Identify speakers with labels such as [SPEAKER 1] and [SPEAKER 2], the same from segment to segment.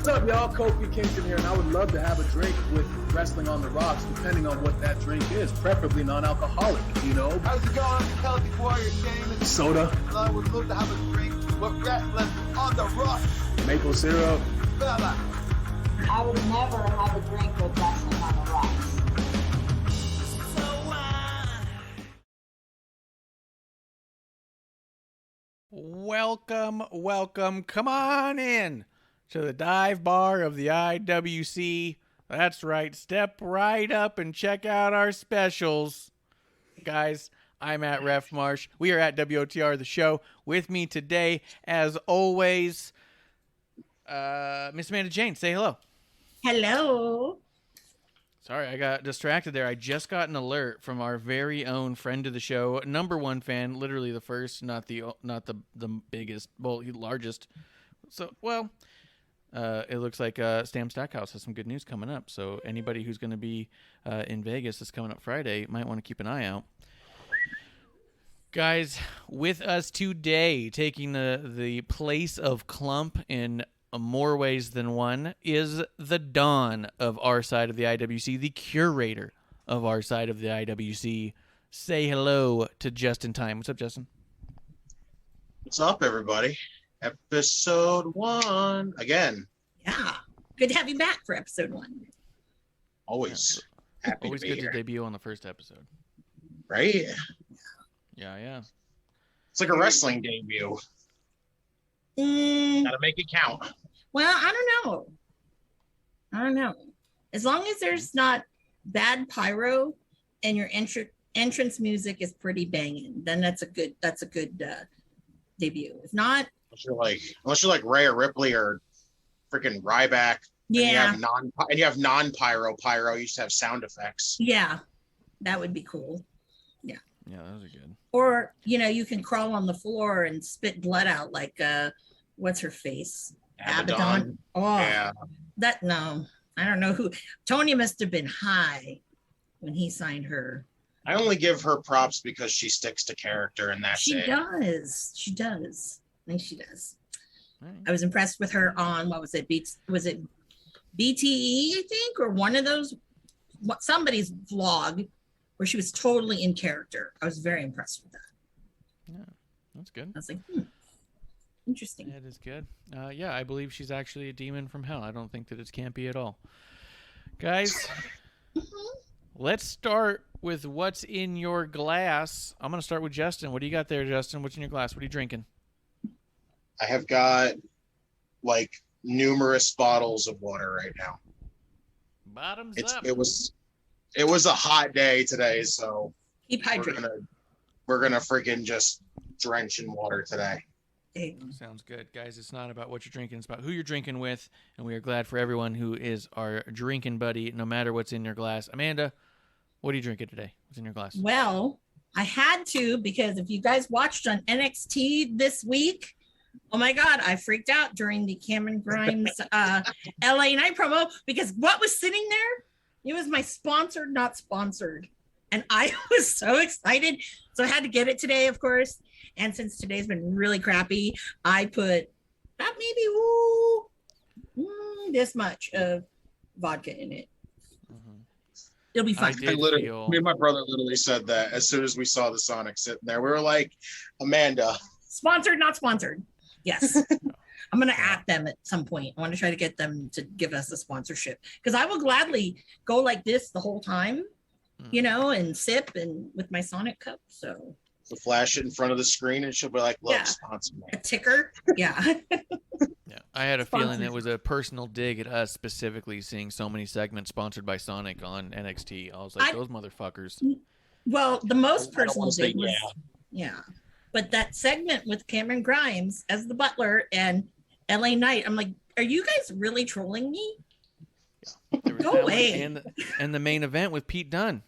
[SPEAKER 1] What's up, y'all? Kofi Kingston here, and I would love to have a drink with Wrestling on the Rocks, depending on what that drink is, preferably non-alcoholic, you know?
[SPEAKER 2] How's it going? I'm Celtic Warrior Shane.
[SPEAKER 1] Soda.
[SPEAKER 2] I would love to have a drink with Wrestling on the Rocks.
[SPEAKER 1] Maple syrup.
[SPEAKER 2] Fella.
[SPEAKER 3] I would never have a drink with Wrestling on the Rocks.
[SPEAKER 4] Welcome. Come on in to the dive bar of the IWC. That's right. Step right up and check out our specials. Guys, I'm at Ref Marsh. We are at WOTR, the show. With me today, as always, Miss Amanda Jane. Say hello.
[SPEAKER 5] Hello.
[SPEAKER 4] Sorry, I got distracted there. I just got an alert from our very own friend of the show, number one fan, literally the first, not the biggest, well, largest. So, well, it looks like Stam Stackhouse has some good news coming up. So anybody who's going to be in Vegas this coming up Friday might want to keep an eye out. Guys, with us today, taking the place of Clump in more ways than one, is the Don of our side of the IWC, the curator of our side of the IWC. Say hello to Justin Time. What's up, Justin?
[SPEAKER 6] What's up, everybody? Episode 1 again.
[SPEAKER 5] Yeah. Good to have you back for episode 1.
[SPEAKER 6] Always happy
[SPEAKER 4] Always
[SPEAKER 6] to be
[SPEAKER 4] good
[SPEAKER 6] here.
[SPEAKER 4] to debut on the first episode.
[SPEAKER 6] Right?
[SPEAKER 4] Yeah.
[SPEAKER 6] It's like a wrestling debut. Gotta make it count.
[SPEAKER 5] Well, I don't know. As long as there's not bad pyro and your entrance music is pretty banging, then that's a good debut. If not,
[SPEAKER 6] unless you're like Rhea Ripley or freaking Ryback.
[SPEAKER 5] yeah,
[SPEAKER 6] And you have non-pyro. You just have sound effects.
[SPEAKER 5] yeah, that would be cool.
[SPEAKER 4] Yeah, those are good.
[SPEAKER 5] Or you can crawl on the floor and spit blood out like what's her face? Abaddon. Oh,
[SPEAKER 6] Yeah.
[SPEAKER 5] No, I don't know who. Tony must have been high when he signed her.
[SPEAKER 6] I only give her props because she sticks to character, and that's
[SPEAKER 5] She
[SPEAKER 6] it.
[SPEAKER 5] does. I think she does.
[SPEAKER 4] All right.
[SPEAKER 5] I was impressed with her on, what was it? Was it BTE, I think, or one of those, somebody's vlog where she was totally in character. I was very impressed with that.
[SPEAKER 4] Yeah, that's good.
[SPEAKER 5] I was like, interesting.
[SPEAKER 4] That is good. Yeah, I believe she's actually a demon from hell. I don't think that it's campy at all. Guys, let's start with what's in your glass. I'm going to start with Justin. What do you got there, Justin? What's in your glass? What are you drinking?
[SPEAKER 6] I have got like numerous bottles of water right now.
[SPEAKER 4] Bottoms up.
[SPEAKER 6] It was a hot day today, so
[SPEAKER 5] Keep hydrated.
[SPEAKER 6] we're gonna freaking just drench in water today.
[SPEAKER 4] Sounds good. Guys, it's not about what you're drinking. It's about who you're drinking with, and we are glad for everyone who is our drinking buddy, no matter what's in your glass. Amanda, what are you drinking today? What's in your glass?
[SPEAKER 5] Well, I had to, because if you guys watched on NXT this week, oh my God, I freaked out during the Cameron Grimes LA Night promo, because what was sitting there? It was my sponsored, not sponsored. And I was so excited. So I had to get it today, of course. And since today's been really crappy, I put about maybe this much of vodka in it.
[SPEAKER 4] Mm-hmm.
[SPEAKER 5] It'll be fine.
[SPEAKER 6] Me and my brother literally said that as soon as we saw the Sonic sitting there. We were like, Amanda.
[SPEAKER 5] Sponsored, not sponsored. Yes. I'm going to at them at some point. I want to try to get them to give us a sponsorship, because I will gladly go like this the whole time, and sip and with my Sonic cup. So
[SPEAKER 6] flash it in front of the screen and she'll be like, look, sponsor me.
[SPEAKER 5] A ticker. Yeah.
[SPEAKER 4] Yeah. I had a feeling it was a personal dig at us specifically seeing so many segments sponsored by Sonic on NXT. I was like, those motherfuckers.
[SPEAKER 5] Well, the most personal dig was, but that segment with Cameron Grimes as the butler and LA Knight, I'm like, are you guys really trolling me?
[SPEAKER 4] Yeah.
[SPEAKER 5] Go away.
[SPEAKER 4] And the main event with Pete Dunne.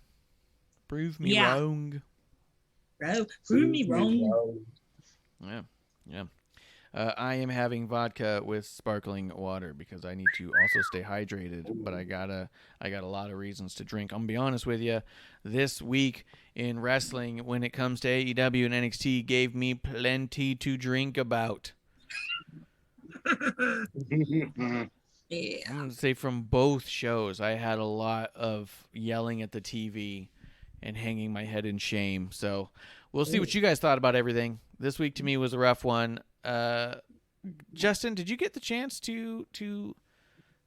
[SPEAKER 4] Prove me wrong.
[SPEAKER 5] Bro, prove me wrong.
[SPEAKER 4] Yeah. I am having vodka with sparkling water because I need to also stay hydrated, but I got a lot of reasons to drink. I'm gonna be honest with you. This week in wrestling, when it comes to AEW and NXT, gave me plenty to drink about.
[SPEAKER 5] Yeah.
[SPEAKER 4] I'm going to say from both shows, I had a lot of yelling at the TV and hanging my head in shame. So we'll see what you guys thought about everything. This week to me was a rough one. Justin, did you get the chance to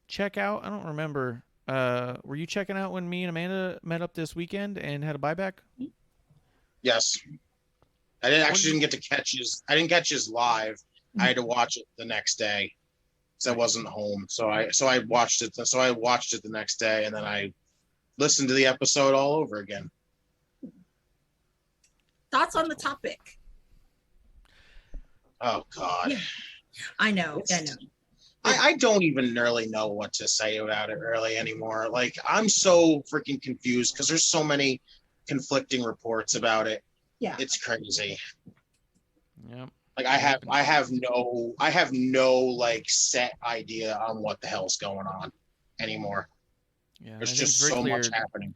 [SPEAKER 4] check out? I don't remember. Were you checking out when me and Amanda met up this weekend and had a buyback?
[SPEAKER 6] Yes. I didn't get to catch his. I didn't catch his live. I had to watch it the next day because I wasn't home. So I watched it. So I watched it the next day, and then I listened to the episode all over again.
[SPEAKER 5] Thoughts on the topic?
[SPEAKER 6] Oh God.
[SPEAKER 5] Yeah. I know.
[SPEAKER 6] I don't even really know what to say about it really anymore. Like, I'm so freaking confused because there's so many conflicting reports about it.
[SPEAKER 5] Yeah.
[SPEAKER 6] It's crazy.
[SPEAKER 4] Yep.
[SPEAKER 6] Like, I have no like set idea on what the hell's going on anymore.
[SPEAKER 4] Yeah,
[SPEAKER 6] There's just so much happening.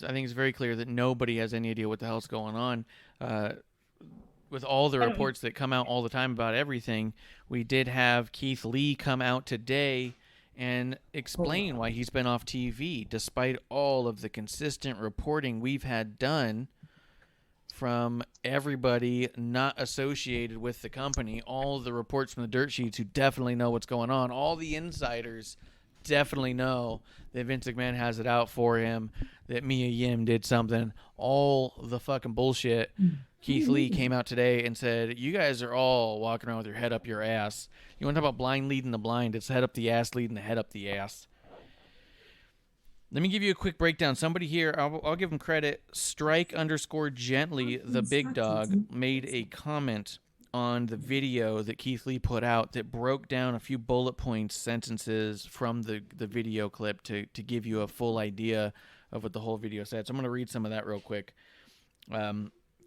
[SPEAKER 4] I think it's very clear that nobody has any idea what the hell's going on. With all the reports that come out all the time about everything, we did have Keith Lee come out today and explain why he's been off TV, despite all of the consistent reporting we've had done from everybody not associated with the company, all of the reports from the dirt sheets who definitely know what's going on, all the insiders definitely know that Vince McMahon has it out for him, that Mia Yim did something, all the fucking bullshit. Keith Lee came out today and said, you guys are all walking around with your head up your ass. You want to talk about blind leading the blind? It's head up the ass leading the head up the ass. Let me give you a quick breakdown. Somebody here, I'll give him credit, Strike_Gently, the big dog, made a comment on the video that Keith Lee put out that broke down a few bullet points, sentences from the video clip to give you a full idea of what the whole video said. So I'm going to read some of that real quick.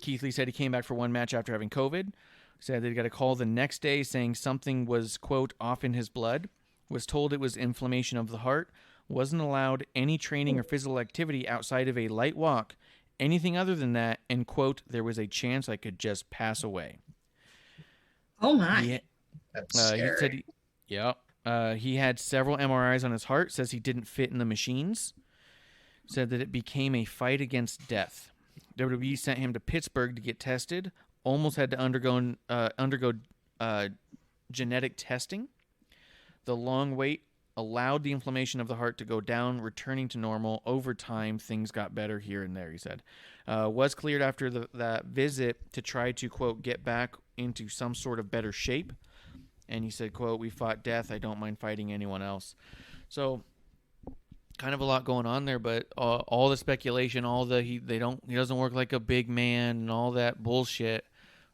[SPEAKER 4] Keith Lee said he came back for one match after having COVID. Said that he got a call the next day saying something was, quote, off in his blood. Was told it was inflammation of the heart. Wasn't allowed any training or physical activity outside of a light walk. Anything other than that. And, quote, there was a chance I could just pass away.
[SPEAKER 5] Oh, my.
[SPEAKER 6] That's scary.
[SPEAKER 4] He had several MRIs on his heart. Says he didn't fit in the machines. Said that it became a fight against death. WWE sent him to Pittsburgh to get tested. Almost had to undergo genetic testing. The long wait allowed the inflammation of the heart to go down, returning to normal. Over time, things got better here and there, he said. Was cleared after that visit to try to, quote, get back into some sort of better shape. And he said, quote, we fought death. I don't mind fighting anyone else. So kind of a lot going on there, but all the speculation, he doesn't work like a big man and all that bullshit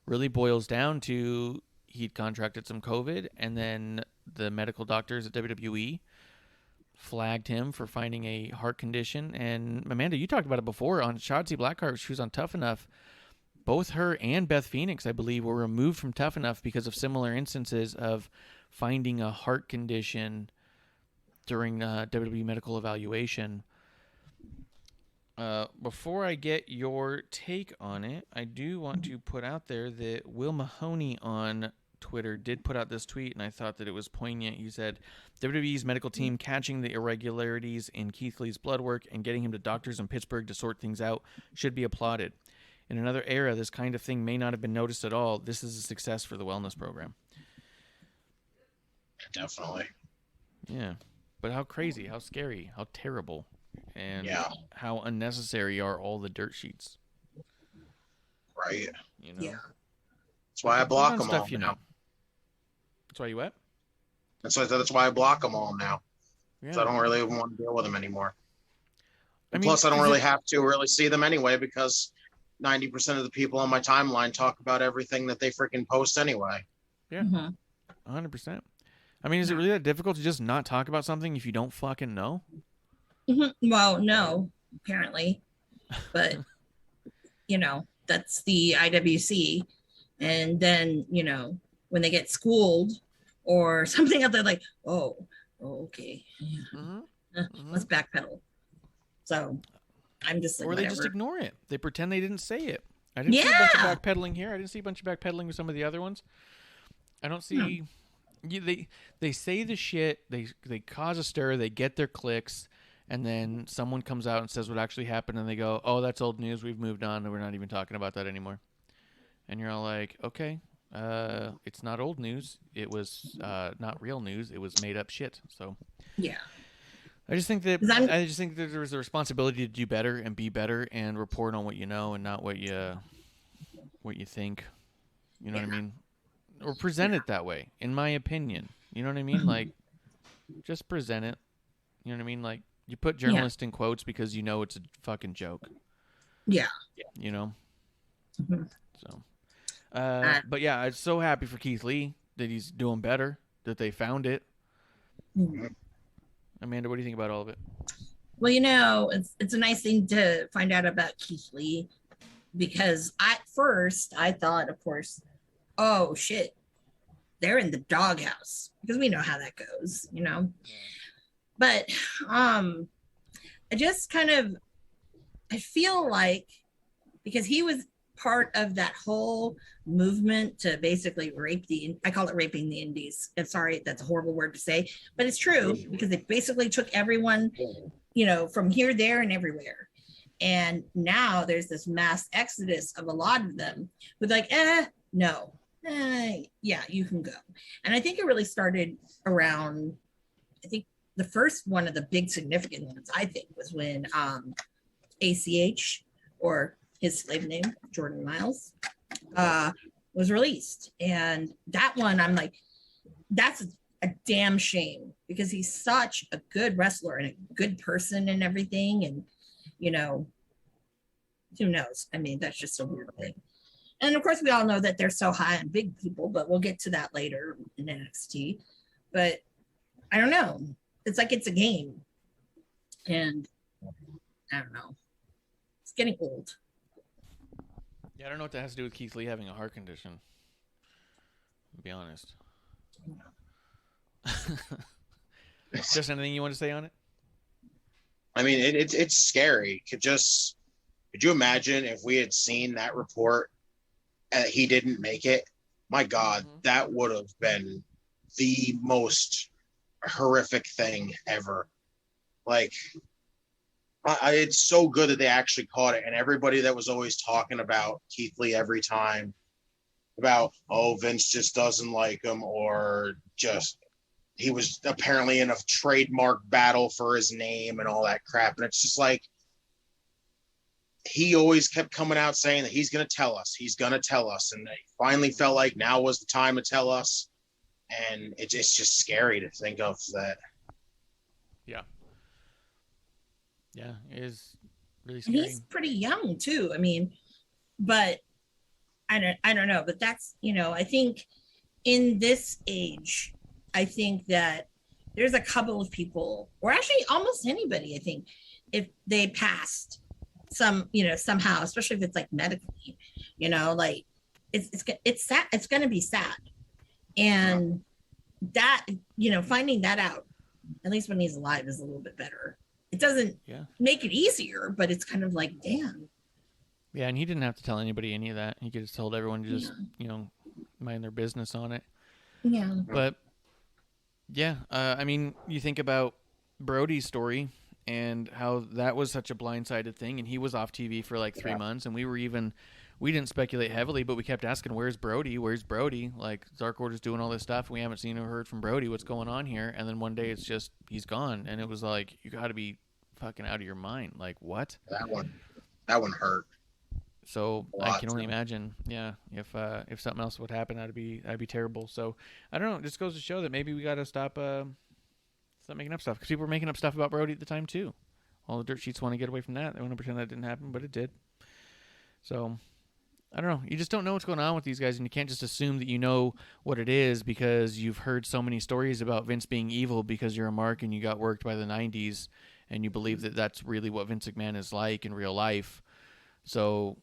[SPEAKER 4] really boils down to he'd contracted some COVID, and then the medical doctors at WWE flagged him for finding a heart condition. And Amanda, you talked about it before on Shotzi Blackheart. She was on Tough Enough. Both her and Beth Phoenix, I believe, were removed from Tough Enough because of similar instances of finding a heart condition during WWE medical evaluation. Before I get your take on it, I do want to put out there that Will Mahoney on Twitter did put out this tweet, and I thought that it was poignant. He said, WWE's medical team catching the irregularities in Keith Lee's blood work and getting him to doctors in Pittsburgh to sort things out should be applauded. In another era, this kind of thing may not have been noticed at all. This is a success for the wellness program.
[SPEAKER 6] Definitely.
[SPEAKER 4] Yeah. But how crazy, how scary, how terrible, and how unnecessary are all the dirt sheets.
[SPEAKER 6] Right.
[SPEAKER 4] You know?
[SPEAKER 5] Yeah.
[SPEAKER 6] That's why I block them
[SPEAKER 4] stuff,
[SPEAKER 6] all
[SPEAKER 4] you
[SPEAKER 6] now.
[SPEAKER 4] know. That's why you what?
[SPEAKER 6] That's why I block them all now.
[SPEAKER 4] Yeah.
[SPEAKER 6] So I don't really want to deal with them anymore.
[SPEAKER 4] I mean,
[SPEAKER 6] plus, I don't really have to really see them anyway because 90% of the people on my timeline talk about everything that they freaking post anyway.
[SPEAKER 4] Yeah. 100%. I mean, is it really that difficult to just not talk about something if you don't fucking know?
[SPEAKER 5] Well, no, apparently. But, that's the IWC. And then, when they get schooled or something out there, like, oh okay. Let's backpedal. So I'm just like,
[SPEAKER 4] or they
[SPEAKER 5] whatever.
[SPEAKER 4] just ignore it. They pretend they didn't say it. I didn't see a bunch of backpedaling here. I didn't see a bunch of backpedaling with some of the other ones. I don't see they say the shit, they cause a stir, they get their clicks, and then someone comes out and says what actually happened, and they go, "Oh, that's old news. We've moved on, and we're not even talking about that anymore." And you're all like, "Okay, it's not old news. It was not real news. It was made up shit." So
[SPEAKER 5] Yeah.
[SPEAKER 4] I just think that there's a responsibility to do better and be better and report on what you know and not what you think. You know what I mean? Or present it that way, in my opinion. You know what I mean? Like, just present it. You know what I mean? Like, you put journalist in quotes because you know it's a fucking joke.
[SPEAKER 5] Yeah.
[SPEAKER 4] You know?
[SPEAKER 5] Mm-hmm.
[SPEAKER 4] So, but yeah, I'm so happy for Keith Lee that he's doing better, that they found it.
[SPEAKER 5] Mm-hmm.
[SPEAKER 4] Amanda, what do you think about all of it?
[SPEAKER 5] Well, you know, it's a nice thing to find out about Keith Lee, because at first I thought, of course, oh shit, they're in the doghouse, because we know how that goes, you know. But I just I feel like, because he was part of that whole movement to basically I call it raping the indies. I'm sorry, that's a horrible word to say, but it's true, because they basically took everyone, you know, from here, there, and everywhere. And now there's this mass exodus of a lot of them with like, no, yeah, you can go. And I think it really started around, I think the first one of the big significant ones, I think, was when ACH, or his slave name, Jordan Miles, was released. And that one, I'm like, that's a damn shame, because he's such a good wrestler and a good person and everything. And, you know, who knows? I mean, that's just a weird thing. And of course, we all know that they're so high on big people, but we'll get to that later in NXT. But I don't know. It's like it's a game. And I don't know. It's getting old.
[SPEAKER 4] Yeah, I don't know what that has to do with Keith Lee having a heart condition, to be honest. Just anything you want to say on it?
[SPEAKER 6] I mean, it's scary. Could you imagine if we had seen that report and he didn't make it? My God, that would have been the most horrific thing ever. Like, it's so good that they actually caught it. And everybody that was always talking about Keith Lee every time about, oh, Vince just doesn't like him, or just he was apparently in a trademark battle for his name and all that crap. And it's just like, he always kept coming out saying that he's going to tell us. He's going to tell us. And they finally felt like now was the time to tell us. And it's just scary to think of that.
[SPEAKER 4] Yeah. Yeah, it is really scary.
[SPEAKER 5] He's pretty young too. I mean, but I don't know. But that's, you know, I think in this age, I think that there's a couple of people, or actually almost anybody, I think, if they passed some, you know, somehow, especially if it's like medically, you know, like it's sad. It's going to be sad. And that, you know, finding that out, at least when he's alive, is a little bit better. It doesn't make it easier, but it's kind of like, damn.
[SPEAKER 4] Yeah, and he didn't have to tell anybody any of that. He could have told everyone to just, you know, mind their business on it.
[SPEAKER 5] Yeah.
[SPEAKER 4] But, yeah, I mean, you think about Brody's story and how that was such a blindsided thing, and he was off TV for like 3 months, and we didn't speculate heavily, but we kept asking, where's Brody? Where's Brody? Like, Dark Order's doing all this stuff, and we haven't seen or heard from Brody. What's going on here? And then one day it's just, he's gone. And it was like, you got to be fucking out of your mind. Like, what?
[SPEAKER 6] That one hurt.
[SPEAKER 4] So I can only imagine, if something else would happen, that'd be terrible. So I don't know. It just goes to show that maybe we got to stop making up stuff, because people were making up stuff about Brody at the time too. All the dirt sheets want to get away from that. They want to pretend that didn't happen, but it did. So I don't know. You just don't know what's going on with these guys, and you can't just assume that you know what it is because you've heard so many stories about Vince being evil because you're a mark and you got worked by the 90s, and you believe that that's really what Vince McMahon is like in real life. So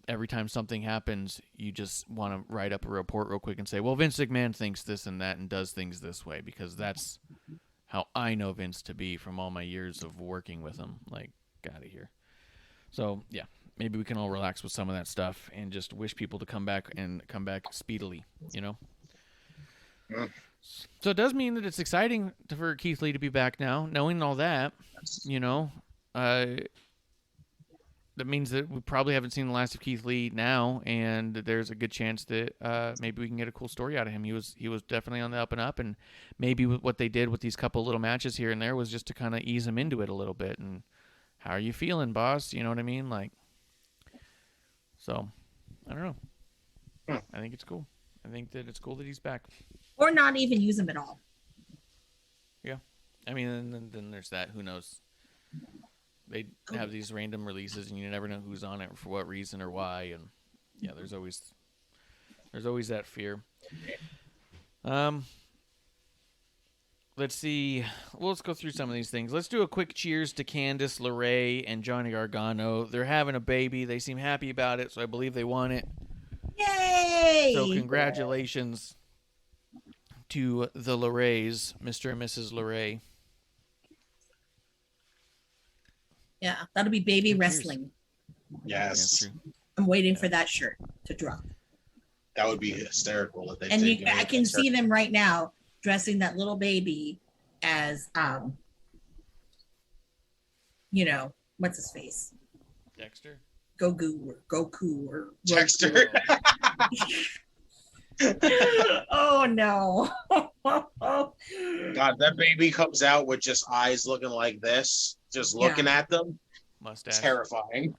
[SPEAKER 4] every time something happens, you just want to write up a report real quick and say, well, Vince McMahon thinks this and that and does things this way because that's how I know Vince to be from all my years of working with him. Like, get out of here. So, yeah. Maybe we can all relax with some of that stuff and just wish people to come back speedily, you know? So it does mean that it's exciting for Keith Lee to be back now, knowing all that. You know, that means that we probably haven't seen the last of Keith Lee now, and there's a good chance that maybe we can get a cool story out of him. He was definitely on the up and up, and maybe what they did with these couple little matches here and there was just to kind of ease him into it a little bit. And how are you feeling, boss? You know what I mean? Like, so I don't know. I think it's cool. I think that it's cool that he's back.
[SPEAKER 5] Or not even use him at all.
[SPEAKER 4] Yeah. I mean, and then there's that. Who knows? They have these random releases, and you never know who's on it for what reason or why. And yeah, there's always that fear. Let's see. Well, let's go through some of these things. Let's do a quick cheers to Candice LeRae and Johnny Gargano. They're having a baby. They seem happy about it, so I believe they want it.
[SPEAKER 5] Yay!
[SPEAKER 4] So congratulations to the LeRaes, Mr. and Mrs. LeRae.
[SPEAKER 5] Yeah, that'll be baby
[SPEAKER 4] Cheers.
[SPEAKER 5] wrestling.
[SPEAKER 6] Yes.
[SPEAKER 4] Yeah,
[SPEAKER 5] I'm waiting for that shirt to drop.
[SPEAKER 6] That would be hysterical if they
[SPEAKER 5] And
[SPEAKER 6] did.
[SPEAKER 5] I can see them right now dressing that little baby as you know, what's his face?
[SPEAKER 4] Dexter?
[SPEAKER 5] Goku or
[SPEAKER 6] Dexter.
[SPEAKER 5] Oh no.
[SPEAKER 6] God, that baby comes out with just eyes looking like this, just looking at them.
[SPEAKER 4] Mustache.
[SPEAKER 6] Terrifying.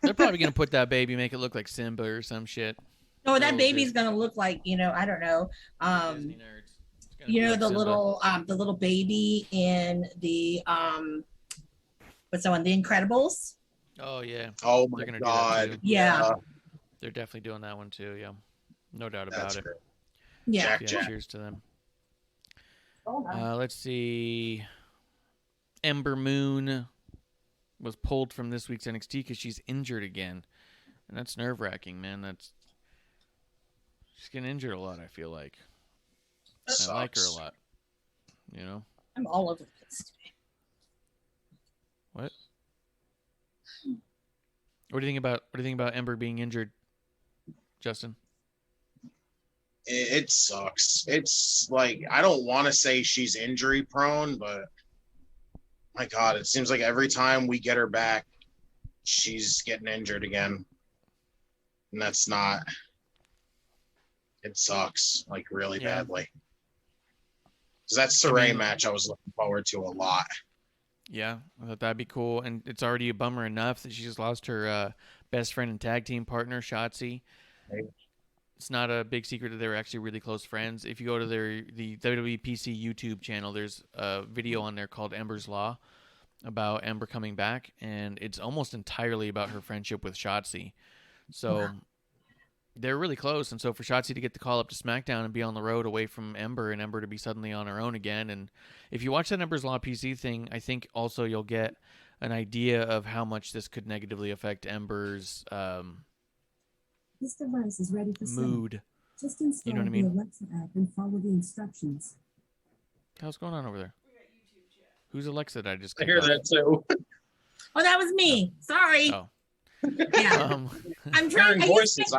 [SPEAKER 4] They're probably going to put that baby, make it look like Simba or some shit.
[SPEAKER 5] No, that
[SPEAKER 4] Little
[SPEAKER 5] baby's gonna look like, you know, I don't know.
[SPEAKER 4] Disney nerds. It's gonna
[SPEAKER 5] You
[SPEAKER 4] be
[SPEAKER 5] know,
[SPEAKER 4] like
[SPEAKER 5] the
[SPEAKER 4] Simba.
[SPEAKER 5] little baby in the what's that one? The Incredibles.
[SPEAKER 4] Oh, yeah.
[SPEAKER 6] Oh
[SPEAKER 4] They're
[SPEAKER 6] my
[SPEAKER 4] gonna do that
[SPEAKER 6] God.
[SPEAKER 4] too.
[SPEAKER 5] Yeah.
[SPEAKER 4] They're definitely doing that one too, yeah. No doubt about
[SPEAKER 6] That's
[SPEAKER 4] it.
[SPEAKER 6] great.
[SPEAKER 5] Yeah.
[SPEAKER 6] Jack.
[SPEAKER 4] Yeah, cheers to them. Let's see. Ember Moon was pulled from this week's NXT because she's injured again. And that's nerve-wracking, man. She's getting injured a lot, I feel like.
[SPEAKER 6] That
[SPEAKER 4] I like her a
[SPEAKER 6] sucks.
[SPEAKER 4] lot. You know?
[SPEAKER 5] I'm all over the place today.
[SPEAKER 4] What? What do you think about Ember being injured, Justin?
[SPEAKER 6] It sucks. It's like, I don't want to say she's injury prone, but my God, it seems like every time we get her back, she's getting injured again. And that's not, it sucks, like really
[SPEAKER 4] Yeah.
[SPEAKER 6] badly. Because that Saray match I was looking forward to a lot.
[SPEAKER 4] Yeah, I thought that'd be cool. And it's already a bummer enough that she just lost her best friend and tag team partner, Shotzi.
[SPEAKER 6] Right.
[SPEAKER 4] It's not a big secret that they were actually really close friends. If you go to the WWE PC YouTube channel, there's a video on there called Ember's Law about Ember coming back, and it's almost entirely about her friendship with Shotzi. So they're really close, and so for Shotzi to get the call up to SmackDown and be on the road away from Ember, and Ember to be suddenly on her own again, and if you watch that Ember's Law PC thing, I think also you'll get an idea of how much this could negatively affect Ember's
[SPEAKER 7] This device is ready for
[SPEAKER 4] mood.
[SPEAKER 7] Just install
[SPEAKER 4] You know what I mean?
[SPEAKER 7] the Alexa app and follow the instructions.
[SPEAKER 4] How's going on over there? Who's Alexa that I just
[SPEAKER 6] I
[SPEAKER 4] kicked
[SPEAKER 6] hear
[SPEAKER 4] off?
[SPEAKER 6] that too.
[SPEAKER 5] Oh, that was me. Sorry.
[SPEAKER 4] Oh.
[SPEAKER 5] Yeah. I'm trying.
[SPEAKER 6] Hearing voices.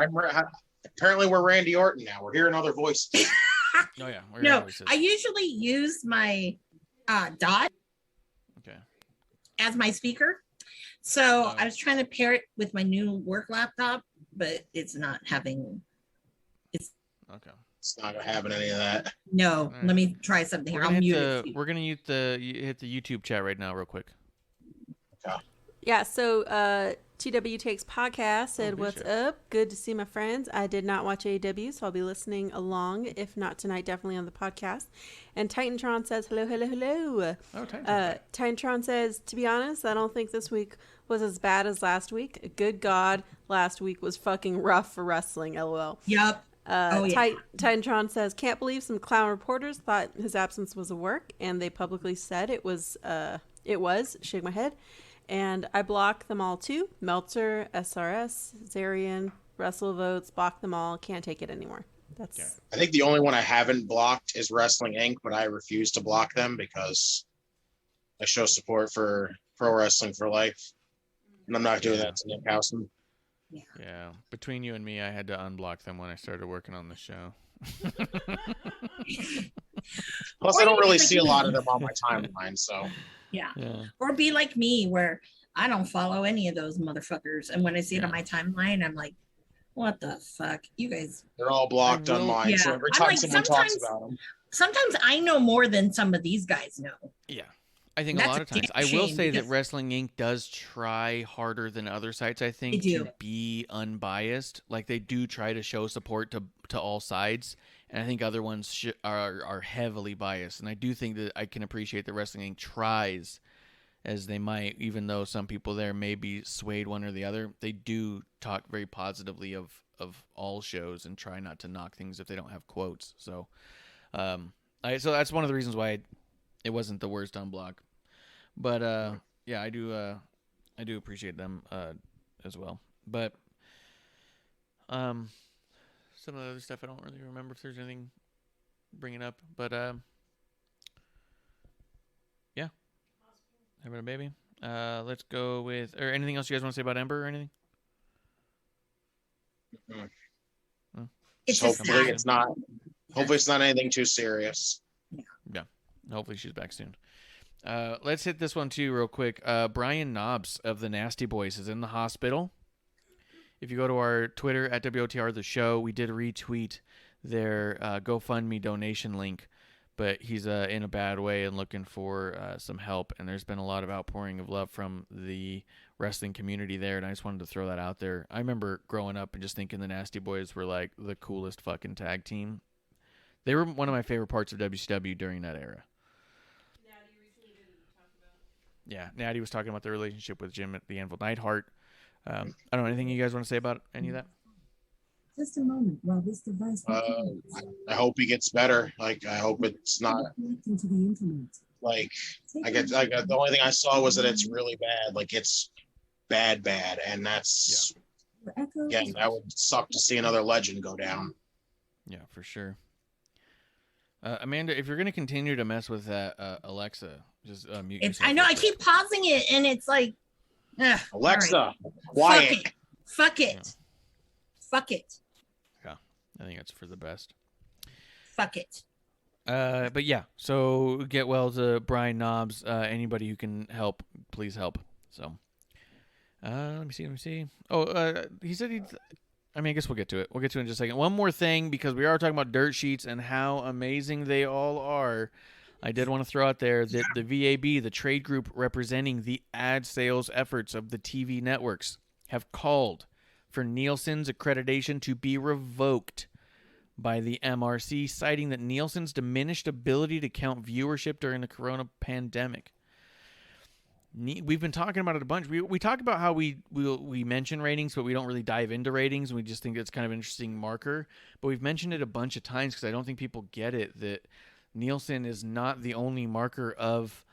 [SPEAKER 6] Apparently we're Randy Orton now. We're hearing other voices.
[SPEAKER 4] Oh yeah. We're
[SPEAKER 5] No,
[SPEAKER 4] voices.
[SPEAKER 5] I usually use my Dot
[SPEAKER 4] Okay.
[SPEAKER 5] as my speaker. So
[SPEAKER 4] Oh.
[SPEAKER 5] I was trying to pair it with my new work laptop, but it's not having.
[SPEAKER 4] Okay.
[SPEAKER 6] It's not having any of that.
[SPEAKER 5] No,
[SPEAKER 4] All right.
[SPEAKER 5] let me try something here. I'll mute it.
[SPEAKER 4] We're gonna hit the YouTube chat right now, real quick.
[SPEAKER 8] Yeah, so TW Takes Podcast said,
[SPEAKER 4] good
[SPEAKER 8] what's
[SPEAKER 4] show.
[SPEAKER 8] up? Good to see my friends. I did not watch AEW, so I'll be listening along. If not tonight, definitely on the podcast. And Titantron says, hello, hello, hello.
[SPEAKER 4] Oh, time.
[SPEAKER 8] Titantron says, to be honest, I don't think this week was as bad as last week. Good God, last week was fucking rough for wrestling, lol.
[SPEAKER 5] Yep. Oh, yeah.
[SPEAKER 8] Titantron says, can't believe some clown reporters thought his absence was a work, and they publicly said it was, shake my head. And I block them all too. Meltzer, SRS, Zarian, Wrestle Votes, block them all. Can't take it anymore. That's
[SPEAKER 6] I think the only one I haven't blocked is Wrestling Inc., but I refuse to block them because I show support for Pro Wrestling for Life. And I'm not doing that to Nick Housen.
[SPEAKER 4] Yeah. Between you and me, I had to unblock them when I started working on the show.
[SPEAKER 6] Plus, I don't really see a lot of them on my timeline, so.
[SPEAKER 5] Yeah.
[SPEAKER 4] Yeah.
[SPEAKER 5] Or be like me, where I don't follow any of those motherfuckers. And when I see it on my timeline, I'm like, what the fuck? You guys.
[SPEAKER 6] They're all blocked on mine. So every time someone talks about them.
[SPEAKER 5] Sometimes I know more than some of these guys know.
[SPEAKER 4] Yeah. I think a lot of times. I will say that Wrestling Inc. does try harder than other sites, I think, to be unbiased. Like, they do try to show support to all sides. And I think other ones are heavily biased. And I do think that I can appreciate that Wrestling Inc. tries as they might, even though some people there may be swayed one or the other. They do talk very positively of all shows and try not to knock things if they don't have quotes. So, so that's one of the reasons why it wasn't the worst on block. But yeah, I do appreciate them as well. But some of the other stuff I don't really remember if there's anything bringing up. But yeah, having a baby. Let's go with, or anything else you guys want to say about Ember or anything?
[SPEAKER 6] Hopefully it's not anything too serious.
[SPEAKER 4] Yeah. Hopefully she's back soon. Let's hit this one too real quick. Brian Knobs of the Nasty Boys is in the hospital. If you go to our Twitter at WOTR the show, we did retweet their GoFundMe donation link, but he's in a bad way and looking for some help. And there's been a lot of outpouring of love from the wrestling community there, and I just wanted to throw that out there. I remember growing up and just thinking the Nasty Boys were like the coolest fucking tag team. They were one of my favorite parts of WCW during that era. Yeah, Natty was talking about their relationship with Jim at the Anvil Neidhart. I don't know, anything you guys want to say about any of that?
[SPEAKER 7] Just a moment while this device.
[SPEAKER 6] I hope he gets better. Like, I hope it's not
[SPEAKER 7] connecting to the internet.
[SPEAKER 6] Like, the only thing I saw was that it's really bad. Like, it's bad, and that's again, that would suck to see another legend go down.
[SPEAKER 4] Yeah, for sure. Amanda, if you're going to continue to mess with that, Alexa, just mute yourself.
[SPEAKER 5] I know, I keep pausing it, and it's like,
[SPEAKER 6] Alexa,
[SPEAKER 5] right.
[SPEAKER 6] quiet.
[SPEAKER 5] Fuck it.
[SPEAKER 4] Yeah.
[SPEAKER 5] Fuck it.
[SPEAKER 4] Yeah, I think that's for the best.
[SPEAKER 5] Fuck it.
[SPEAKER 4] But yeah, so get well to Brian Knobs. Anybody who can help, please help. So, let me see. Oh, he said I guess we'll get to it. We'll get to it in just a second. One more thing, because we are talking about dirt sheets and how amazing they all are. I did want to throw out there that the VAB, the trade group representing the ad sales efforts of the TV networks, have called for Nielsen's accreditation to be revoked by the MRC, citing that Nielsen's diminished ability to count viewership during the corona pandemic. We've been talking about it a bunch. We talk about how we mention ratings, but we don't really dive into ratings. We just think it's kind of an interesting marker. But we've mentioned it a bunch of times because I don't think people get it, that Nielsen is not the only marker of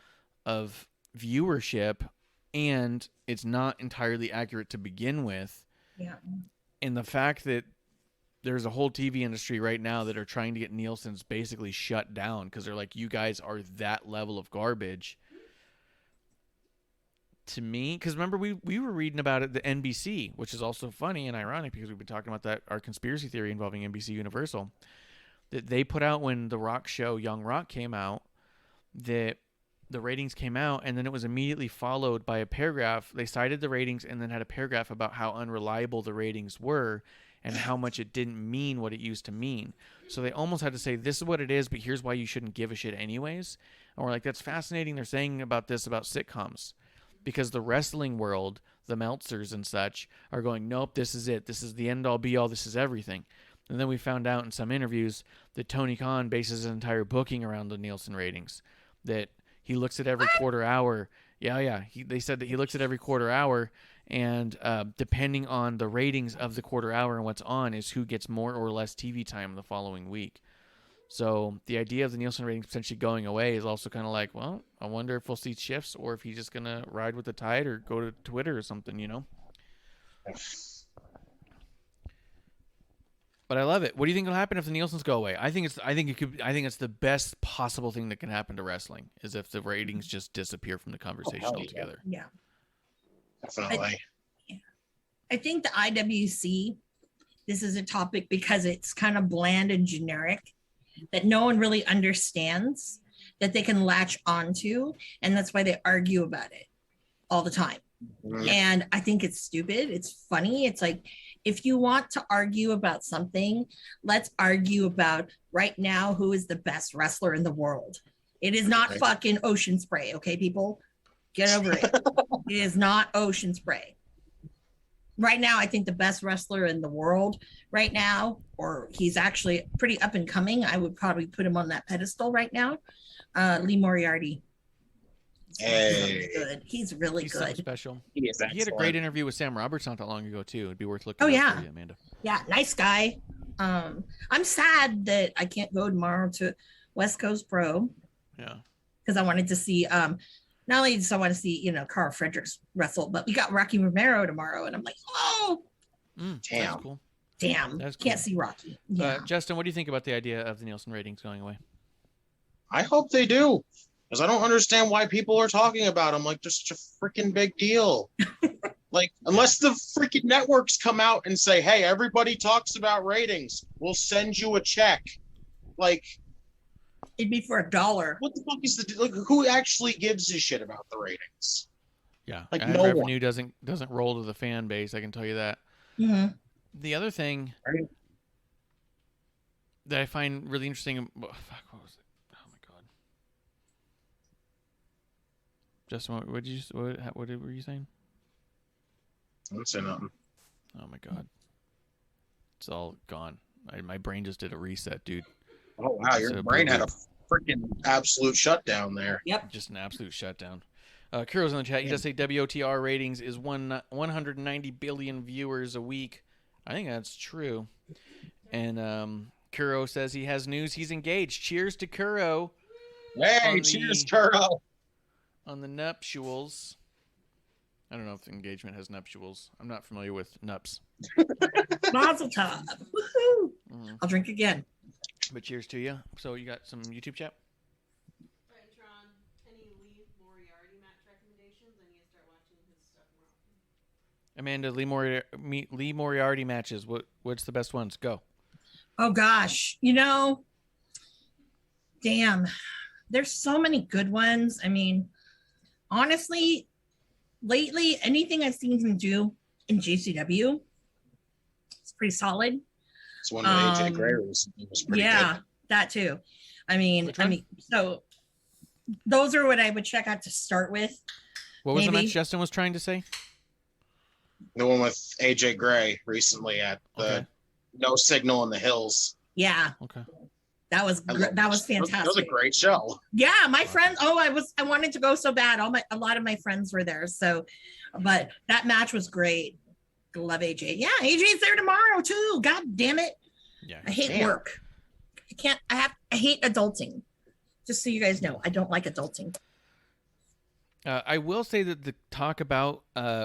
[SPEAKER 4] viewership, and it's not entirely accurate to begin with.
[SPEAKER 5] Yeah.
[SPEAKER 4] And the fact that there's a whole TV industry right now that are trying to get Nielsen's basically shut down because they're like, you guys are that level of garbage. To me, because remember we were reading about it, the NBC, which is also funny and ironic because we've been talking about that, our conspiracy theory involving NBC Universal, that they put out when the Rock show Young Rock came out, that the ratings came out, and then it was immediately followed by a paragraph. They cited the ratings and then had a paragraph about how unreliable the ratings were and how much it didn't mean what it used to mean. So they almost had to say, this is what it is, but here's why you shouldn't give a shit anyways. And we're like, that's fascinating. They're saying about this about sitcoms. Because the wrestling world, the Meltzers and such, are going, nope, this is it. This is the end-all, be-all. This is everything. And then we found out in some interviews that Tony Khan bases his entire booking around the Nielsen ratings. That he looks at every quarter hour. Yeah. They said that he looks at every quarter hour, and depending on the ratings of the quarter hour and what's on is who gets more or less TV time the following week. So the idea of the Nielsen ratings potentially going away is also kind of like, well, I wonder if we'll see shifts or if he's just going to ride with the tide or go to Twitter or something, you know? But I love it. What do you think will happen if the Nielsen's go away? I think it's the best possible thing that can happen to wrestling is if the ratings just disappear from the conversation altogether.
[SPEAKER 5] Yeah.
[SPEAKER 6] Definitely.
[SPEAKER 5] I think the IWC, this is a topic because it's kind of bland and generic that no one really understands, that they can latch onto. And that's why they argue about it all the time. And I think it's stupid. It's funny. It's like, if you want to argue about something, let's argue about right now who is the best wrestler in the world. It is not fucking Ocean Spray, okay, people? Get over it. It is not Ocean Spray. Right now, I think the best wrestler in the world right now, or he's actually pretty up and coming, I would probably put him on that pedestal right now, Lee Moriarty.
[SPEAKER 6] Hey.
[SPEAKER 5] He's really
[SPEAKER 4] He's
[SPEAKER 5] good.
[SPEAKER 4] something special.
[SPEAKER 6] He is
[SPEAKER 4] He had a
[SPEAKER 6] excellent.
[SPEAKER 4] great interview with Sam Roberts not that long ago too. It'd be worth looking.
[SPEAKER 5] Oh,
[SPEAKER 4] up
[SPEAKER 5] yeah.
[SPEAKER 4] for you, Amanda.
[SPEAKER 5] Yeah, nice guy. I'm sad that I can't go tomorrow to West Coast Pro
[SPEAKER 4] Yeah.
[SPEAKER 5] because I wanted to see not only did I want to see Carl Fredericks wrestle, but we got Rocky Romero tomorrow, and I'm like, oh
[SPEAKER 6] Damn.
[SPEAKER 4] That's cool.
[SPEAKER 5] damn,
[SPEAKER 4] That's
[SPEAKER 5] can't
[SPEAKER 4] cool.
[SPEAKER 5] see Rocky. Yeah.
[SPEAKER 4] Justin, what do you think about the idea of the Nielsen ratings going away?
[SPEAKER 6] I hope they do, because I don't understand why people are talking about them like they're such a freaking big deal. Like, unless the freaking networks come out and say, hey, everybody talks about ratings, we'll send you a check. Like,
[SPEAKER 5] It'd be for $1.
[SPEAKER 6] what the fuck is like, who actually gives a shit about the ratings?
[SPEAKER 4] Yeah.
[SPEAKER 6] Like,
[SPEAKER 4] Ad
[SPEAKER 6] no one.
[SPEAKER 4] revenue doesn't roll to the fan base. I can tell you that.
[SPEAKER 5] Mhm.
[SPEAKER 4] The other thing
[SPEAKER 6] Right.
[SPEAKER 4] that I find really interesting. What was it? Oh my god. Justin, what were you saying?
[SPEAKER 6] I don't say nothing.
[SPEAKER 4] Oh my god. It's all gone. My brain just did a reset, dude.
[SPEAKER 6] Oh, wow, your
[SPEAKER 4] So
[SPEAKER 6] brain had a
[SPEAKER 4] brutal.
[SPEAKER 6] freaking absolute shutdown there.
[SPEAKER 4] Just an absolute shutdown. Kuro's in the chat. He does say WOTR ratings is 190 billion viewers a week. I think that's true. And Kuro says he has news. He's engaged. Cheers to Kuro
[SPEAKER 6] Hey,
[SPEAKER 4] On
[SPEAKER 6] cheers,
[SPEAKER 4] the-
[SPEAKER 6] Kuro.
[SPEAKER 4] on the nuptials. I don't know if the engagement has nuptials. I'm not familiar with nups.
[SPEAKER 5] Mazel tov. Woohoo.
[SPEAKER 4] Mhm.
[SPEAKER 5] I'll drink again.
[SPEAKER 4] But cheers to you. So you got some YouTube chat?
[SPEAKER 8] Tron, any Lee Moriarty match recommendations? I need to start watching his stuff more often.
[SPEAKER 4] Amanda, Lee Moriarty matches. What's the best ones? Go.
[SPEAKER 5] Oh gosh, damn, there's so many good ones. I mean, honestly, lately, anything I've seen him do in JCW, it's pretty solid.
[SPEAKER 6] It's one with AJ Gray recently. Was pretty good.
[SPEAKER 5] That too. I mean,
[SPEAKER 4] Which one?
[SPEAKER 5] so those are what I would check out to start with.
[SPEAKER 4] What was the
[SPEAKER 5] Maybe.
[SPEAKER 4] match Justin was trying to say?
[SPEAKER 6] The one with AJ Gray recently at the
[SPEAKER 4] Okay.
[SPEAKER 6] No Signal in the Hills.
[SPEAKER 5] Yeah,
[SPEAKER 4] Okay.
[SPEAKER 5] that was
[SPEAKER 6] I love
[SPEAKER 5] that was
[SPEAKER 6] That was a
[SPEAKER 5] fantastic.
[SPEAKER 6] great show.
[SPEAKER 5] Yeah, my friends. Oh, I wanted to go so bad. A lot of my friends were there. So, but that match was great. Love AJ. Yeah, AJ's there tomorrow too. God damn it!
[SPEAKER 4] Yeah.
[SPEAKER 5] I hate
[SPEAKER 6] Damn.
[SPEAKER 5] work. I hate adulting. Just so you guys know, I don't like adulting.
[SPEAKER 4] I will say that the talk about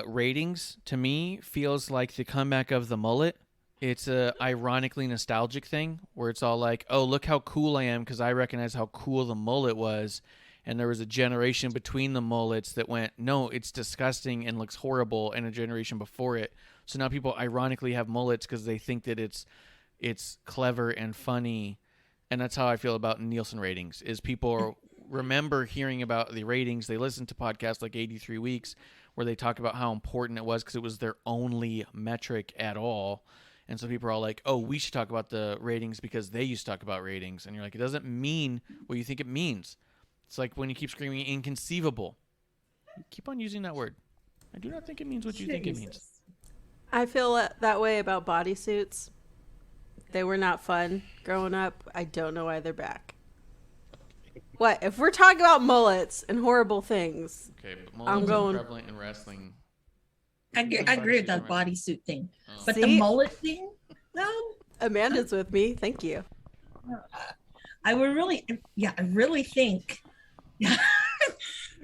[SPEAKER 4] ratings to me feels like the comeback of the mullet. It's a ironically nostalgic thing where it's all like, oh, look how cool I am because I recognize how cool the mullet was. And there was a generation between the mullets that went, no, it's disgusting and looks horrible, and a generation before it. So now people ironically have mullets because they think that it's clever and funny. And that's how I feel about Nielsen ratings, is people remember hearing about the ratings. They listen to podcasts like 83 Weeks where they talk about how important it was because it was their only metric at all. And so people are all like, oh, we should talk about the ratings because they used to talk about ratings. And you're like, it doesn't mean what you think it means. It's like when you keep screaming inconceivable. Keep on using that word. I do not think it means what you think it means.
[SPEAKER 8] I feel that way about bodysuits. They were not fun growing up. I don't know why they're back. What? If we're talking about mullets and horrible things,
[SPEAKER 4] Okay, but
[SPEAKER 8] I'm
[SPEAKER 4] mullets
[SPEAKER 8] going-
[SPEAKER 4] are prevalent in wrestling.
[SPEAKER 5] I agree with that bodysuit thing,
[SPEAKER 4] Oh.
[SPEAKER 5] but the
[SPEAKER 8] See?
[SPEAKER 5] mullet thing, no.
[SPEAKER 8] Amanda's with me. Thank you.
[SPEAKER 5] I really think.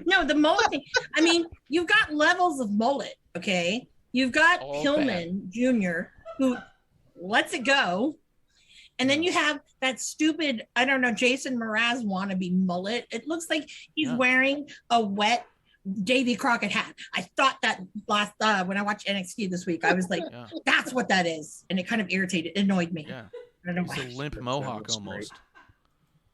[SPEAKER 5] No, the mullet thing. I mean, you've got levels of mullet, okay? You've got
[SPEAKER 4] All
[SPEAKER 5] Pillman Jr., who lets it go. And then you have that stupid, I don't know, Jason Mraz wannabe mullet. It looks like he's
[SPEAKER 4] Yeah.
[SPEAKER 5] wearing a wet Davy Crockett hat. I thought that last when I watched NXT this week, I was like, that's what that is, and it kind of annoyed me.
[SPEAKER 4] Yeah,
[SPEAKER 5] I don't know
[SPEAKER 4] it's
[SPEAKER 5] why.
[SPEAKER 4] a limp mohawk almost.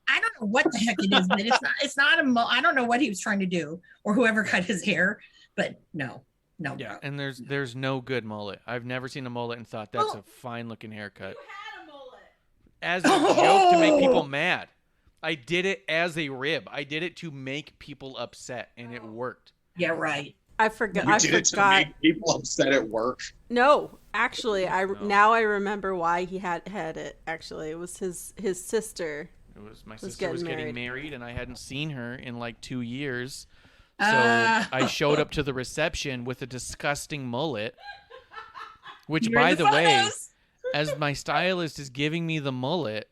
[SPEAKER 5] I don't know what the heck it is, but it's not I don't know what he was trying to do or whoever cut his hair, but no.
[SPEAKER 4] Yeah, and there's no good mullet. I've never seen a mullet and thought that's a fine looking haircut.
[SPEAKER 8] You had a mullet.
[SPEAKER 4] As a joke to make people mad. I did it as a rib. I did it to make people upset, and it worked.
[SPEAKER 5] Yeah, right.
[SPEAKER 8] I forgot.
[SPEAKER 6] You did it to make people upset at work.
[SPEAKER 8] No, actually, now I remember why he had it. Actually, it was his sister.
[SPEAKER 4] It was my sister was getting married, and I hadn't seen her in like 2 years. So I showed up to the reception with a disgusting mullet. Which, by the way, as my stylist is giving me the mullet,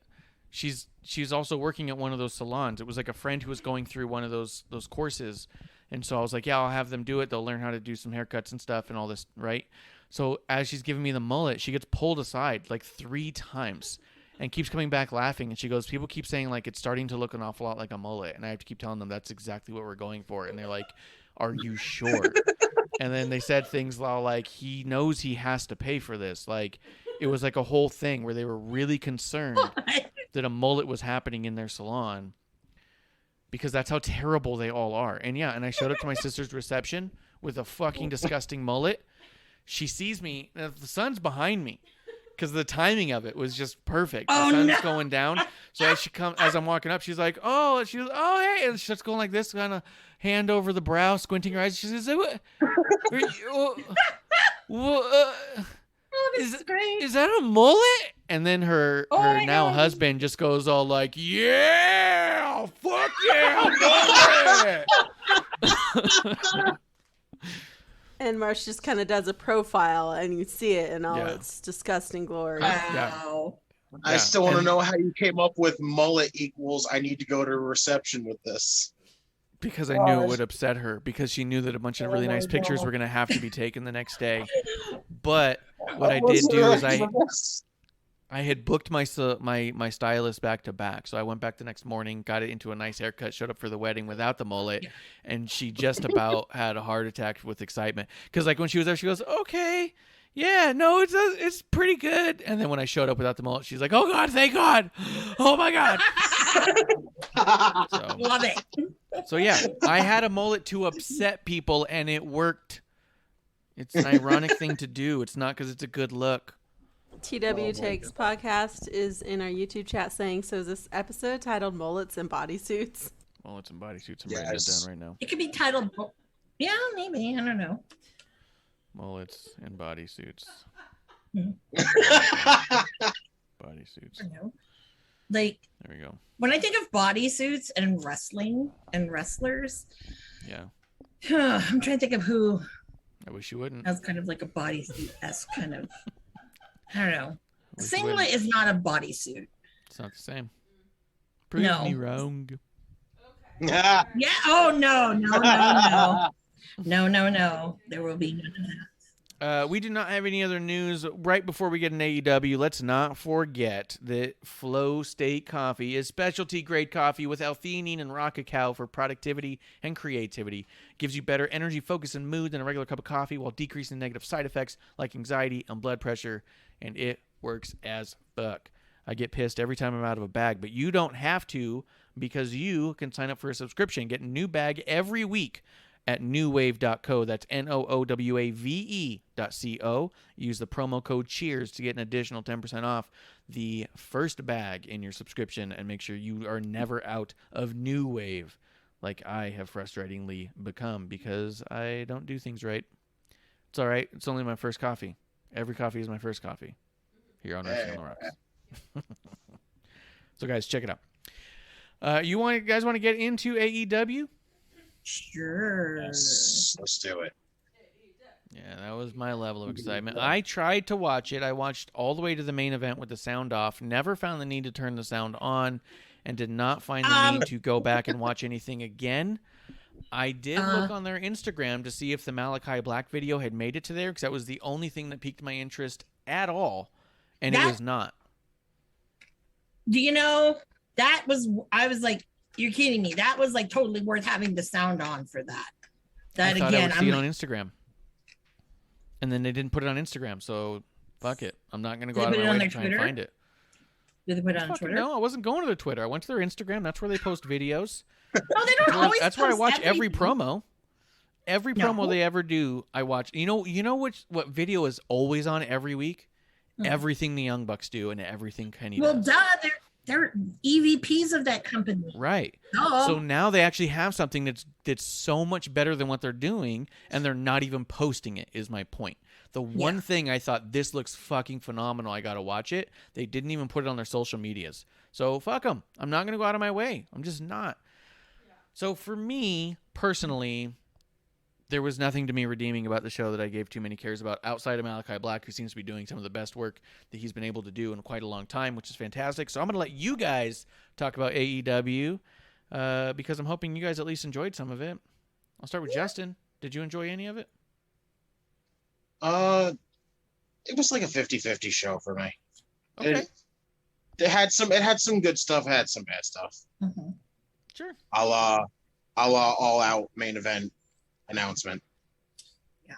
[SPEAKER 4] she's also working at one of those salons. It was like a friend who was going through one of those courses. And so I was like, yeah, I'll have them do it. They'll learn how to do some haircuts and stuff and all this, right? So as she's giving me the mullet, she gets pulled aside like 3 times and keeps coming back laughing. And she goes, people keep saying like it's starting to look an awful lot like a mullet. And I have to keep telling them that's exactly what we're going for. And they're like, are you sure? And then they said things like, he knows he has to pay for this. Like, it was like a whole thing where they were really concerned that a mullet was happening in their salon because that's how terrible they all are. And yeah, and I showed up to my sister's reception with a fucking disgusting mullet. She sees me, the sun's behind me because the timing of it was just perfect. The sun's going down. So as I'm walking up, she's like, oh, hey. And she starts going like this, kind of hand over the brow, squinting her eyes. She says, is that a mullet? And then her now husband just goes all like, yeah, fuck yeah, mullet.
[SPEAKER 8] And Marsh just kind of does a profile, and you see it in all its disgusting glory.
[SPEAKER 5] Wow.
[SPEAKER 6] I still want to know how you came up with mullet equals I need to go to reception with this.
[SPEAKER 4] Because I knew it would upset her, because she knew that a bunch of really nice pictures were going to have to be taken the next day. But what I did do is I had booked my stylist back to back. So I went back the next morning, got it into a nice haircut, showed up for the wedding without the mullet. And she just about had a heart attack with excitement. Because like when she was there, she goes, okay, yeah, no, it's pretty good. And then when I showed up without the mullet, she's like, oh God, thank God. Oh my God. So,
[SPEAKER 5] love it.
[SPEAKER 4] So yeah, I had a mullet to upset people, and it worked. It's an ironic thing to do. It's not because it's a good look.
[SPEAKER 8] TW Takes podcast is in our YouTube chat saying, so is this episode titled Mullets and Bodysuits?
[SPEAKER 4] Mullets and Bodysuits. I'm writing that down right now.
[SPEAKER 5] It could be titled, yeah, maybe. I don't know.
[SPEAKER 4] Mullets and Bodysuits. Bodysuits.
[SPEAKER 5] I don't know. Like,
[SPEAKER 4] there we go.
[SPEAKER 5] When I think of bodysuits and wrestling and wrestlers,
[SPEAKER 4] yeah,
[SPEAKER 5] I'm trying to think of who.
[SPEAKER 4] I wish you wouldn't.
[SPEAKER 5] Has kind of like a bodysuit-esque kind of. I don't know. Singlet is not a bodysuit.
[SPEAKER 4] It's not the same. Prove me wrong.
[SPEAKER 5] Yeah. Oh no. No. There will be none of that.
[SPEAKER 4] We do not have any other news. Right before we get an AEW, let's not forget that Flow State Coffee is specialty grade coffee with L-theanine and raw cacao for productivity and creativity. Gives you better energy, focus, and mood than a regular cup of coffee while decreasing negative side effects like anxiety and blood pressure, and it works as fuck. I get pissed every time I'm out of a bag, but you don't have to because you can sign up for a subscription, get a new bag every week at newwave.co. That's NOOWAVE.co. Use the promo code CHEERS to get an additional 10% off the first bag in your subscription, and make sure you are never out of New Wave like I have frustratingly become because I don't do things right. It's all right. It's only my first coffee. Every coffee is my first coffee here on Wrestling on the Rocks. So, guys, check it out. You guys want to get into AEW?
[SPEAKER 5] Sure.
[SPEAKER 6] Yes, let's do it.
[SPEAKER 4] Yeah, that was my level of excitement. I tried to watch it. I watched all the way to the main event with the sound off. Never found the need to turn the sound on, and did not find the need to go back and watch anything again. I did look on their Instagram to see if the Malachi Black video had made it to there, because that was the only thing that piqued my interest at all, and it was not.
[SPEAKER 5] Do you know, I was like, you're kidding me. That was like totally worth having the sound on for that. That
[SPEAKER 4] I thought I
[SPEAKER 5] again,
[SPEAKER 4] would see it on Instagram. And then they didn't put it on Instagram, so fuck it. I'm not going to go out of my way to try and find it.
[SPEAKER 5] Did they put it on Twitter?
[SPEAKER 4] No, I wasn't going to their Twitter. I went to their Instagram. That's where they post videos.
[SPEAKER 5] No, they don't always.
[SPEAKER 4] That's where I watch every
[SPEAKER 5] everything.
[SPEAKER 4] promo. Every promo they ever do, I watch. You know what video is always on every week? Everything the Young Bucks do and everything Kenny does.
[SPEAKER 5] Well, duh, they're EVPs of that company.
[SPEAKER 4] Right.
[SPEAKER 5] Duh.
[SPEAKER 4] So now they actually have something that's so much better than what they're doing, and they're not even posting it, is my point. The one thing I thought, this looks fucking phenomenal, I got to watch it, they didn't even put it on their social medias. So fuck them. I'm not going to go out of my way. I'm just not. Yeah. So for me, personally, there was nothing to me redeeming about the show that I gave too many cares about outside of Malachi Black, who seems to be doing some of the best work that he's been able to do in quite a long time, which is fantastic. So I'm going to let you guys talk about AEW because I'm hoping you guys at least enjoyed some of it. I'll start with Justin. Did you enjoy any of it?
[SPEAKER 6] It was like a 50-50 show for me.
[SPEAKER 4] Okay.
[SPEAKER 6] It had some good stuff, had some bad stuff.
[SPEAKER 5] Mm-hmm.
[SPEAKER 4] Sure.
[SPEAKER 6] A la All Out main event announcement.
[SPEAKER 5] Yeah.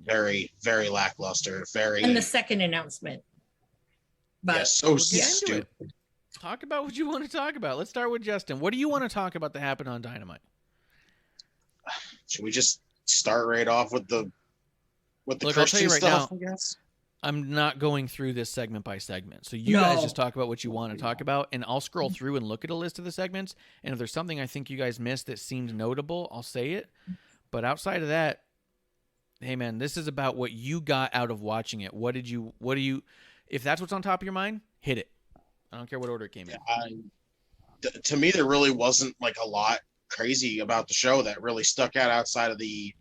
[SPEAKER 6] Very, very lackluster. Very.
[SPEAKER 5] And the second announcement. But
[SPEAKER 6] yes, so
[SPEAKER 4] We'll get into
[SPEAKER 6] stupid.
[SPEAKER 4] it. Talk about what you want to talk about. Let's start with Justin. What do you want to talk about that happened on Dynamite?
[SPEAKER 6] Should we just start right off with the
[SPEAKER 4] Look, I'll
[SPEAKER 6] Christian
[SPEAKER 4] tell you right
[SPEAKER 6] stuff?
[SPEAKER 4] now,
[SPEAKER 6] I guess.
[SPEAKER 4] I'm not going through this segment by segment. So you guys just talk about what you want to talk about, and I'll scroll through and look at a list of the segments. And if there's something I think you guys missed that seemed notable, I'll say it. But outside of that, hey man, this is about what you got out of watching it. What do you, if that's what's on top of your mind, hit it. I don't care what order it came in.
[SPEAKER 6] To me, there really wasn't like a lot crazy about the show that really stuck out outside of the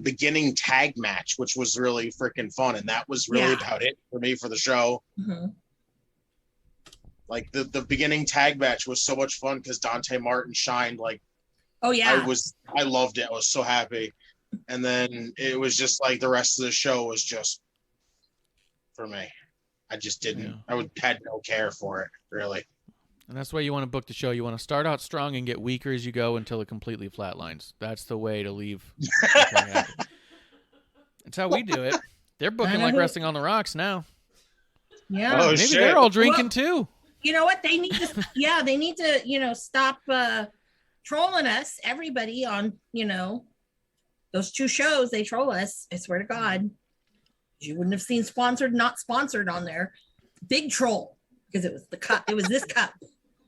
[SPEAKER 6] beginning tag match, which was really freaking fun, and that was really about it for me for the show.
[SPEAKER 5] Mm-hmm.
[SPEAKER 6] Like the beginning tag match was so much fun because Dante Martin shined. Like,
[SPEAKER 5] oh yeah,
[SPEAKER 6] I loved it. I was so happy, and then it was just like the rest of the show was just for me. I just didn't.
[SPEAKER 4] Yeah.
[SPEAKER 6] Had no care for it really.
[SPEAKER 4] And that's why you want to book the show. You want to start out strong and get weaker as you go until it completely flatlines. That's the way to leave. That's how we do it. They're booking like Wrestling on the Rocks now.
[SPEAKER 5] Yeah.
[SPEAKER 6] Oh,
[SPEAKER 4] Maybe
[SPEAKER 6] shit.
[SPEAKER 4] they're all drinking too.
[SPEAKER 5] You know what? They need to, they need to, stop trolling us, everybody on, those two shows. They troll us. I swear to God. You wouldn't have seen sponsored, not sponsored on there. Big troll. Because it was the cup. It was this cup.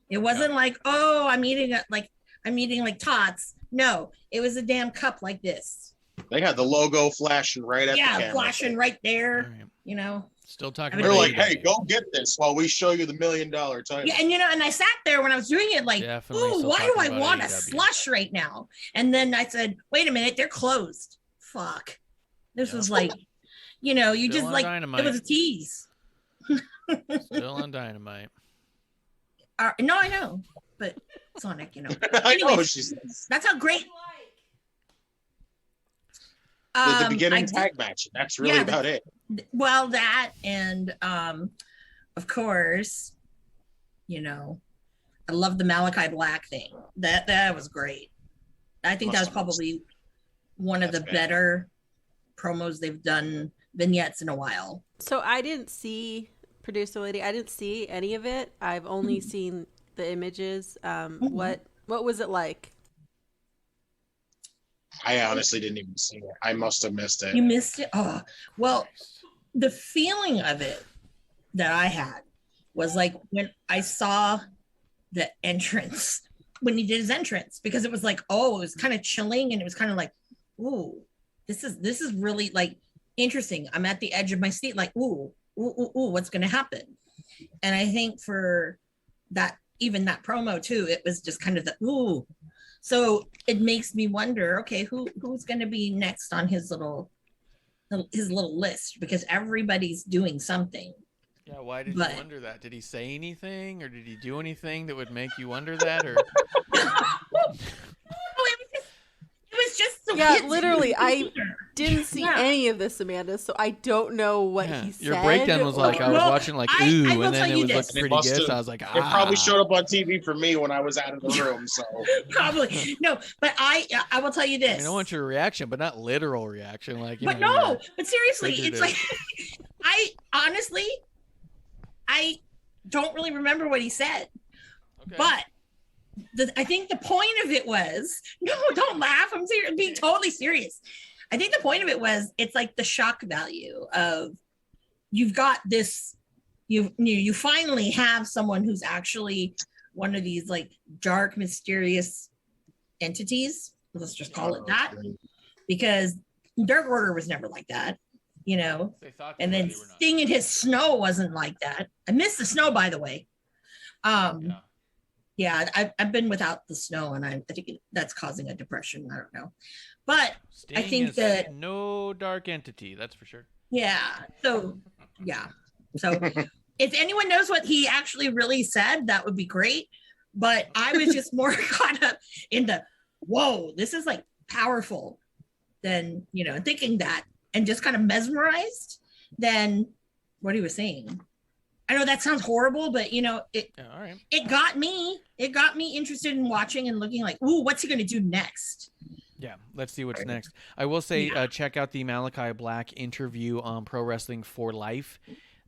[SPEAKER 5] It wasn't like, oh, I'm eating like tots. No, it was a damn cup like this.
[SPEAKER 6] They had the logo flashing right at the camera.
[SPEAKER 5] Yeah, flashing right there.
[SPEAKER 4] Right. Still talking
[SPEAKER 6] They're
[SPEAKER 4] about
[SPEAKER 6] like,
[SPEAKER 4] AEW.
[SPEAKER 6] hey, go get this while we show you the $1 million title.
[SPEAKER 5] Yeah, and and I sat there when I was doing it like,
[SPEAKER 4] Definitely
[SPEAKER 5] ooh,
[SPEAKER 4] still
[SPEAKER 5] why do I
[SPEAKER 4] talking
[SPEAKER 5] want
[SPEAKER 4] about
[SPEAKER 5] a
[SPEAKER 4] AEW.
[SPEAKER 5] slush right now? And then I said, wait a minute, they're closed. Fuck. This was like, you
[SPEAKER 4] Still
[SPEAKER 5] just
[SPEAKER 4] on
[SPEAKER 5] like,
[SPEAKER 4] Dynamite.
[SPEAKER 5] it was a tease.
[SPEAKER 4] Still on Dynamite.
[SPEAKER 5] No, I know, but Sonic,
[SPEAKER 6] I know
[SPEAKER 5] Anyways,
[SPEAKER 6] she says.
[SPEAKER 5] that's how great.
[SPEAKER 6] The beginning
[SPEAKER 5] I
[SPEAKER 6] tag match. That's really about it.
[SPEAKER 5] Well, that and of course, I love the Malachi Black thing. That was great. I think that was probably one of the better promos they've done, vignettes in a while.
[SPEAKER 8] So I didn't see Producer Lady. I didn't see any of it. I've only seen the images. What was it like?
[SPEAKER 6] I honestly didn't even see it. I must have missed it.
[SPEAKER 5] You missed it? Oh, well, the feeling of it that I had was like when I saw the entrance, when he did his entrance, because it was like, oh, it was kind of chilling and it was kind of like, ooh, this is really like interesting. I'm at the edge of my seat, like, ooh, what's going to happen? And I think for that, even that promo too, it was just kind of the, ooh. So it makes me wonder, okay, who's going to be next on his little list? Because everybody's doing something.
[SPEAKER 4] Yeah, why did you wonder that? Did he say anything, or did he do anything that would make you wonder that? Or
[SPEAKER 5] it was just so
[SPEAKER 8] Yeah, literally, didn't see any of this, Amanda, so I don't know what he said.
[SPEAKER 4] Your breakdown was like, I was watching like, ooh, and then it was looking pretty good. So I was like,
[SPEAKER 6] It probably showed up on TV for me when I was out of the room. So
[SPEAKER 5] Probably. No, but I will tell you this.
[SPEAKER 4] I mean, I want your reaction, but not literal reaction. Like, you
[SPEAKER 5] But
[SPEAKER 4] know,
[SPEAKER 5] no, but seriously, it's like, I honestly, I don't really remember what he said.
[SPEAKER 4] Okay.
[SPEAKER 5] But I think the point of it was, no, don't laugh. I'm being totally serious. I think the point of it was, it's like the shock value of you've got this, you finally have someone who's actually one of these like dark, mysterious entities. Let's just call it that, because Dark Order was never like that, you know. And then Sting and his snow wasn't like that. I missed the snow, by the way. Yeah, I've been without the snow, and I think that's causing a depression. I don't know, but
[SPEAKER 4] Sting
[SPEAKER 5] I think
[SPEAKER 4] is
[SPEAKER 5] that
[SPEAKER 4] no dark entity, that's for sure.
[SPEAKER 5] yeah. So if anyone knows what he actually really said, that would be great. But I was just more caught up in the whoa, this is like powerful, than thinking that, and just kind of mesmerized than what he was saying. I know that sounds horrible, but all right. It got me interested in watching and looking like, ooh, what's he going to do next?
[SPEAKER 4] Yeah, let's see what's next. I will say, check out the Malachi Black interview on Pro Wrestling for Life.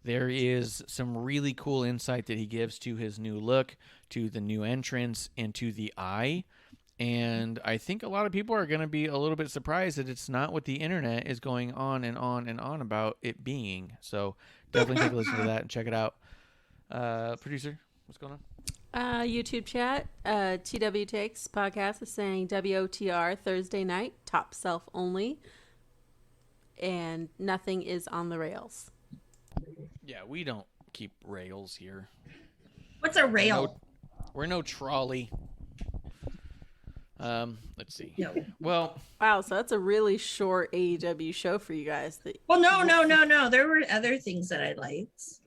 [SPEAKER 4] There is some really cool insight that he gives to his new look, to the new entrance, and to the eye. And I think a lot of people are going to be a little bit surprised that it's not what the internet is going on and on and on about it being. So definitely take a listen to that and check it out. Producer, what's going on?
[SPEAKER 8] YouTube chat. TW Takes podcast is saying WOTR Thursday night, top self only, and nothing is on the rails.
[SPEAKER 4] Yeah, we don't keep rails here.
[SPEAKER 5] What's a rail?
[SPEAKER 4] We're no trolley. Let's see.
[SPEAKER 5] No.
[SPEAKER 4] Well,
[SPEAKER 8] wow, so that's a really short AEW show for you guys.
[SPEAKER 5] Well, no. There were other things that I liked.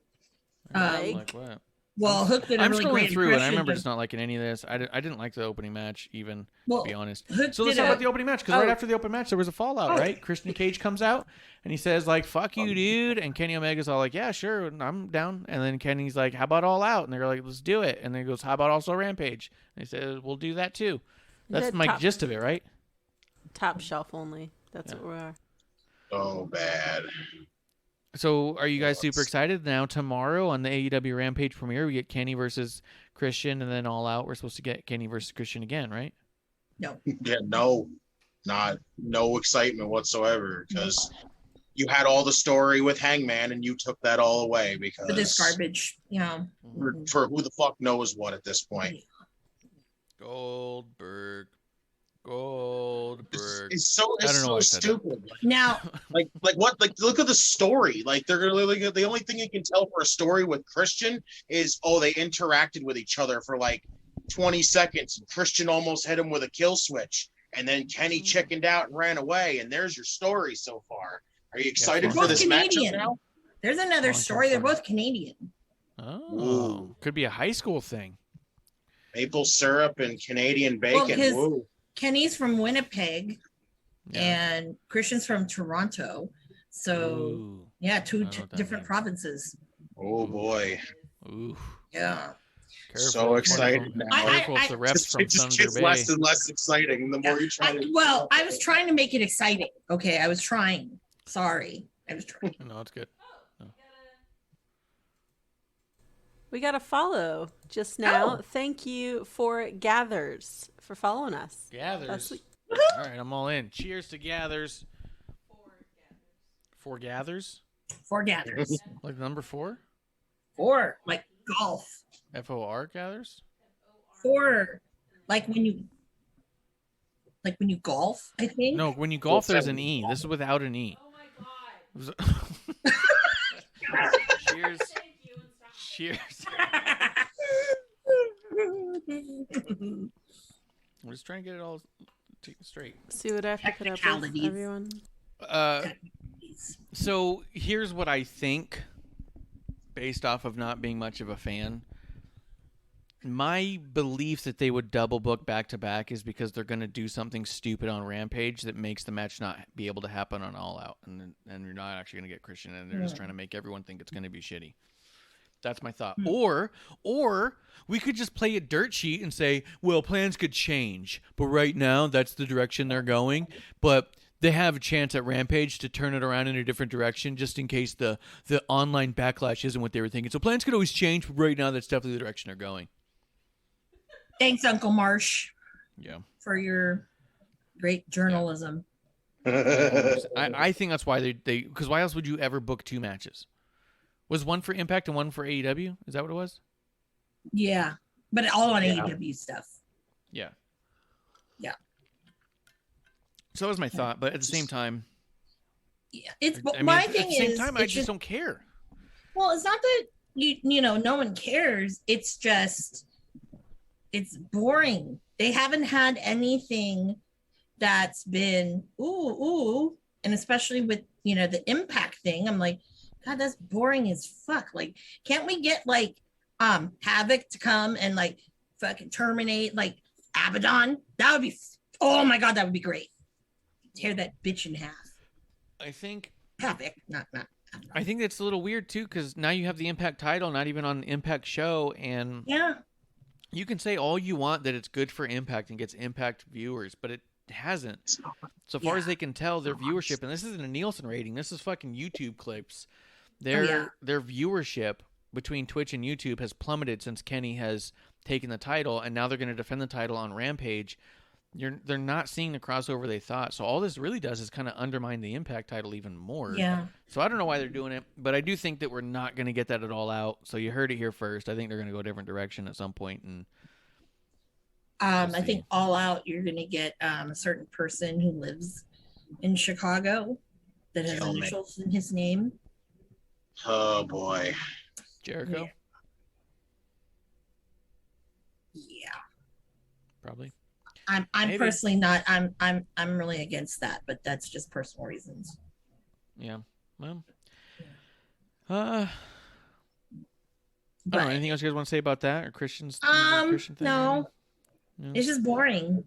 [SPEAKER 4] like what?
[SPEAKER 5] Well, Hook did a
[SPEAKER 4] I'm
[SPEAKER 5] really
[SPEAKER 4] scrolling
[SPEAKER 5] great
[SPEAKER 4] through, and I
[SPEAKER 5] impression
[SPEAKER 4] remember
[SPEAKER 5] of-
[SPEAKER 4] just not liking any of this. I didn't like the opening match, even,
[SPEAKER 5] Well,
[SPEAKER 4] to be honest.
[SPEAKER 5] Hook
[SPEAKER 4] So let's
[SPEAKER 5] did
[SPEAKER 4] talk
[SPEAKER 5] a-
[SPEAKER 4] about the opening match, because right after the open match, there was a fallout, right? Christian Cage comes out, and he says, like, fuck you, dude. And Kenny Omega's all like, yeah, sure, I'm down. And then Kenny's like, how about All Out? And they're like, let's do it. And then he goes, how about also Rampage? And he says, we'll do that, too. That's my gist of it, right?
[SPEAKER 8] Top shelf only. That's what we are.
[SPEAKER 6] Oh, bad.
[SPEAKER 4] So are you guys super excited? Now tomorrow on the AEW Rampage premiere, we get Kenny versus Christian, and then All Out, we're supposed to get Kenny versus Christian again, right?
[SPEAKER 5] No.
[SPEAKER 6] Yeah, no excitement whatsoever, because you had all the story with Hangman and you took that all away because
[SPEAKER 5] For this garbage,
[SPEAKER 6] for who the fuck knows what at this point.
[SPEAKER 4] Goldberg.
[SPEAKER 6] It's so stupid.
[SPEAKER 5] Now,
[SPEAKER 6] like what? Like, look at the story. Like, they're literally the only thing you can tell for a story with Christian is, they interacted with each other for like 20 seconds. And Christian almost hit him with a kill switch, and then Kenny chickened out and ran away. And there's your story so far. Are you excited for this matchup now?
[SPEAKER 5] There's another story. They're both Canadian.
[SPEAKER 4] Oh, could be a high school thing.
[SPEAKER 6] Maple syrup and Canadian bacon. Woo.
[SPEAKER 5] Kenny's from Winnipeg, and Christian's from Toronto. So, two different provinces.
[SPEAKER 6] Oh boy.
[SPEAKER 4] Ooh.
[SPEAKER 5] Yeah.
[SPEAKER 6] Careful. So excited now.
[SPEAKER 4] Careful if the refs from
[SPEAKER 6] it just
[SPEAKER 4] Thunder
[SPEAKER 6] gets
[SPEAKER 4] Bay.
[SPEAKER 6] less and less exciting the more you try to.
[SPEAKER 5] Well, I was trying to make it exciting. Okay, I was trying. Sorry, I was trying.
[SPEAKER 4] No, it's good. No.
[SPEAKER 8] We got a follow just now. Thank you for Gathers for following us.
[SPEAKER 4] Gathers. All right, I'm all in. Cheers to Gathers. Four Gathers?
[SPEAKER 5] Four Gathers.
[SPEAKER 4] Like number 4?
[SPEAKER 5] 4, like golf.
[SPEAKER 4] FOR Gathers?
[SPEAKER 5] 4, like when you golf, I think.
[SPEAKER 4] No, when you golf, there's an E. This is without an E. Oh my god. Cheers. Cheers. We're just trying to get it all straight.
[SPEAKER 8] See what I have to put up with, everyone.
[SPEAKER 4] So here's what I think, based off of not being much of a fan. My belief that they would double book back to back is because they're going to do something stupid on Rampage that makes the match not be able to happen on All Out, and you're not actually going to get Christian, and they're just trying to make everyone think it's going to be shitty. That's my thought. Or we could just play a dirt sheet and say, well, plans could change, but right now that's the direction they're going. But they have a chance at Rampage to turn it around in a different direction, just in case the online backlash isn't what they were thinking. So plans could always change, but right now that's definitely the direction they're going.
[SPEAKER 5] Thanks, Uncle Marsh.
[SPEAKER 4] Yeah.
[SPEAKER 5] For your great journalism.
[SPEAKER 4] I think that's why they because why else would you ever book two matches? Was one for Impact and one for AEW? Is that what it was?
[SPEAKER 5] Yeah, but all on AEW stuff.
[SPEAKER 4] Yeah.
[SPEAKER 5] Yeah.
[SPEAKER 4] So that was my thought, but at the same time,
[SPEAKER 5] yeah, it's
[SPEAKER 4] I
[SPEAKER 5] my
[SPEAKER 4] mean,
[SPEAKER 5] thing
[SPEAKER 4] at the same
[SPEAKER 5] is
[SPEAKER 4] time, I just don't care.
[SPEAKER 5] Well, it's not that you know no one cares. It's just it's boring. They haven't had anything that's been ooh, and especially with the Impact thing. I'm like, God, that's boring as fuck. Like, can't we get like Havoc to come and like fucking terminate like Abaddon? That would be oh my God, that would be great. Tear that bitch in half.
[SPEAKER 4] I think
[SPEAKER 5] Havoc, not.
[SPEAKER 4] I think that's a little weird too, because now you have the Impact title, not even on the Impact show, and
[SPEAKER 5] yeah,
[SPEAKER 4] you can say all you want that it's good for Impact and gets Impact viewers, but it hasn't. So far as they can tell, their viewership, and this isn't a Nielsen rating, this is fucking YouTube clips. Their viewership between Twitch and YouTube has plummeted since Kenny has taken the title, and now they're going to defend the title on Rampage. They're not seeing the crossover they thought. So all this really does is kind of undermine the Impact title even more.
[SPEAKER 5] Yeah.
[SPEAKER 4] So I don't know why they're doing it, but I do think that we're not going to get that at All Out. So you heard it here first. I think they're going to go a different direction at some point. And
[SPEAKER 5] I think All Out, you're going to get a certain person who lives in Chicago that has initials in his name.
[SPEAKER 6] Oh boy,
[SPEAKER 4] Jericho.
[SPEAKER 5] Yeah.
[SPEAKER 4] Probably.
[SPEAKER 5] I'm
[SPEAKER 4] Maybe.
[SPEAKER 5] personally not. I'm really against that, but that's just personal reasons.
[SPEAKER 4] Yeah. Well. I don't know. Anything else you guys want to say about that or Christian's? Christian thing?
[SPEAKER 5] No. It's just boring.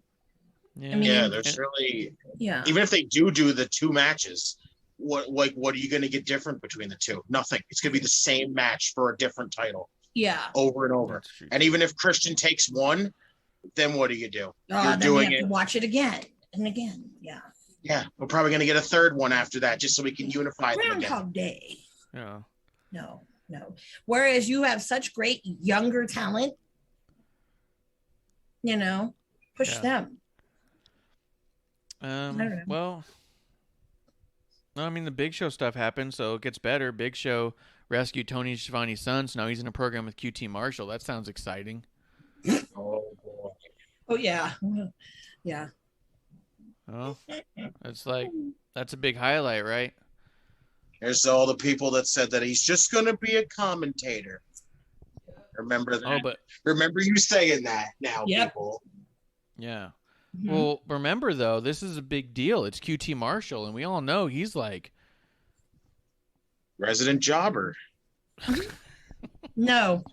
[SPEAKER 4] Yeah.
[SPEAKER 5] I mean,
[SPEAKER 6] there's really
[SPEAKER 5] yeah.
[SPEAKER 6] Even if they do the two matches, what are you going to get different between the two? Nothing. It's going to be the same match for a different title.
[SPEAKER 5] Yeah.
[SPEAKER 6] Over and over. And even if Christian takes one, then what do? You're
[SPEAKER 5] then
[SPEAKER 6] doing
[SPEAKER 5] we have to watch it again and again. Yeah.
[SPEAKER 6] Yeah, we're probably going to get a third one after that, just so we can unify them again.
[SPEAKER 5] Groundhog Day.
[SPEAKER 4] Yeah.
[SPEAKER 5] No. Whereas you have such great younger talent, push them.
[SPEAKER 4] Well, no, I mean the Big Show stuff happened, so it gets better. Big Show rescued Tony Schiavone's son, so now he's in a program with QT Marshall. That sounds exciting.
[SPEAKER 6] Oh boy.
[SPEAKER 5] Oh yeah. Yeah.
[SPEAKER 4] Oh, that's a big highlight, right?
[SPEAKER 6] There's all the people that said that he's just going to be a commentator. Remember that?
[SPEAKER 4] Oh, but
[SPEAKER 6] remember you saying that now, people.
[SPEAKER 4] Yeah.
[SPEAKER 5] Mm-hmm.
[SPEAKER 4] Well, remember though, this is a big deal. It's QT Marshall, and we all know he's like
[SPEAKER 6] resident jobber.
[SPEAKER 5] No.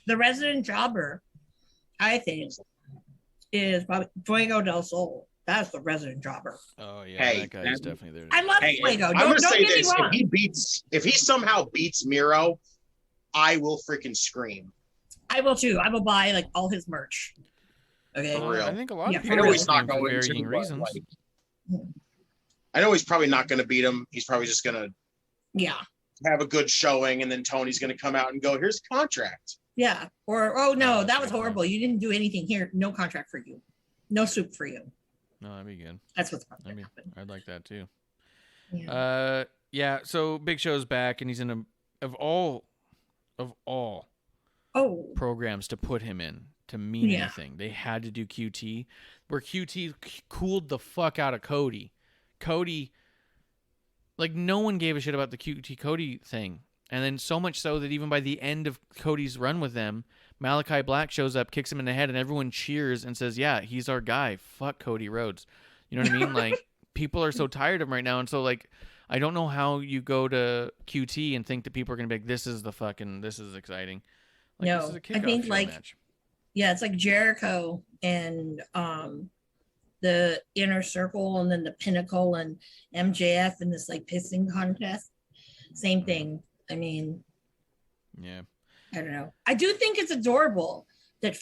[SPEAKER 5] The resident jobber, I think, is probably Fuego del Sol. That's the resident jobber.
[SPEAKER 4] Oh yeah, that guy is definitely there.
[SPEAKER 5] I love Fuego.
[SPEAKER 6] I'm
[SPEAKER 5] Don't
[SPEAKER 6] gonna say
[SPEAKER 5] get me
[SPEAKER 6] this:
[SPEAKER 5] wrong.
[SPEAKER 6] if he somehow beats Miro, I will freaking scream.
[SPEAKER 5] I will too. I will buy like all his merch. Okay.
[SPEAKER 6] For real.
[SPEAKER 4] I think a lot of
[SPEAKER 6] I
[SPEAKER 4] people
[SPEAKER 6] know he's
[SPEAKER 4] are
[SPEAKER 6] not
[SPEAKER 4] for
[SPEAKER 6] going
[SPEAKER 4] varying
[SPEAKER 6] to,
[SPEAKER 4] reasons.
[SPEAKER 6] I know he's probably not going to beat him. He's probably just going
[SPEAKER 5] to
[SPEAKER 6] have a good showing, and then Tony's going to come out and go, "Here's the contract."
[SPEAKER 5] Yeah. Or oh no, that was horrible. You didn't do anything here. No contract for you. No soup for you.
[SPEAKER 4] No, that'd be good.
[SPEAKER 5] That's what's going to happen.
[SPEAKER 4] I'd like that too.
[SPEAKER 5] Yeah.
[SPEAKER 4] So Big Show's back, and he's in of all programs to put him in to mean anything. They had to do QT, where QT cooled the fuck out of Cody. Cody, like no one gave a shit about the QT Cody thing, and then so much so that even by the end of Cody's run with them, Malachi Black shows up, kicks him in the head, and everyone cheers and says, "Yeah, he's our guy. Fuck Cody Rhodes." You know what I mean? Like people are so tired of him right now, and so like I don't know how you go to QT and think that people are gonna be like, "This is exciting." Like,
[SPEAKER 5] No,
[SPEAKER 4] this is a
[SPEAKER 5] I
[SPEAKER 4] kickoff
[SPEAKER 5] think
[SPEAKER 4] show
[SPEAKER 5] like
[SPEAKER 4] match.
[SPEAKER 5] yeah, it's like Jericho and the Inner Circle and then the Pinnacle and MJF in this like pissing contest. Same thing. I mean,
[SPEAKER 4] Yeah.
[SPEAKER 5] I don't know. I do think it's adorable that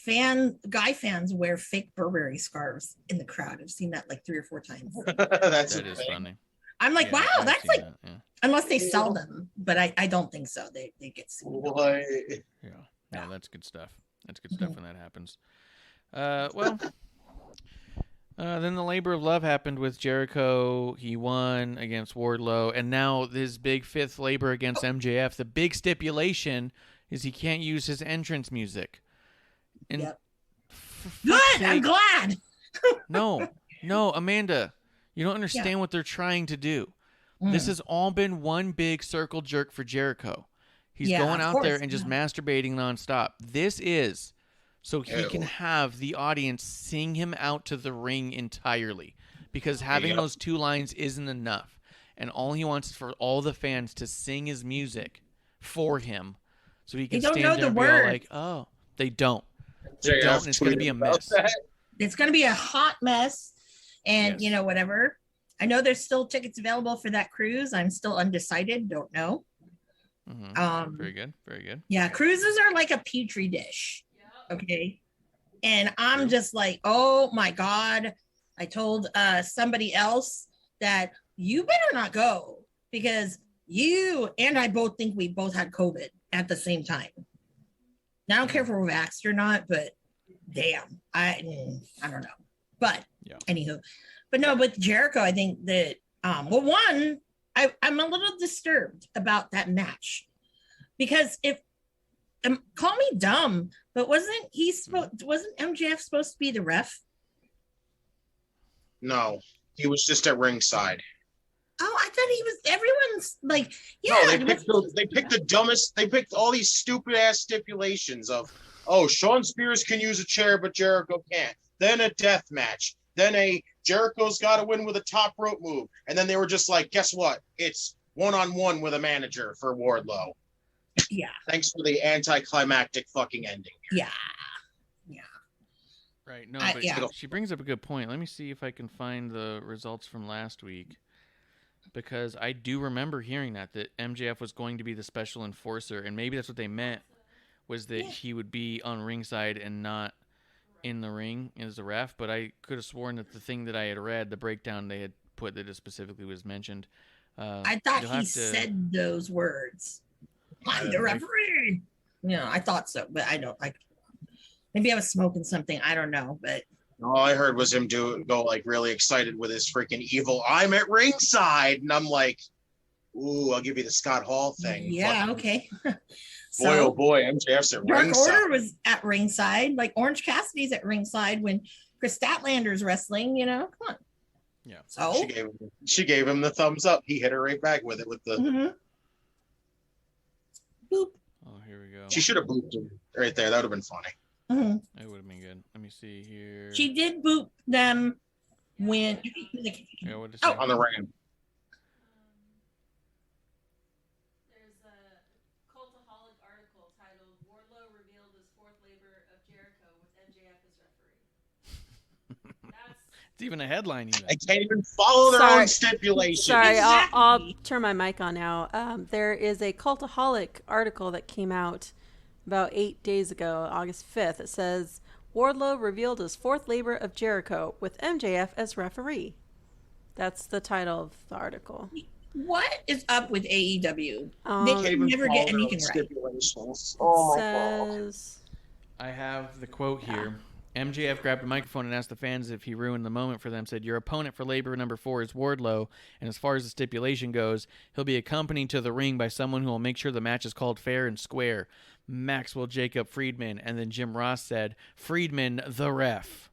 [SPEAKER 5] guy fans wear fake Burberry scarves in the crowd. I've seen that like 3 or 4 times.
[SPEAKER 6] That's
[SPEAKER 4] That
[SPEAKER 6] a
[SPEAKER 4] is
[SPEAKER 6] thing.
[SPEAKER 4] funny.
[SPEAKER 5] I'm like,
[SPEAKER 4] Yeah,
[SPEAKER 5] wow,
[SPEAKER 4] I've
[SPEAKER 5] that's
[SPEAKER 4] seen
[SPEAKER 5] like,
[SPEAKER 4] that, yeah.
[SPEAKER 5] unless they sell them, but I don't think so. They get sued.
[SPEAKER 6] What?
[SPEAKER 4] Yeah. No, that's good stuff. That's good stuff when that happens. Well, then the Labor of Love happened with Jericho. He won against Wardlow, and now his big 5th Labor against MJF. The big stipulation is he can't use his entrance music. And
[SPEAKER 5] Yep.
[SPEAKER 4] for fuck's
[SPEAKER 5] Good. I'm
[SPEAKER 4] sake-
[SPEAKER 5] glad.
[SPEAKER 4] No, Amanda, you don't understand what they're trying to do. This has all been one big circle jerk for Jericho. He's
[SPEAKER 5] Yeah,
[SPEAKER 4] going
[SPEAKER 5] of
[SPEAKER 4] out there
[SPEAKER 5] course,
[SPEAKER 4] and just
[SPEAKER 5] yeah.
[SPEAKER 4] masturbating nonstop. This is so he
[SPEAKER 6] Ew.
[SPEAKER 4] can have the audience sing him out to the ring entirely, because having
[SPEAKER 6] Yep.
[SPEAKER 4] those 2 lines isn't enough. And all he wants is for all the fans to sing his music for him so he can
[SPEAKER 5] don't
[SPEAKER 4] stand
[SPEAKER 5] know
[SPEAKER 4] there
[SPEAKER 5] the
[SPEAKER 4] and be all
[SPEAKER 5] word.
[SPEAKER 4] like, oh, they don't. They
[SPEAKER 6] JF
[SPEAKER 4] don't, and it's going to
[SPEAKER 6] tweeted
[SPEAKER 4] be a
[SPEAKER 6] about
[SPEAKER 4] mess.
[SPEAKER 6] that.
[SPEAKER 5] It's going to be a hot mess. And,
[SPEAKER 4] Yes.
[SPEAKER 5] whatever. I know there's still tickets available for that cruise. I'm still undecided. Don't know.
[SPEAKER 4] Mhm. Very good. Very good.
[SPEAKER 5] Yeah, cruises are like a petri dish. Okay. And I'm
[SPEAKER 4] True.
[SPEAKER 5] just like, oh my God. I told somebody else that you better not go because you and I both think we both had COVID at the same time. Now, I don't care if we're vaxxed or not, but damn, I don't know. But
[SPEAKER 4] Yeah.
[SPEAKER 5] anywho, but no, with Jericho, I think that well, one, I'm a little disturbed about that match because if call me dumb, but wasn't MJF supposed to be the ref?
[SPEAKER 6] No, he was just at ringside.
[SPEAKER 5] Oh, I thought he was. Everyone's like, yeah.
[SPEAKER 6] No,
[SPEAKER 5] it was-
[SPEAKER 6] they picked the dumbest. They picked all these stupid ass stipulations of, oh, Shawn Spears can use a chair, but Jericho can't. Then a death match. Then Jericho's got to win with a top rope move. And then they were just like, guess what? It's 1-on-1 with a manager for Wardlow.
[SPEAKER 5] Yeah.
[SPEAKER 6] Thanks for the anticlimactic fucking ending.
[SPEAKER 5] Yeah.
[SPEAKER 4] Right. No, but
[SPEAKER 5] yeah.
[SPEAKER 4] she brings up a good point. Let me see if I can find the results from last week, because I do remember hearing that MJF was going to be the special enforcer, and maybe that's what they meant, was that he would be on ringside and not in the ring as a ref. But I could have sworn that the thing that I had read, the breakdown they had put that it specifically was mentioned.
[SPEAKER 5] I thought
[SPEAKER 4] you'll
[SPEAKER 5] he
[SPEAKER 4] have to-
[SPEAKER 5] said those words. I'm the referee. Yeah, I thought so, but I don't like. Maybe I was smoking something. I don't know, but
[SPEAKER 6] All I heard was him go like really excited with his freaking evil, I'm at ringside. And I'm like, ooh, I'll give you the Scott Hall thing.
[SPEAKER 5] yeah,
[SPEAKER 6] Fucking
[SPEAKER 5] okay.
[SPEAKER 6] Boy, oh boy, MJF's at
[SPEAKER 5] Dark
[SPEAKER 6] ringside.
[SPEAKER 5] Order was at ringside, like Orange Cassidy's at ringside when Chris Statlander's wrestling. Come on.
[SPEAKER 4] Yeah.
[SPEAKER 5] So
[SPEAKER 6] She gave him the thumbs up. He hit her right back with it with the.
[SPEAKER 5] mhm. Boop.
[SPEAKER 4] Oh, here we go.
[SPEAKER 6] She should have booped him right there. That would have been funny.
[SPEAKER 5] Mhm.
[SPEAKER 4] It would have been good. Let me see here.
[SPEAKER 5] She did boop them when.
[SPEAKER 4] Yeah, what did it
[SPEAKER 5] Oh.
[SPEAKER 4] say?
[SPEAKER 6] On the ramp.
[SPEAKER 8] There's a Cultaholic article titled "Wardlow Revealed His Fourth Labor of Jericho with MJF as Referee." That's
[SPEAKER 4] It's even a headline. Even.
[SPEAKER 6] I can't even follow their
[SPEAKER 8] Sorry.
[SPEAKER 6] own stipulations.
[SPEAKER 8] Sorry, I'll
[SPEAKER 5] Exactly.
[SPEAKER 8] turn my mic on now. There is a Cultaholic article that came out about 8 days ago, August 5th. It says, Wardlow revealed his fourth labor of Jericho with MJF as referee. That's the title of the article.
[SPEAKER 5] What is up with AEW?
[SPEAKER 8] Um,
[SPEAKER 5] They
[SPEAKER 6] Can't
[SPEAKER 5] can
[SPEAKER 6] even
[SPEAKER 5] never
[SPEAKER 6] follow
[SPEAKER 5] get
[SPEAKER 6] their own
[SPEAKER 5] anything right.
[SPEAKER 6] stipulations. Oh my god.
[SPEAKER 8] says,
[SPEAKER 4] I have the quote here. MJF grabbed a microphone and asked the fans if he ruined the moment for them. Said, your opponent for labor number 4 is Wardlow, and as far as the stipulation goes, he'll be accompanied to the ring by someone who will make sure the match is called fair and square. Maxwell Jacob Friedman. And then Jim Ross said, Friedman the ref.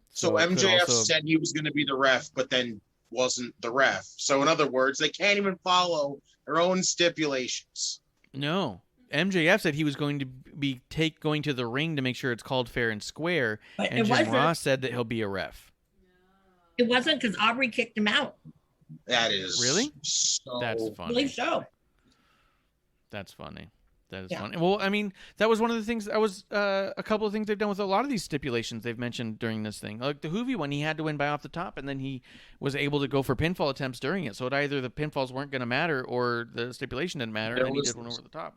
[SPEAKER 6] So
[SPEAKER 4] it could
[SPEAKER 6] MJF
[SPEAKER 4] also-
[SPEAKER 6] said he was going to be the ref, but then wasn't the ref. So in other words, they can't even follow their own stipulations.
[SPEAKER 4] No. MJF said he was going to be going to the ring to make sure it's called fair and square,
[SPEAKER 5] But
[SPEAKER 4] and
[SPEAKER 5] it
[SPEAKER 4] Jim
[SPEAKER 5] wasn't.
[SPEAKER 4] Ross said that he'll be a ref.
[SPEAKER 5] It wasn't because Aubrey kicked him out.
[SPEAKER 6] That is
[SPEAKER 4] Really?
[SPEAKER 6] So
[SPEAKER 4] That's
[SPEAKER 5] I
[SPEAKER 4] funny.
[SPEAKER 5] believe so.
[SPEAKER 4] That's funny. That is
[SPEAKER 5] Yeah.
[SPEAKER 4] fun. Well, I mean, that was one of the things. That was a couple of things they've done with a lot of these stipulations they've mentioned during this thing. Like the Hoovy one, he had to win by off the top, and then he was able to go for pinfall attempts during it. So either the pinfalls weren't going to matter, or the stipulation didn't matter, and he did one over the top.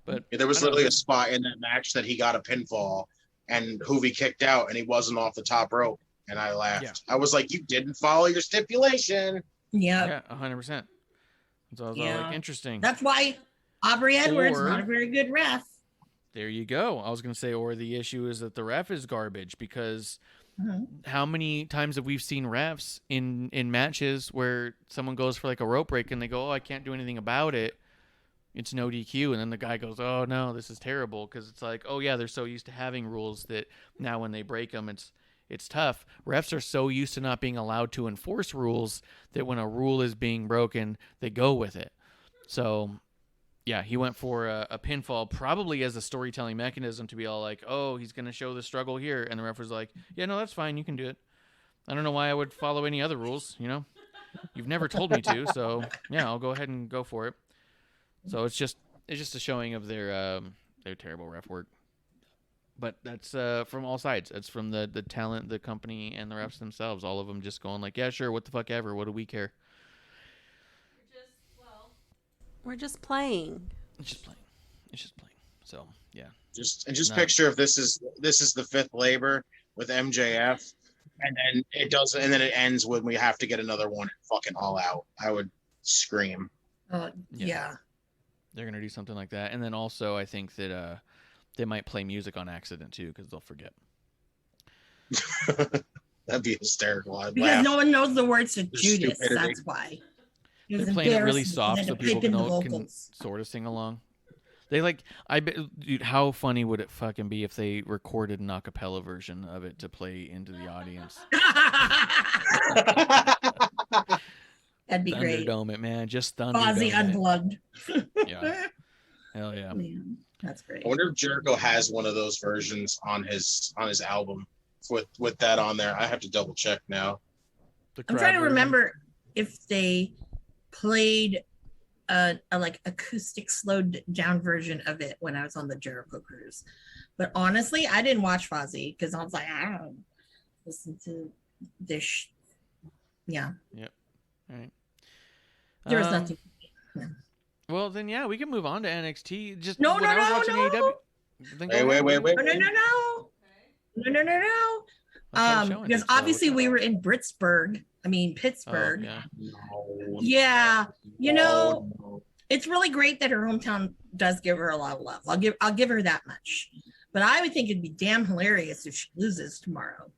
[SPEAKER 4] But
[SPEAKER 6] there was literally a spot in that match that he got a pinfall, and Hoovy kicked out, and he wasn't off the top rope, and I laughed.
[SPEAKER 4] Yeah.
[SPEAKER 6] I was like, "You didn't follow your stipulation."
[SPEAKER 5] Yeah.
[SPEAKER 4] Yeah, 100%. So I was all
[SPEAKER 5] Yeah.
[SPEAKER 4] like, interesting.
[SPEAKER 5] That's why Aubrey Edwards
[SPEAKER 4] Or-
[SPEAKER 5] not a very good ref.
[SPEAKER 4] There you go. I was going to say, or the issue is that the ref is garbage, because how many times have we seen refs in matches where someone goes for like a rope break and they go, "Oh, I can't do anything about it. It's no DQ." And then the guy goes, "Oh no, this is terrible." Because it's like, oh yeah, they're so used to having rules that now when they break them, it's tough. Refs are so used to not being allowed to enforce rules that when a rule is being broken, they go with it. So yeah, he went for a pinfall, probably as a storytelling mechanism to be all like, "Oh, he's going to show the struggle here." And the ref was like, "Yeah, no, that's fine. You can do it. I don't know why I would follow any other rules, you know? You've never told me to, so yeah, I'll go ahead and go for it." So it's just a showing of their terrible ref work. But that's from all sides. It's from the talent, the company, and the refs themselves. All of them just going like, "Yeah, sure, what the fuck ever. What do we care?"
[SPEAKER 8] We're just playing.
[SPEAKER 4] It's just playing. So yeah.
[SPEAKER 6] Just
[SPEAKER 4] No.
[SPEAKER 6] picture if this is the fifth labor with MJF, and then it doesn't, and then it ends when we have to get another one and fucking All Out. I would scream.
[SPEAKER 5] Yeah.
[SPEAKER 4] They're gonna do something like that, and then also I think that they might play music on accident too, because they'll forget.
[SPEAKER 6] That'd be hysterical. I'd
[SPEAKER 5] Because
[SPEAKER 6] laugh.
[SPEAKER 5] no one knows the words to
[SPEAKER 6] The
[SPEAKER 5] Judas.
[SPEAKER 6] stupidity.
[SPEAKER 5] That's why. It was
[SPEAKER 4] They're playing it really
[SPEAKER 5] embarrassing
[SPEAKER 4] soft
[SPEAKER 5] for
[SPEAKER 4] so
[SPEAKER 5] them to
[SPEAKER 4] people
[SPEAKER 5] pipe in the
[SPEAKER 4] can
[SPEAKER 5] vocals.
[SPEAKER 4] sort of sing along. They like, I bet, dude, how funny would it fucking be if they recorded an acapella version of it to play into the audience?
[SPEAKER 5] That'd be great.
[SPEAKER 4] Thunderdome it, man. Just Thunderdome
[SPEAKER 5] Ozzy
[SPEAKER 4] it.
[SPEAKER 5] unplugged.
[SPEAKER 4] Yeah. Hell yeah.
[SPEAKER 5] Man, that's great.
[SPEAKER 6] I wonder if Jericho has one of those versions on his album with that on there. I have to double check now.
[SPEAKER 4] The
[SPEAKER 5] I'm
[SPEAKER 4] crowd
[SPEAKER 5] trying to
[SPEAKER 4] version.
[SPEAKER 5] remember if they played a like acoustic slowed down version of it when I was on the Jericho cruise. But honestly, I didn't watch Fozzy because I was like, I don't listen to this. Yeah,
[SPEAKER 4] Yep. All right.
[SPEAKER 5] there was nothing.
[SPEAKER 4] Well, then, yeah, we can move on to NXT. Just
[SPEAKER 5] No,
[SPEAKER 4] when
[SPEAKER 5] no,
[SPEAKER 4] I was
[SPEAKER 5] no,
[SPEAKER 4] watching
[SPEAKER 5] no.
[SPEAKER 4] AEW. Then go
[SPEAKER 6] Wait.
[SPEAKER 4] ahead.
[SPEAKER 5] No.
[SPEAKER 4] That's what I'm showing
[SPEAKER 5] Because
[SPEAKER 4] you, so
[SPEAKER 5] obviously
[SPEAKER 4] what's
[SPEAKER 5] we
[SPEAKER 4] up?
[SPEAKER 5] were in Pittsburgh.
[SPEAKER 4] Oh,
[SPEAKER 5] Pittsburgh.
[SPEAKER 4] yeah.
[SPEAKER 6] No.
[SPEAKER 5] Yeah, you know,
[SPEAKER 6] No.
[SPEAKER 5] it's really great that her hometown does give her a lot of love. I'll give her that much. But I would think it'd be damn hilarious if she loses tomorrow.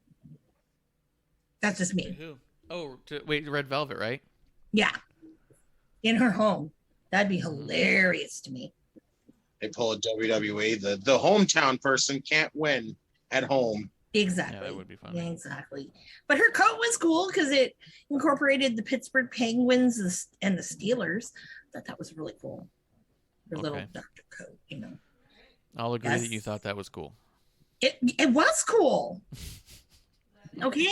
[SPEAKER 5] That's just me.
[SPEAKER 4] Who? Oh, wait, Red Velvet, right?
[SPEAKER 5] Yeah. In her home. That'd be hilarious to me.
[SPEAKER 6] They pull a WWE. The hometown person can't win at home.
[SPEAKER 5] Exactly.
[SPEAKER 4] Yeah, that would be fun.
[SPEAKER 5] Yeah, exactly. But her coat was cool because it incorporated the Pittsburgh Penguins and the Steelers. I thought that was really cool. Her little
[SPEAKER 4] Okay.
[SPEAKER 5] doctor coat, you know.
[SPEAKER 4] I'll agree that you
[SPEAKER 5] Yes.
[SPEAKER 4] thought that was cool.
[SPEAKER 5] It was cool. Okay,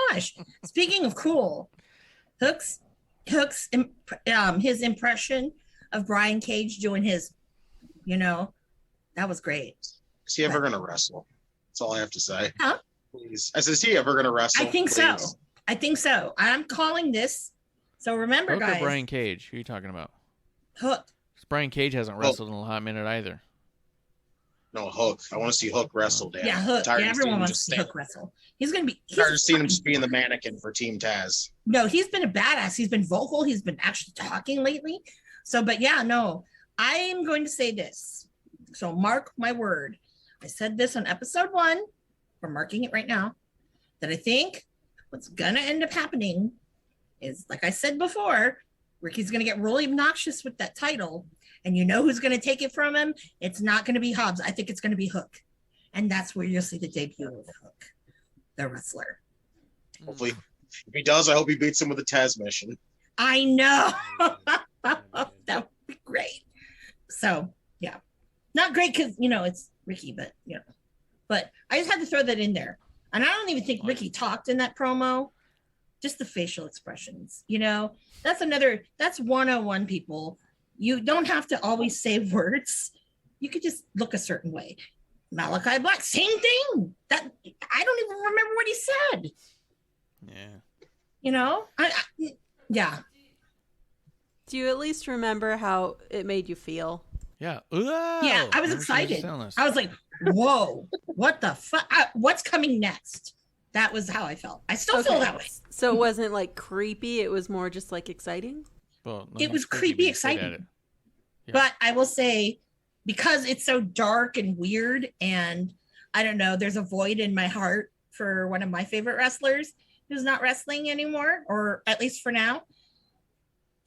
[SPEAKER 5] gosh. Speaking of cool, Hook's his impression of Brian Cage doing his, that was great.
[SPEAKER 6] Is he ever going to wrestle? That's all I have to say.
[SPEAKER 5] Huh?
[SPEAKER 6] Please. I said, is he ever going to wrestle?
[SPEAKER 5] I think
[SPEAKER 6] Please.
[SPEAKER 5] so. I'm calling this. So remember,
[SPEAKER 4] Hook
[SPEAKER 5] guys,
[SPEAKER 4] or Brian Cage? Who are you talking about?
[SPEAKER 5] Hook.
[SPEAKER 4] 'Cause Brian Cage hasn't wrestled in a hot minute either.
[SPEAKER 6] No, Hook. I want to see Hook wrestle, Dan.
[SPEAKER 5] Yeah, Hook.
[SPEAKER 6] Tired
[SPEAKER 5] Yeah,
[SPEAKER 6] of seeing
[SPEAKER 5] everyone
[SPEAKER 6] him
[SPEAKER 5] wants to
[SPEAKER 6] just
[SPEAKER 5] see
[SPEAKER 6] stand-
[SPEAKER 5] Hook wrestle. He's gonna be.
[SPEAKER 6] Tired of seeing him just being the mannequin for Team Taz.
[SPEAKER 5] No, he's been a badass. He's been vocal. He's been actually talking lately. So, but yeah, no, I am going to say this. So mark my word. I said this on episode 1. We're marking it right now. That I think what's gonna end up happening is, like I said before, Ricky's gonna get really obnoxious with that title, and you know who's gonna take it from him? It's not gonna be Hobbs. I think it's gonna be Hook, and that's where you'll see the debut of Hook, the wrestler.
[SPEAKER 6] Hopefully, if he does, I hope he beats him with a Taz mission.
[SPEAKER 5] I know. That would be great. So yeah, not great because it's Ricky, but but I just had to throw that in there. And I don't even think Ricky talked in that promo. Just the facial expressions. That's 101 people. You don't have to always say words. you could just look a certain way. Malachi Black, same thing. That I don't even remember what he said.
[SPEAKER 4] Yeah.
[SPEAKER 5] You know, yeah.
[SPEAKER 8] Do you at least remember how it made you feel?
[SPEAKER 4] Yeah.
[SPEAKER 5] Yeah, I was excited. I was like, whoa, what the fuck? What's coming next? That was how I felt. I still feel that way.
[SPEAKER 8] So it wasn't like creepy. It was more just like exciting.
[SPEAKER 4] Well,
[SPEAKER 5] It was creepy, exciting.
[SPEAKER 4] Yeah.
[SPEAKER 5] But I will say, because it's so dark and weird, and I don't know, there's a void in my heart for one of my favorite wrestlers who's not wrestling anymore, or at least for now.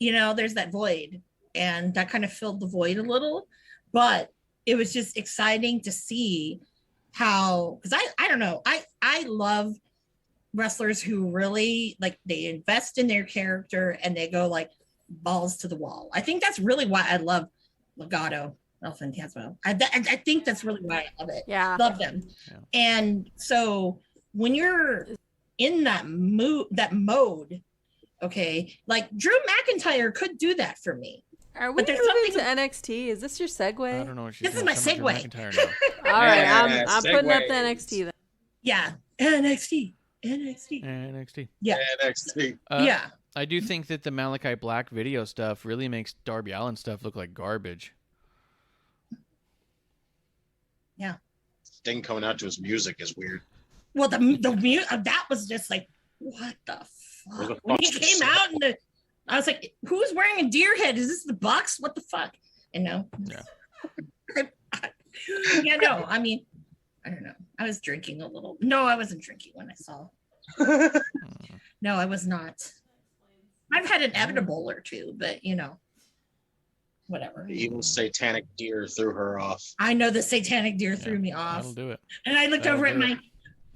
[SPEAKER 5] You know, there's that void, and that kind of filled the void a little. But it was just exciting to see how, because I don't know, I love wrestlers who really like, they invest in their character and they go like balls to the wall. I think that's really why I love Legado El Fantasma. I think that's really why I love it.
[SPEAKER 8] Yeah,
[SPEAKER 5] love them.
[SPEAKER 4] Yeah.
[SPEAKER 5] And so when you're in that mode, okay, like Drew McIntyre could do that for me.
[SPEAKER 8] Are we
[SPEAKER 5] But there's
[SPEAKER 8] moving to
[SPEAKER 5] something-
[SPEAKER 8] NXT? Is this your segue?
[SPEAKER 4] I don't know what she's
[SPEAKER 5] This is
[SPEAKER 4] doing.
[SPEAKER 5] my
[SPEAKER 4] Someone
[SPEAKER 5] segue.
[SPEAKER 4] Drew McIntyre now.
[SPEAKER 8] All right,
[SPEAKER 6] Yeah,
[SPEAKER 8] I'm putting up the
[SPEAKER 6] segue.
[SPEAKER 8] NXT then.
[SPEAKER 5] Yeah, NXT.
[SPEAKER 4] NXT.
[SPEAKER 5] Yeah,
[SPEAKER 6] NXT.
[SPEAKER 5] yeah.
[SPEAKER 4] I do think that the Malachi Black video stuff really makes Darby Allin stuff look like garbage.
[SPEAKER 6] Sting coming out to his music is weird.
[SPEAKER 5] Well, the that was just like, what the
[SPEAKER 6] Where the
[SPEAKER 5] fuck? When he
[SPEAKER 6] fuck's the
[SPEAKER 5] came
[SPEAKER 6] sound?
[SPEAKER 5] out, and I was like, who's wearing a deer head? Is this the Bucks? What the fuck? You know?
[SPEAKER 4] Yeah.
[SPEAKER 5] Yeah, no, I mean, I don't know. I was drinking a little. No, I wasn't drinking when I saw. No, I was not. I've had an edible or two, but you know, whatever.
[SPEAKER 6] The evil satanic deer threw her off.
[SPEAKER 5] I know the satanic deer threw
[SPEAKER 4] Yeah,
[SPEAKER 5] me off.
[SPEAKER 4] That'll do it.
[SPEAKER 5] And I looked
[SPEAKER 4] That'll
[SPEAKER 5] over at
[SPEAKER 4] do it.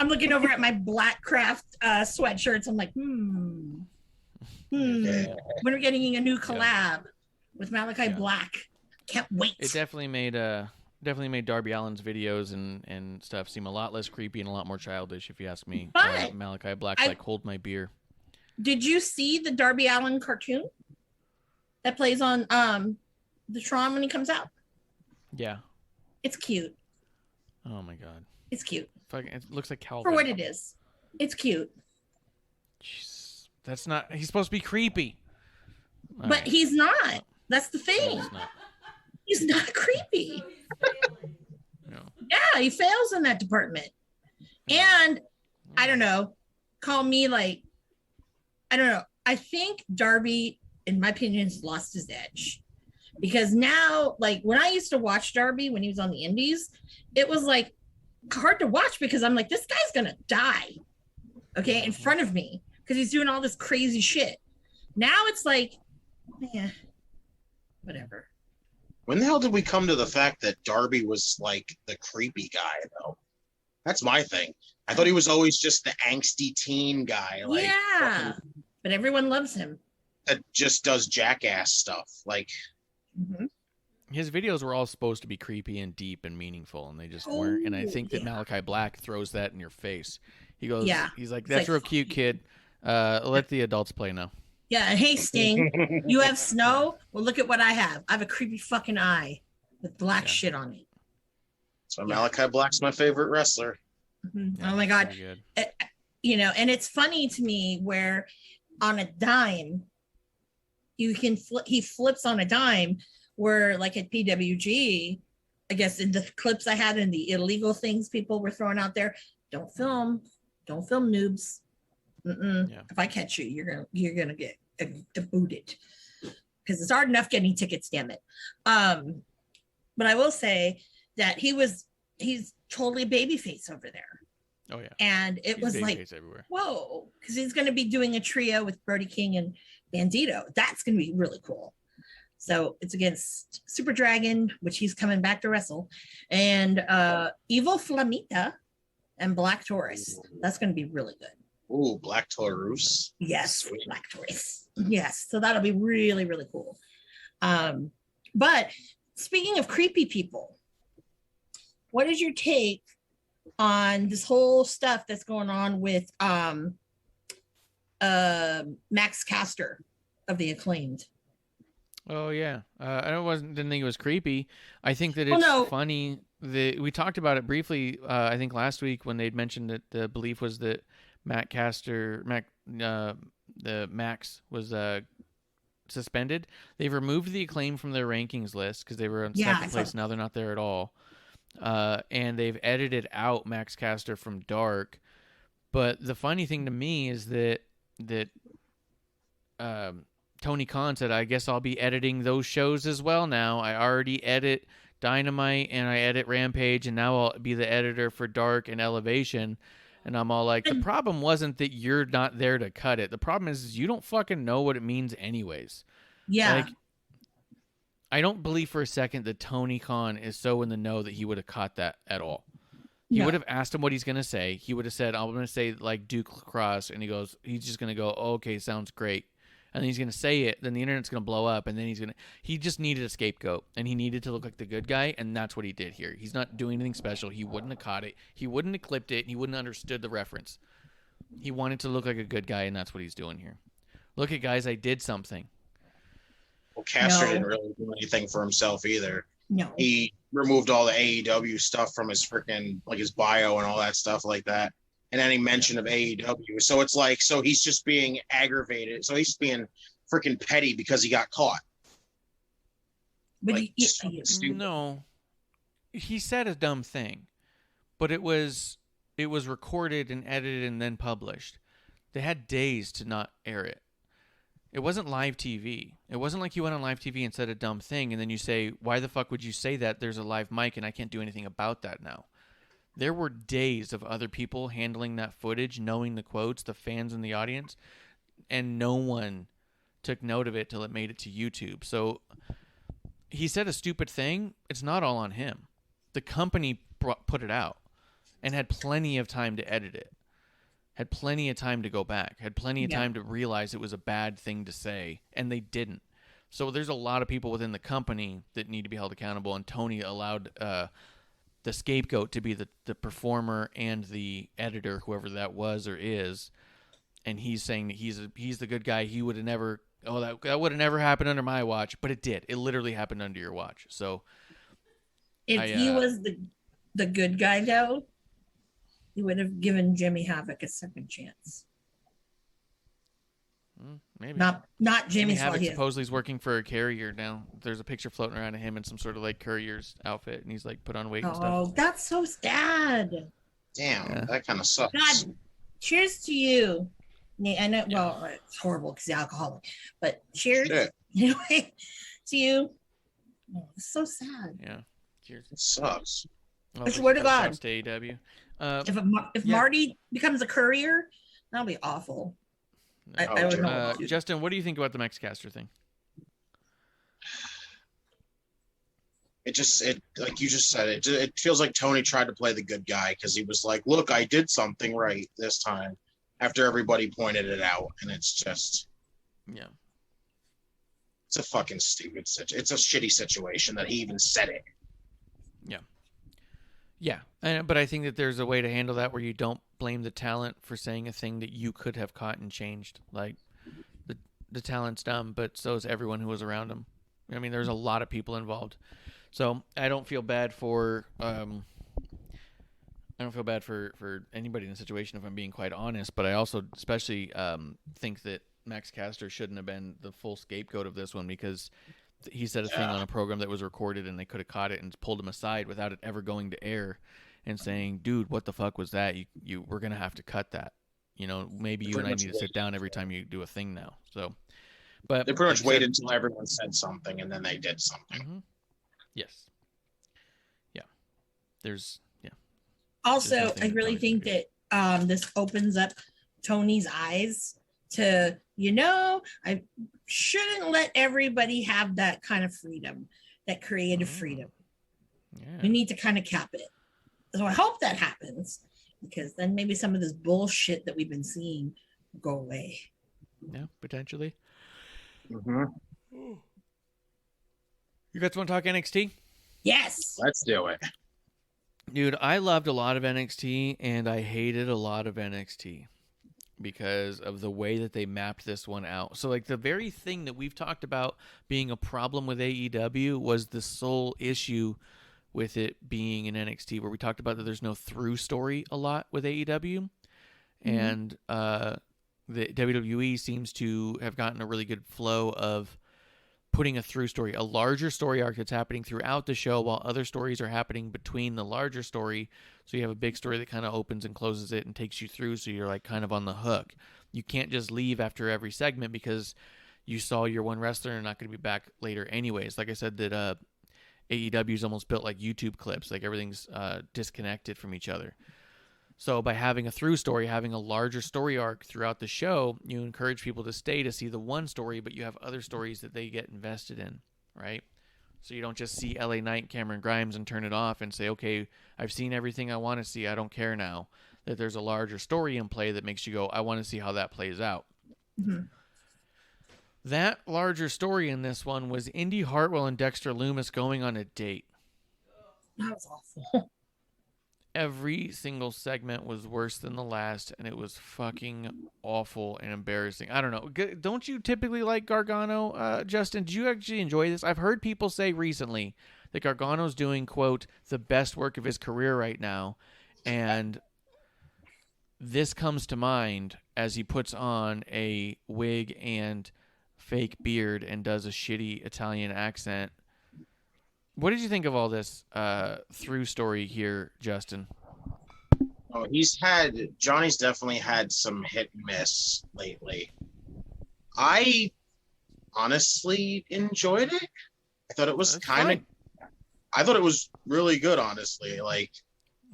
[SPEAKER 5] I'm looking over at my Black Craft sweatshirts. I'm like, when are we getting a new collab with Malachi
[SPEAKER 4] Yeah.
[SPEAKER 5] Black? Can't wait.
[SPEAKER 4] It definitely made Darby Allin's videos and stuff seem a lot less creepy and a lot more childish, if you ask me.
[SPEAKER 5] But
[SPEAKER 4] Malachi Black's
[SPEAKER 5] I-
[SPEAKER 4] like, hold my beer.
[SPEAKER 5] Did you see the Darby Allin cartoon that plays on the Tron when he comes out?
[SPEAKER 4] Yeah.
[SPEAKER 5] It's cute.
[SPEAKER 4] Oh my god.
[SPEAKER 5] It's cute
[SPEAKER 4] It looks like Calvin.
[SPEAKER 5] for what it is. It's cute,
[SPEAKER 4] Jeez. That's not. He's supposed to be creepy. All
[SPEAKER 5] but
[SPEAKER 4] right.
[SPEAKER 5] he's not. That's the
[SPEAKER 4] No,
[SPEAKER 5] thing.
[SPEAKER 4] he's not.
[SPEAKER 5] He's not creepy.
[SPEAKER 4] No.
[SPEAKER 5] Yeah, he fails in that department. And I don't know, call me like, I don't know. I think Darby, in my opinion, has lost his edge. Because now, like when I used to watch Darby when he was on the indies, it was like hard to watch because I'm like, this guy's gonna die, okay, in front of me because he's doing all this crazy shit. Now it's like, yeah, whatever.
[SPEAKER 6] When the hell did we come to the fact that Darby was like the creepy guy, though? That's my thing. I thought he was always just the angsty teen guy, like
[SPEAKER 5] Yeah, but everyone loves him.
[SPEAKER 6] that just does jackass stuff. Like,
[SPEAKER 5] Mhm.
[SPEAKER 4] His videos were all supposed to be creepy and deep and meaningful, and they just weren't. And I think that
[SPEAKER 5] yeah.
[SPEAKER 4] Malachi Black throws that in your face. He goes,
[SPEAKER 5] Yeah.
[SPEAKER 4] he's like,
[SPEAKER 5] It's
[SPEAKER 4] "That's
[SPEAKER 5] like-
[SPEAKER 4] real cute, kid. Let the adults play now."
[SPEAKER 5] Yeah, and hey Sting, you have snow? Well, look at what I have. I have a creepy fucking eye with black
[SPEAKER 4] Yeah.
[SPEAKER 5] shit on it.
[SPEAKER 6] so Malachi Black's my favorite wrestler.
[SPEAKER 5] Mhm.
[SPEAKER 4] Yeah,
[SPEAKER 5] Oh my God.
[SPEAKER 4] pretty good.
[SPEAKER 5] You know, and it's funny to me where on a dime, you can he flips on a dime where like at PWG, I guess in the clips I had and the illegal things people were throwing out there, don't film noobs.
[SPEAKER 4] Yeah.
[SPEAKER 5] If I catch you, you're gonna get booted because it's hard enough getting tickets, damn it. But I will say that he's totally babyface over there.
[SPEAKER 4] Oh yeah.
[SPEAKER 5] And it
[SPEAKER 4] He's
[SPEAKER 5] was like,
[SPEAKER 4] babyface everywhere.
[SPEAKER 5] whoa, because he's going to be doing a trio with Brody King and Bandito. That's going to be really cool. So it's against Super Dragon, which he's coming back to wrestle, and Evil Flamita and Black Taurus. That's going to be really good.
[SPEAKER 6] Ooh, Black Taurus.
[SPEAKER 5] Yes,
[SPEAKER 6] Sweet.
[SPEAKER 5] Black Taurus. Yes, so that'll be really, really cool. But speaking of creepy people, what is your take on this whole stuff that's going on with Max Caster of the Acclaimed?
[SPEAKER 4] Oh yeah, didn't think it was creepy. I think that
[SPEAKER 5] Well,
[SPEAKER 4] it's
[SPEAKER 5] no.
[SPEAKER 4] funny that we talked about it briefly. I think last week when they'd mentioned that the belief was that the Max was suspended. They've removed the Acclaim from their rankings list because they were on
[SPEAKER 5] Yeah,
[SPEAKER 4] second place. Now they're not there at all. And they've edited out Max Caster from Dark. But the funny thing to me is that Tony Khan said, I guess I'll be editing those shows as well now. I already edit Dynamite and I edit Rampage, and now I'll be the editor for Dark and Elevation. And I'm all like, the problem wasn't that you're not there to cut it. The problem is you don't fucking know what it means anyways.
[SPEAKER 5] Yeah.
[SPEAKER 4] Like, I don't believe for a second that Tony Khan is so in the know that he would have caught that at all. He would have asked him what he's going to say. He would have said, I'm going to say like Duke Cross. And he's just going to go, oh, okay, sounds great. And then he's going to say it. Then the internet's going to blow up. And then he just needed a scapegoat. And he needed to look like the good guy. And that's what he did here. He's not doing anything special. He wouldn't have caught it. He wouldn't have clipped it. He wouldn't have understood the reference. He wanted to look like a good guy. And that's what he's doing here. Look at guys, I did something.
[SPEAKER 6] Well, Caster didn't really do anything for himself either.
[SPEAKER 5] No.
[SPEAKER 6] He removed all the AEW stuff from his freaking, like his bio and all that stuff like that. And any mention of AEW. So it's like, so he's just being aggravated. So he's being freaking petty because he got caught.
[SPEAKER 5] But
[SPEAKER 6] Like, stupid.
[SPEAKER 4] No. He said a dumb thing. But it was recorded and edited and then published. They had days to not air it. It wasn't live TV. It wasn't like you went on live TV and said a dumb thing and then you say, why the fuck would you say that? There's a live mic and I can't do anything about that now. There were days of other people handling that footage, knowing the quotes, the fans in the audience, and no one took note of it till it made it to YouTube. So he said a stupid thing. It's not all on him. The company put it out and had plenty of time to edit it. Had plenty of time to go back, had plenty of time to realize it was a bad thing to say, and they didn't. So there's a lot of people within the company that need to be held accountable, and Tony allowed the scapegoat to be the performer and the editor, whoever that was or is, and he's saying that he's the good guy. He would have never, that would have never happened under my watch, but it did. It literally happened under your watch. So
[SPEAKER 5] if he was the good guy, though, he would have given Jimmy Havoc a second chance.
[SPEAKER 4] Maybe
[SPEAKER 5] Not Jimmy's fault.
[SPEAKER 4] Havoc supposedly is working for a carrier now. There's a picture floating around of him in some sort of like courier's outfit, and he's like put on weight and stuff.
[SPEAKER 5] Oh, that's so sad.
[SPEAKER 6] Damn, that kind of sucks.
[SPEAKER 5] God, cheers to you. I know. Well, it's horrible because he's alcoholic, but cheers anyway to you. Oh, it's so sad.
[SPEAKER 4] Yeah, cheers.
[SPEAKER 6] It sucks.
[SPEAKER 5] I swear to God.
[SPEAKER 4] To AEW.
[SPEAKER 5] If Marty becomes a courier, that'll be awful. I don't know.
[SPEAKER 4] Justin, what do you think about the Max Caster thing?
[SPEAKER 6] It like you just said, it feels like Tony tried to play the good guy because he was like, look, I did something right this time after everybody pointed it out. And it's just, it's a fucking stupid situation. It's a shitty situation that he even said it.
[SPEAKER 4] Yeah, but I think that there's a way to handle that where you don't blame the talent for saying a thing that you could have caught and changed. Like, the talent's dumb, but so is everyone who was around him. I mean, there's a lot of people involved. So I don't feel bad for anybody in the situation, if I'm being quite honest. But I also especially think that Max Caster shouldn't have been the full scapegoat of this one because he said a thing on a program that was recorded and they could have caught it and pulled him aside without it ever going to air and saying, dude, what the fuck was that? You we're going to have to cut that. You know, maybe you and I need to sit down every time you do a thing now. So, but
[SPEAKER 6] they pretty much waited until everyone said something and then they did something.
[SPEAKER 4] Mm-hmm. Yes. Yeah.
[SPEAKER 5] Also, I really think that this opens up Tony's eyes to, I shouldn't let everybody have that kind of freedom, that creative freedom. Yeah. We need to kind of cap it. So I hope that happens because then maybe some of this bullshit that we've been seeing will go away.
[SPEAKER 4] Yeah, potentially.
[SPEAKER 6] Mm-hmm.
[SPEAKER 4] You guys want to talk NXT?
[SPEAKER 5] Yes.
[SPEAKER 6] Let's do it.
[SPEAKER 4] Dude, I loved a lot of NXT and I hated a lot of NXT. because of the way that they mapped this one out. So like the very thing that we've talked about being a problem with AEW was the sole issue with it being in NXT, where we talked about that there's no through story a lot with AEW. And the WWE seems to have gotten a really good flow of putting a through story, a larger story arc that's happening throughout the show while other stories are happening between the larger story. So you have a big story that kind of opens and closes it and takes you through, so you're like kind of on the hook. You can't just leave after every segment because you saw your one wrestler and not going to be back later anyways. Like I said, that AEW is almost built like YouTube clips, like everything's disconnected from each other. So by having a through story, having a larger story arc throughout the show, you encourage people to stay to see the one story, but you have other stories that they get invested in, right? So you don't just see LA Knight, Cameron Grimes, and turn it off and say, okay, I've seen everything I want to see. I don't care now. That there's a larger story in play that makes you go, I want to see how that plays out. Mm-hmm. That larger story in this one was Indy Hartwell and Dexter Lumis going on a date.
[SPEAKER 5] That was awful.
[SPEAKER 4] Every single segment was worse than the last, and it was fucking awful and embarrassing. I don't know. Don't you typically like Gargano, Justin? Did you actually enjoy this? I've heard people say recently that Gargano's doing, quote, the best work of his career right now, and this comes to mind as he puts on a wig and fake beard and does a shitty Italian accent. What did you think of all this through story here, Justin?
[SPEAKER 6] Oh, Johnny's definitely had some hit and miss lately. I honestly enjoyed it. I thought it was I thought it was really good, honestly. Like,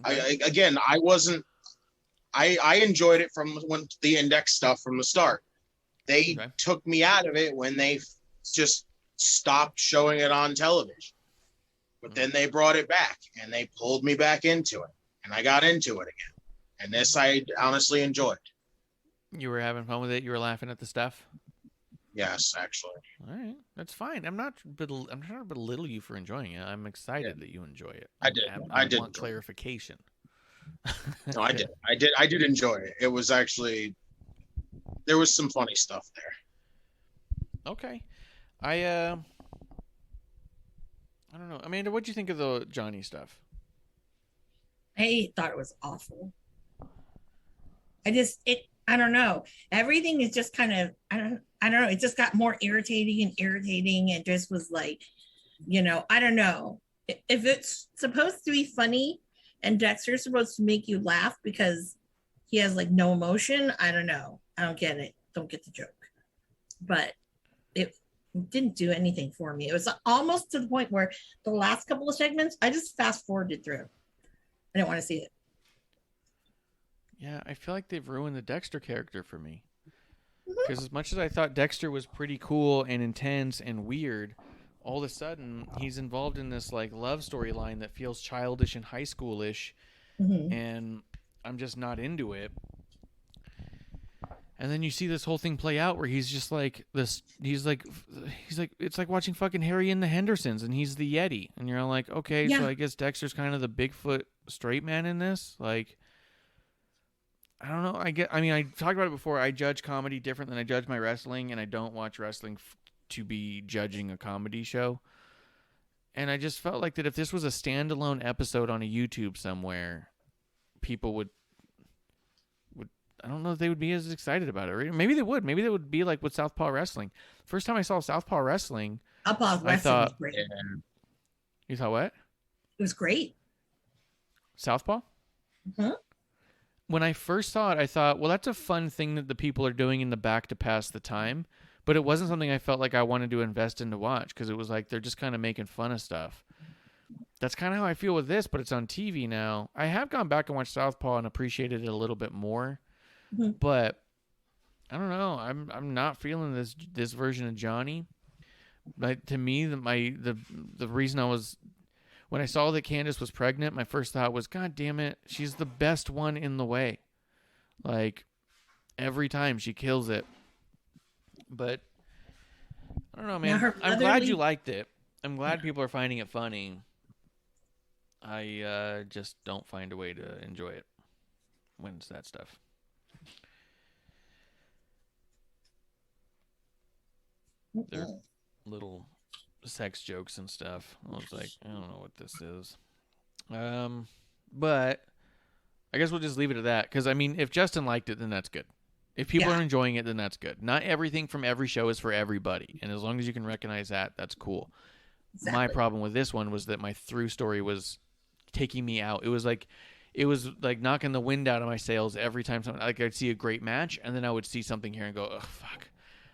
[SPEAKER 6] okay. I enjoyed it from when the Index stuff from the start. They took me out of it when they just stopped showing it on television. But then they brought it back, and they pulled me back into it, and I got into it again. And this I honestly enjoyed.
[SPEAKER 4] You were having fun with it? You were laughing at the stuff?
[SPEAKER 6] Yes, actually.
[SPEAKER 4] All right. That's fine. I'm not trying to belittle you for enjoying it. I'm excited that you enjoy it.
[SPEAKER 6] I did
[SPEAKER 4] want clarification.
[SPEAKER 6] No, I did. I did enjoy it. It was actually, there was some funny stuff there.
[SPEAKER 4] Okay. I don't know. Amanda, what'd you think of the Johnny stuff?
[SPEAKER 5] I thought it was awful. I don't know. Everything is just kind of, I don't know. It just got more irritating. It just was like, I don't know. If it's supposed to be funny and Dexter's supposed to make you laugh because he has like no emotion, I don't know. I don't get it. Don't get the joke. But it didn't do anything for me. It was almost to the point where the last couple of segments, I just fast forwarded through. I didn't want to see it.
[SPEAKER 4] Yeah, I feel like they've ruined the Dexter character for me. Because as much as I thought Dexter was pretty cool and intense and weird, all of a sudden he's involved in this like love storyline that feels childish and high schoolish, and I'm just not into it. And then you see this whole thing play out where he's just like this. He's like it's like watching fucking Harry and the Hendersons, and he's the Yeti, and you're like, okay, so I guess Dexter's kind of the Bigfoot straight man in this. Like, I don't know. I talked about it before. I judge comedy different than I judge my wrestling, and I don't watch wrestling to be judging a comedy show. And I just felt like that if this was a standalone episode on a YouTube somewhere, people would I don't know if they would be as excited about it. Right? Maybe they would. Maybe they would be like with Southpaw Wrestling. First time I saw Southpaw Wrestling,
[SPEAKER 5] I thought was great.
[SPEAKER 4] You thought what?
[SPEAKER 5] It was great.
[SPEAKER 4] Southpaw? When I first saw it, I thought, well, that's a fun thing that the people are doing in the back to pass the time. But it wasn't something I felt like I wanted to invest in to watch, because it was like they're just kind of making fun of stuff. That's kind of how I feel with this, but it's on TV now. I have gone back and watched Southpaw and appreciated it a little bit more. But I don't know. I'm not feeling this version of Johnny. But to me, the reason I was, when I saw that Candace was pregnant, my first thought was, God damn it, she's the best one in the way. Like, every time she kills it. But I don't know, man. I'm glad you liked it. I'm glad people are finding it funny. I just don't find a way to enjoy it when it's that stuff. They're little sex jokes and stuff. I was like, I don't know what this is. But I guess we'll just leave it at that. Because, I mean, if Justin liked it, then that's good. If people are enjoying it, then that's good. Not everything from every show is for everybody. And as long as you can recognize that, that's cool. Exactly. My problem with this one was that my through story was taking me out. It was like knocking the wind out of my sails every time something, like I'd see a great match, and then I would see something here and go, oh, fuck.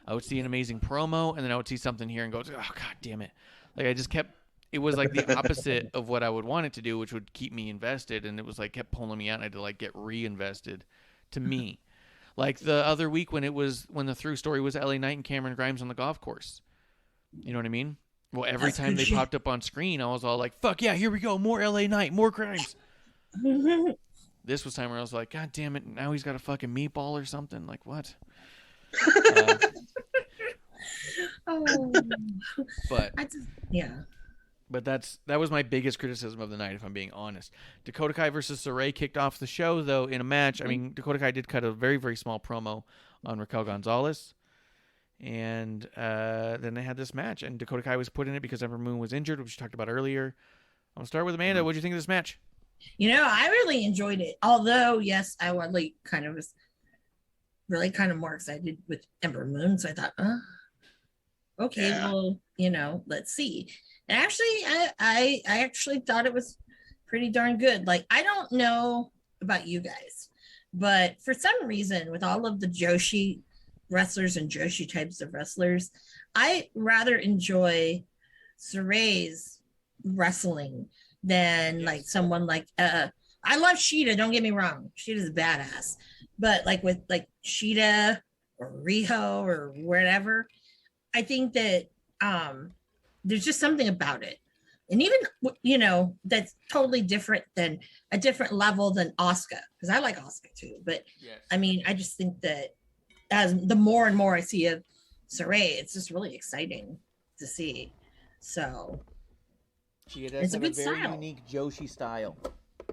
[SPEAKER 4] I would see an amazing promo, and then I would see something here and go, oh, god damn it. Like, I just kept, it was like the opposite of what I would want it to do, which would keep me invested, and it was like kept pulling me out, and I had to like get reinvested to me. Like the other week when the through story was LA Knight and Cameron Grimes on the golf course. You know what I mean? Well, every time they popped up on screen, I was all like, fuck yeah, here we go. More LA Knight, more Grimes. This was time where I was like, god damn it, now he's got a fucking meatball or something. Like, what? But But that was my biggest criticism of the night, if I'm being honest. Dakota Kai versus Saray kicked off the show, though, in a match. I mean, Dakota Kai did cut a very, very small promo on Raquel Gonzalez. And then they had this match. And Dakota Kai was put in it because Ember Moon was injured, which we talked about earlier. I'll start with Amanda. What did you think of this match?
[SPEAKER 5] You know, I really enjoyed it. Although, yes, I was really kind of more excited with Ember Moon. So I thought, okay, well, you know, let's see. And actually, I actually thought it was pretty darn good. Like, I don't know about you guys, but for some reason, with all of the Joshi wrestlers and Joshi types of wrestlers, I rather enjoy Saray's wrestling than like someone like I love Shida, don't get me wrong. Shida's badass. But like with like Shida or Riho or whatever, I think that there's just something about it. And even, you know, that's totally different than a different level than Asuka, because I like Asuka too. But yes. I mean, I just think that as the more and more I see of Saray, it's just really exciting to see. So
[SPEAKER 9] she does have a very unique Joshi style.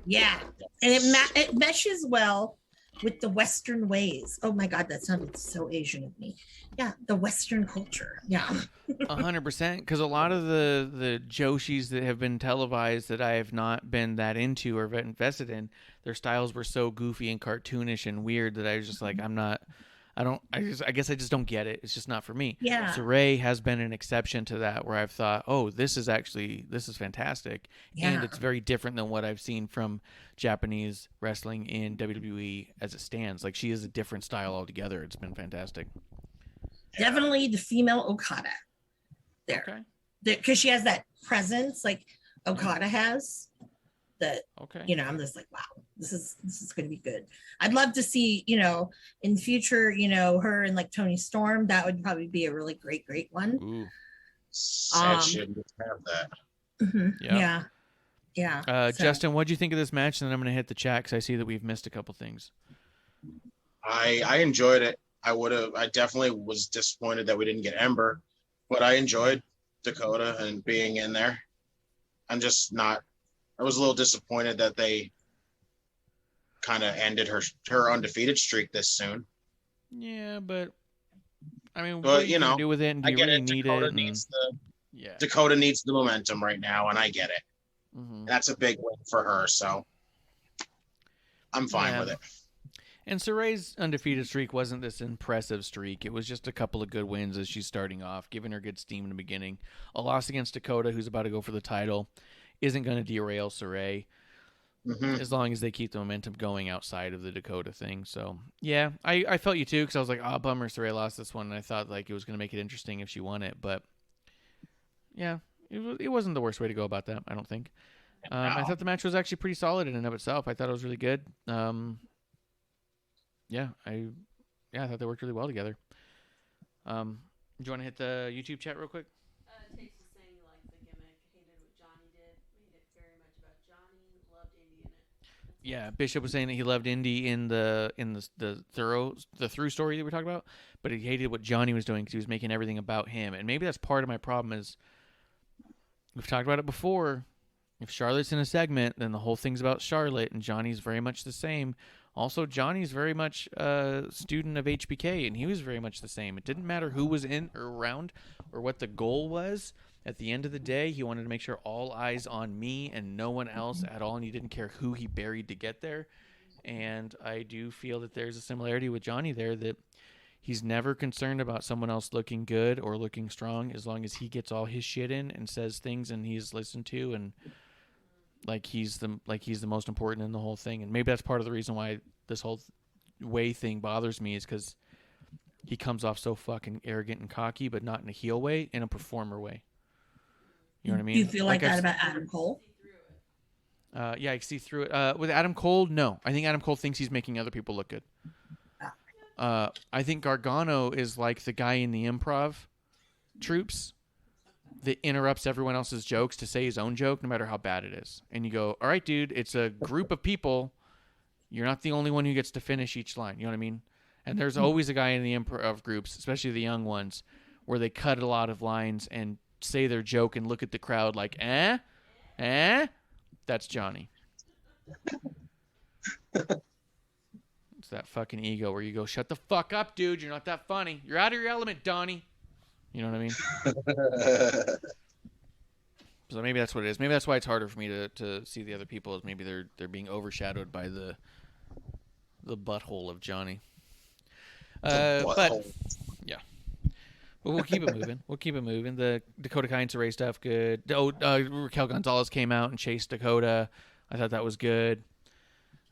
[SPEAKER 5] Yeah, and it meshes well with the Western ways. Oh my God, that sounded so Asian of me. Yeah, the Western culture. Yeah.
[SPEAKER 4] 100%, because a lot of the Joshis that have been televised that I have not been that into or invested in, their styles were so goofy and cartoonish and weird that I was just like, I guess I just don't get it. It's just not for me.
[SPEAKER 5] Yeah.
[SPEAKER 4] Saray has been an exception to that, where I've thought, oh, this is fantastic. Yeah. And it's very different than what I've seen from Japanese wrestling in WWE as it stands. Like, she is a different style altogether. It's been fantastic.
[SPEAKER 5] Definitely the female Okada there. Okay. Because she has that presence like Okada has. That, you know, I'm just like, wow, this is going to be good. I'd love to see, you know, in the future, you know, her and like Toni Storm. That would probably be a really great one.
[SPEAKER 6] Ooh. Sad shouldn't have that.
[SPEAKER 5] Mm-hmm. Yeah.
[SPEAKER 4] Justin, what do you think of this match? And then I'm going to hit the chat because I see that we've missed a couple things.
[SPEAKER 6] I enjoyed it. I definitely was disappointed that we didn't get Ember, but I enjoyed Dakota and being in there. I was a little disappointed that they kind of ended her undefeated streak this soon.
[SPEAKER 4] Yeah, but I mean, what you know, do with it? And do you really need it?
[SPEAKER 6] Dakota needs the momentum right now, and I get it. Mm-hmm. That's a big win for her, so I'm fine with it.
[SPEAKER 4] And Saray's undefeated streak wasn't this impressive streak. It was just a couple of good wins as she's starting off, giving her good steam in the beginning. A loss against Dakota, who's about to go for the title, isn't going to derail Saray as long as they keep the momentum going outside of the Dakota thing. So, yeah, I felt you too, because I was like, bummer, Saray lost this one, and I thought like it was going to make it interesting if she won it. But, yeah, it wasn't the worst way to go about that, I don't think. I thought the match was actually pretty solid in and of itself. I thought it was really good. I thought they worked really well together. Do you want to hit the YouTube chat real quick?
[SPEAKER 8] Takes was saying he liked the gimmick, hated what Johnny did, made it very much about Johnny, loved Indy in it.
[SPEAKER 4] Yeah, Bishop was saying that he loved Indy in the through story that we talked about, but he hated what Johnny was doing because he was making everything about him. And maybe that's part of my problem is, we've talked about it before, if Charlotte's in a segment, then the whole thing's about Charlotte, and Johnny's very much the same. Also, Johnny's very much a student of HBK, and he was very much the same. It didn't matter who was in or around or what the goal was. At the end of the day, he wanted to make sure all eyes on me and no one else at all, and he didn't care who he buried to get there. And I do feel that there's a similarity with Johnny there, that he's never concerned about someone else looking good or looking strong, as long as he gets all his shit in and says things and he's listened to, and he's the most important in the whole thing. And maybe that's part of the reason why this whole way thing bothers me, is because he comes off so fucking arrogant and cocky, but not in a heel way, in a performer way. You know what I mean?
[SPEAKER 5] Do you feel like that about Adam Cole?
[SPEAKER 4] Yeah, I see through it. With Adam Cole, no. I think Adam Cole thinks he's making other people look good. I think Gargano is like the guy in the improv troops that interrupts everyone else's jokes to say his own joke, no matter how bad it is. And you go, all right, dude, it's a group of people. You're not the only one who gets to finish each line. You know what I mean? And there's always a guy in the improv groups, especially the young ones, where they cut a lot of lines and say their joke and look at the crowd like, eh? That's Johnny. It's that fucking ego where you go, shut the fuck up, dude. You're not that funny. You're out of your element, Donnie. You know what I mean? So maybe that's what it is. Maybe that's why it's harder for me to see the other people, is maybe they're being overshadowed by the butthole of Johnny. But yeah. But we'll keep it moving. The Dakota Kai and Saray stuff, good. Raquel Gonzalez came out and chased Dakota. I thought that was good.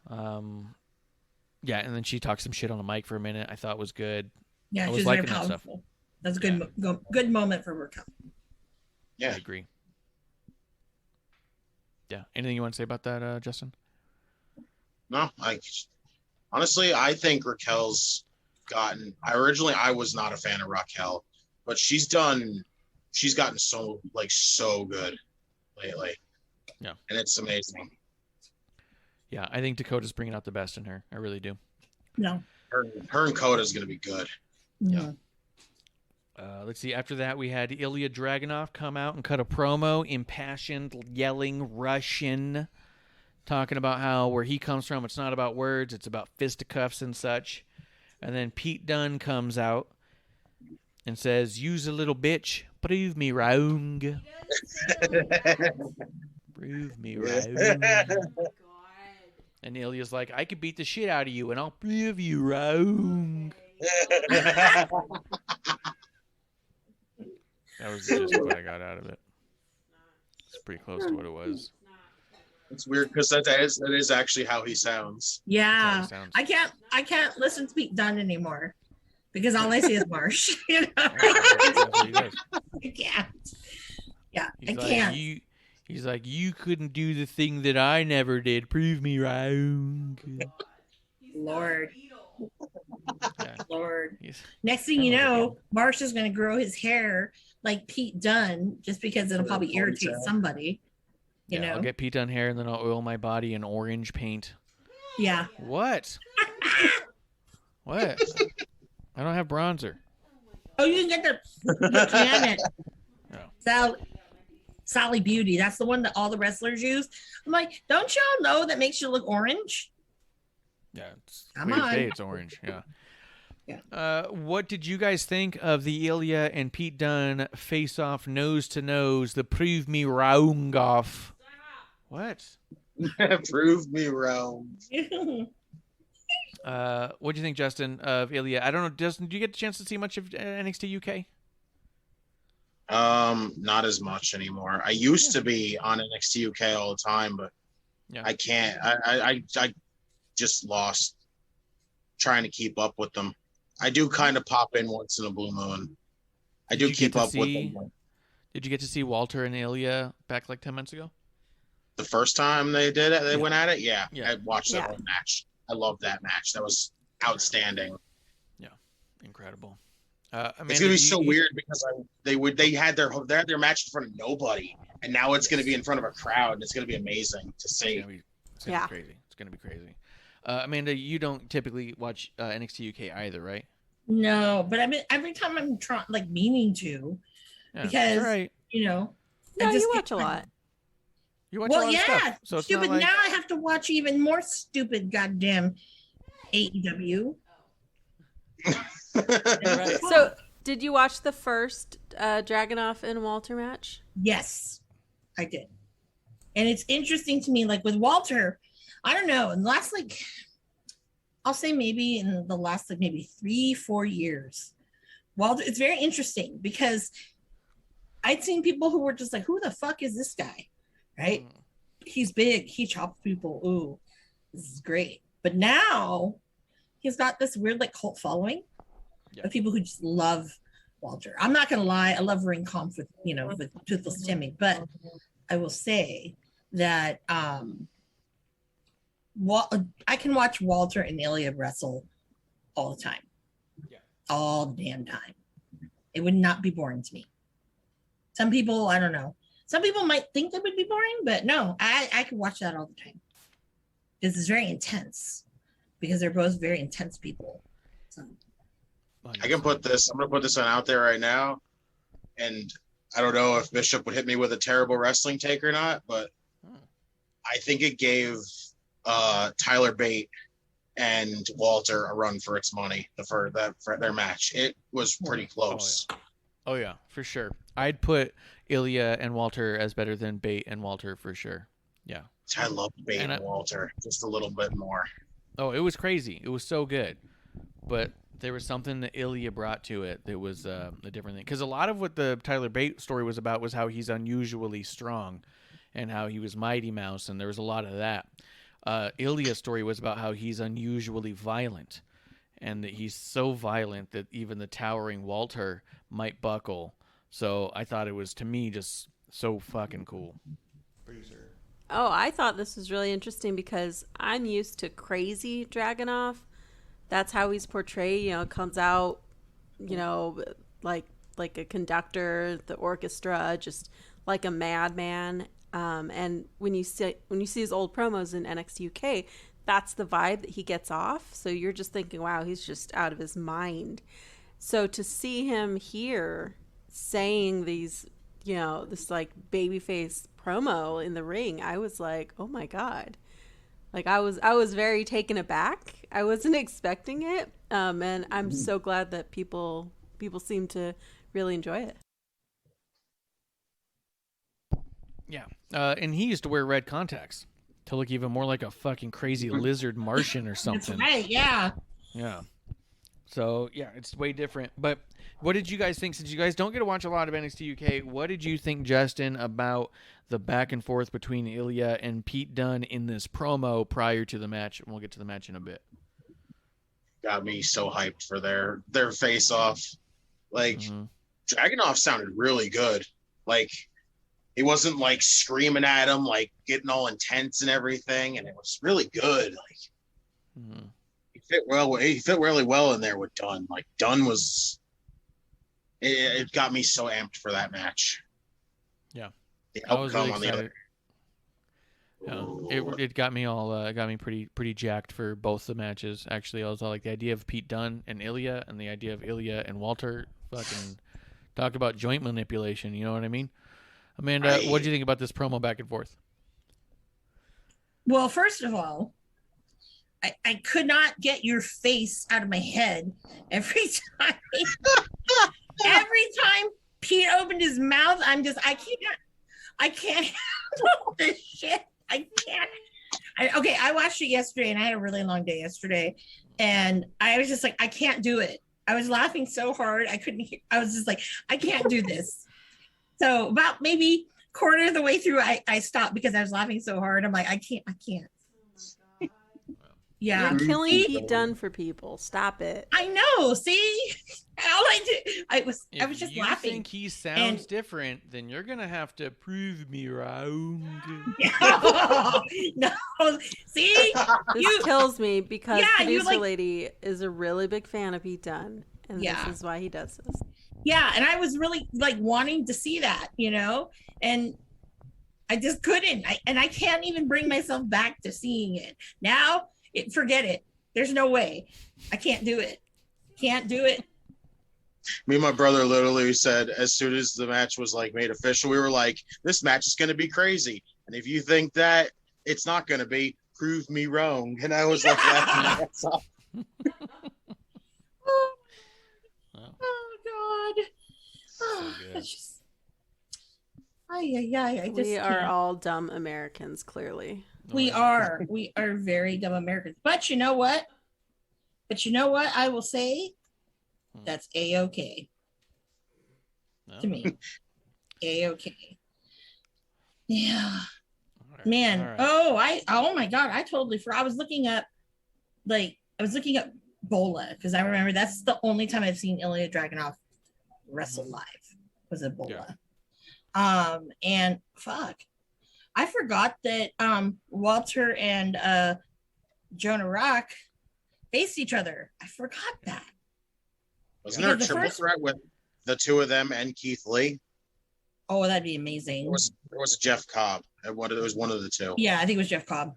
[SPEAKER 4] Yeah, and then she talked some shit on the mic for a minute. I thought was good.
[SPEAKER 5] Yeah,
[SPEAKER 4] I
[SPEAKER 5] she's very powerful. That's a good good moment for Raquel.
[SPEAKER 6] Yeah,
[SPEAKER 4] I agree. Yeah. Anything you want to say about that, Justin?
[SPEAKER 6] No, honestly, I think Raquel's gotten. I was not a fan of Raquel, but she's gotten so good lately.
[SPEAKER 4] Yeah,
[SPEAKER 6] and it's amazing.
[SPEAKER 4] Yeah, I think Dakota's bringing out the best in her. I really do.
[SPEAKER 5] No,
[SPEAKER 6] her and Coda's gonna be good.
[SPEAKER 5] Yeah.
[SPEAKER 4] Let's see. After that, we had Ilya Draganov come out and cut a promo, impassioned, yelling Russian, talking about how where he comes from, it's not about words, it's about fisticuffs and such. And then Pete Dunne comes out and says, "Use a little bitch, prove me wrong." Prove me wrong. And Ilya's like, "I could beat the shit out of you, and I'll prove you wrong." That was just what I got out of it. It's pretty close to what it was.
[SPEAKER 6] It's weird because that is actually how he sounds.
[SPEAKER 5] Yeah, I can't listen to Pete Dunne anymore because all I see is Marsh. You know, I can't. Yeah, I can't.
[SPEAKER 4] He's like, "You couldn't do the thing that I never did. Prove me wrong."
[SPEAKER 5] Lord.
[SPEAKER 4] Yeah.
[SPEAKER 5] Lord. Next thing you know, Marsh is going to grow his hair like Pete Dunne just because it'll probably irritate somebody. You know,
[SPEAKER 4] I'll get Pete Dunne hair and then I'll oil my body in orange paint.
[SPEAKER 5] Yeah.
[SPEAKER 4] What? What? I don't have bronzer.
[SPEAKER 5] Oh, you can get the Planet. Sally Beauty. That's the one that all the wrestlers use. I'm like, don't y'all know that makes you look orange?
[SPEAKER 4] Yeah, it's
[SPEAKER 5] Come on.
[SPEAKER 4] it's orange. Yeah.
[SPEAKER 5] Yeah.
[SPEAKER 4] What did you guys think of the Ilya and Pete Dunne face-off nose to nose? The prove me wrong off. What?
[SPEAKER 6] Prove me wrong.
[SPEAKER 4] What do you think, Justin, of Ilya? I don't know. Justin, did you get the chance to see much of NXT UK?
[SPEAKER 6] Not as much anymore. I used to be on NXT UK all the time, but I can't. I just lost trying to keep up with them. I do kind of pop in once in a blue moon. I do keep up with them.
[SPEAKER 4] Did you get to see Walter and Ilya back like 10 months ago?
[SPEAKER 6] The first time they did it, they went at it. Yeah. I watched that
[SPEAKER 8] Yeah.
[SPEAKER 6] whole match. I loved that match. That was outstanding.
[SPEAKER 4] Yeah, incredible.
[SPEAKER 6] Amanda, it's gonna be so weird because they had their match in front of nobody, and now it's gonna be in front of a crowd, and it's gonna be amazing to see.
[SPEAKER 4] It's gonna be crazy. It's gonna be crazy. Amanda, you don't typically watch NXT UK either, right?
[SPEAKER 5] No, but I mean, every time I'm trying, meaning to, because you know,
[SPEAKER 8] no, you watch a lot.
[SPEAKER 4] You watch a lot of stuff. So
[SPEAKER 5] stupid. Now I have to watch even more stupid goddamn AEW.
[SPEAKER 8] So, did you watch the first Dragunov and Walter match?
[SPEAKER 5] Yes, I did. And it's interesting to me, like with Walter, I don't know, in the last I'll say maybe in the last maybe 3-4 years, Walter, it's very interesting because I'd seen people who were just like, who the fuck is this guy? Right? He's big, he chops people. Ooh, this is great. But now he's got this weird cult following of people who just love Walter. I'm not gonna lie, I love Ring Conf with Toothless Timmy, but I will say that I can watch Walter and Ilya wrestle all the time. All the damn time. It would not be boring to me. Some people, I don't know. Some people might think it would be boring, but no, I could watch that all the time. This is very intense because they're both very intense people. So.
[SPEAKER 6] I can put this. I'm going to put this one out there right now, and I don't know if Bishop would hit me with a terrible wrestling take or not, but I think it gave Tyler Bate and Walter a run for its money for their match. It was pretty close.
[SPEAKER 4] Oh yeah, for sure. I'd put Ilya and Walter as better than Bate and Walter for sure. Yeah.
[SPEAKER 6] I love Bate and Walter just a little bit more.
[SPEAKER 4] Oh, it was crazy. It was so good. But there was something that Ilya brought to it that was a different thing. Because a lot of what the Tyler Bate story was about was how he's unusually strong and how he was Mighty Mouse, and there was a lot of that. Ilya's story was about how he's unusually violent, and that he's so violent that even the towering Walter might buckle. So I thought it was, to me, just so fucking cool.
[SPEAKER 8] Oh, I thought this was really interesting because I'm used to crazy Dragunov. That's how he's portrayed, comes out, like a conductor, the orchestra, just like a madman. And when you see his old promos in NXT UK, that's the vibe that he gets off. So you're just thinking, wow, he's just out of his mind. So to see him here saying these, this babyface promo in the ring, I was like, oh my God. I was very taken aback. I wasn't expecting it. And I'm so glad that people seem to really enjoy it.
[SPEAKER 4] Yeah. And he used to wear red contacts to look even more like a fucking crazy lizard Martian or something.
[SPEAKER 5] That's right, yeah.
[SPEAKER 4] Yeah. So, yeah, it's way different. But what did you guys think? Since you guys don't get to watch a lot of NXT UK, what did you think, Justin, about the back and forth between Ilya and Pete Dunne in this promo prior to the match? And we'll get to the match in a bit.
[SPEAKER 6] Got me so hyped for their face-off. Dragunov sounded really good. He wasn't screaming at him, getting all intense and everything, and it was really good. He fit really well in there with Dunne. Dunne was, it got me so amped for that match.
[SPEAKER 4] Yeah,
[SPEAKER 6] the
[SPEAKER 4] I was really
[SPEAKER 6] outcome on the
[SPEAKER 4] excited.
[SPEAKER 6] other.
[SPEAKER 4] It got me all got me pretty jacked for both the matches. Actually, I was all the idea of Pete Dunne and Ilya, and the idea of Ilya and Walter. Fucking talk about joint manipulation. You know what I mean? Amanda, what do you think about this promo back and forth?
[SPEAKER 5] Well, first of all, I could not get your face out of my head every time. Every time Pete opened his mouth, I can't handle this shit. I can't. I watched it yesterday, and I had a really long day yesterday, and I was just I can't do it. I was laughing so hard I couldn't hear. I was just I can't do this. So about maybe quarter of the way through, I stopped because I was laughing so hard. I'm I can't. Yeah.
[SPEAKER 8] You're killing Pete Dunne for people. Stop it.
[SPEAKER 5] I know. See? All I did, I was just laughing.
[SPEAKER 4] If you think he sounds different, then you're going to have to prove me wrong.
[SPEAKER 5] No. See?
[SPEAKER 8] This kills me because producer lady is a really big fan of Pete Dunne. And this is why he does this.
[SPEAKER 5] Yeah, and I was really wanting to see that, and I just couldn't. I can't even bring myself back to seeing it. Now, forget it. There's no way. I can't do it. Can't do it.
[SPEAKER 6] Me and my brother literally said, as soon as the match was made official, we were this match is going to be crazy. And if you think that it's not going to be, prove me wrong. And I was laughing my ass off.
[SPEAKER 5] Oh God. Oh,
[SPEAKER 4] good.
[SPEAKER 5] it's just, I just
[SPEAKER 8] We are
[SPEAKER 5] can't.
[SPEAKER 8] all dumb Americans, clearly.
[SPEAKER 5] We are very dumb Americans. But you know what? I will say that's A-okay to me. A-okay. Yeah. Man. All right. Oh my God. I totally forgot. I was looking up Bola because I remember that's the only time I've seen Ilya Draganov wrestle live was at Bola. Yeah. And fuck. I forgot that Walter and Jonah Rock faced each other. I forgot that.
[SPEAKER 6] Wasn't there a triple threat with the two of them and Keith Lee?
[SPEAKER 5] Oh, that'd be amazing.
[SPEAKER 6] There was Jeff Cobb. It was one of the two.
[SPEAKER 5] Yeah, I think it was Jeff Cobb.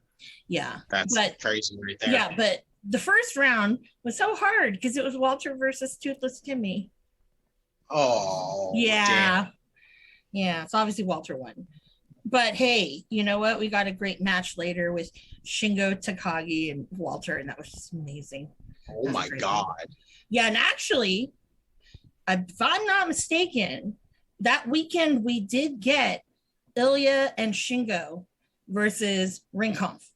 [SPEAKER 5] Yeah.
[SPEAKER 6] That's crazy right there.
[SPEAKER 5] Yeah, but the first round was so hard because it was Walter versus Toothless Timmy.
[SPEAKER 6] Oh.
[SPEAKER 5] Yeah.
[SPEAKER 6] Damn.
[SPEAKER 5] Yeah, so obviously Walter won. But hey, you know what? We got a great match later with Shingo Takagi and Walter, and that was just amazing.
[SPEAKER 6] Oh my God.
[SPEAKER 5] Yeah, and actually, if I'm not mistaken, that weekend we did get Ilya and Shingo versus Ring Conf.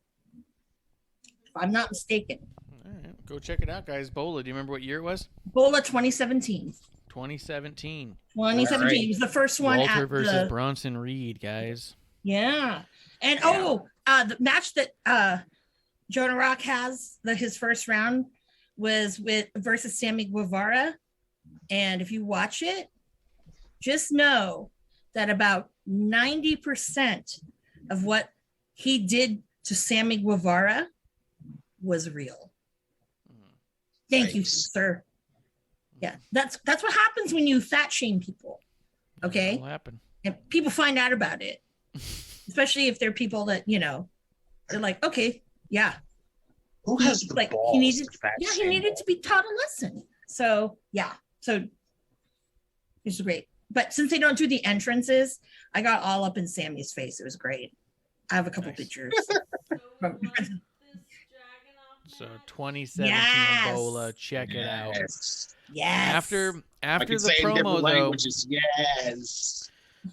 [SPEAKER 5] If I'm not mistaken.
[SPEAKER 4] All right, go check it out, guys. Bola, do you remember what year it was?
[SPEAKER 5] Bola 2017.
[SPEAKER 4] 2017.
[SPEAKER 5] 2017 right. Was the first one.
[SPEAKER 4] Walter versus Bronson Reed, guys.
[SPEAKER 5] Yeah. And the match that Jonah Rock has, his first round was versus Sammy Guevara. And if you watch it, just know that about 90% of what he did to Sammy Guevara was real. Thank you, sir. Yeah, that's what happens when you fat shame people. Okay.
[SPEAKER 4] That'll happen.
[SPEAKER 5] And people find out about it. Especially if they're people that, they're like, okay, yeah.
[SPEAKER 6] Who has the balls?
[SPEAKER 5] He needed to be taught a lesson. So yeah. So it's great. But since they don't do the entrances, I got all up in Sammy's face. It was great. I have a couple pictures.
[SPEAKER 4] So 2017 Bola, check it out.
[SPEAKER 5] Yes.
[SPEAKER 4] After the promo though,
[SPEAKER 6] yes.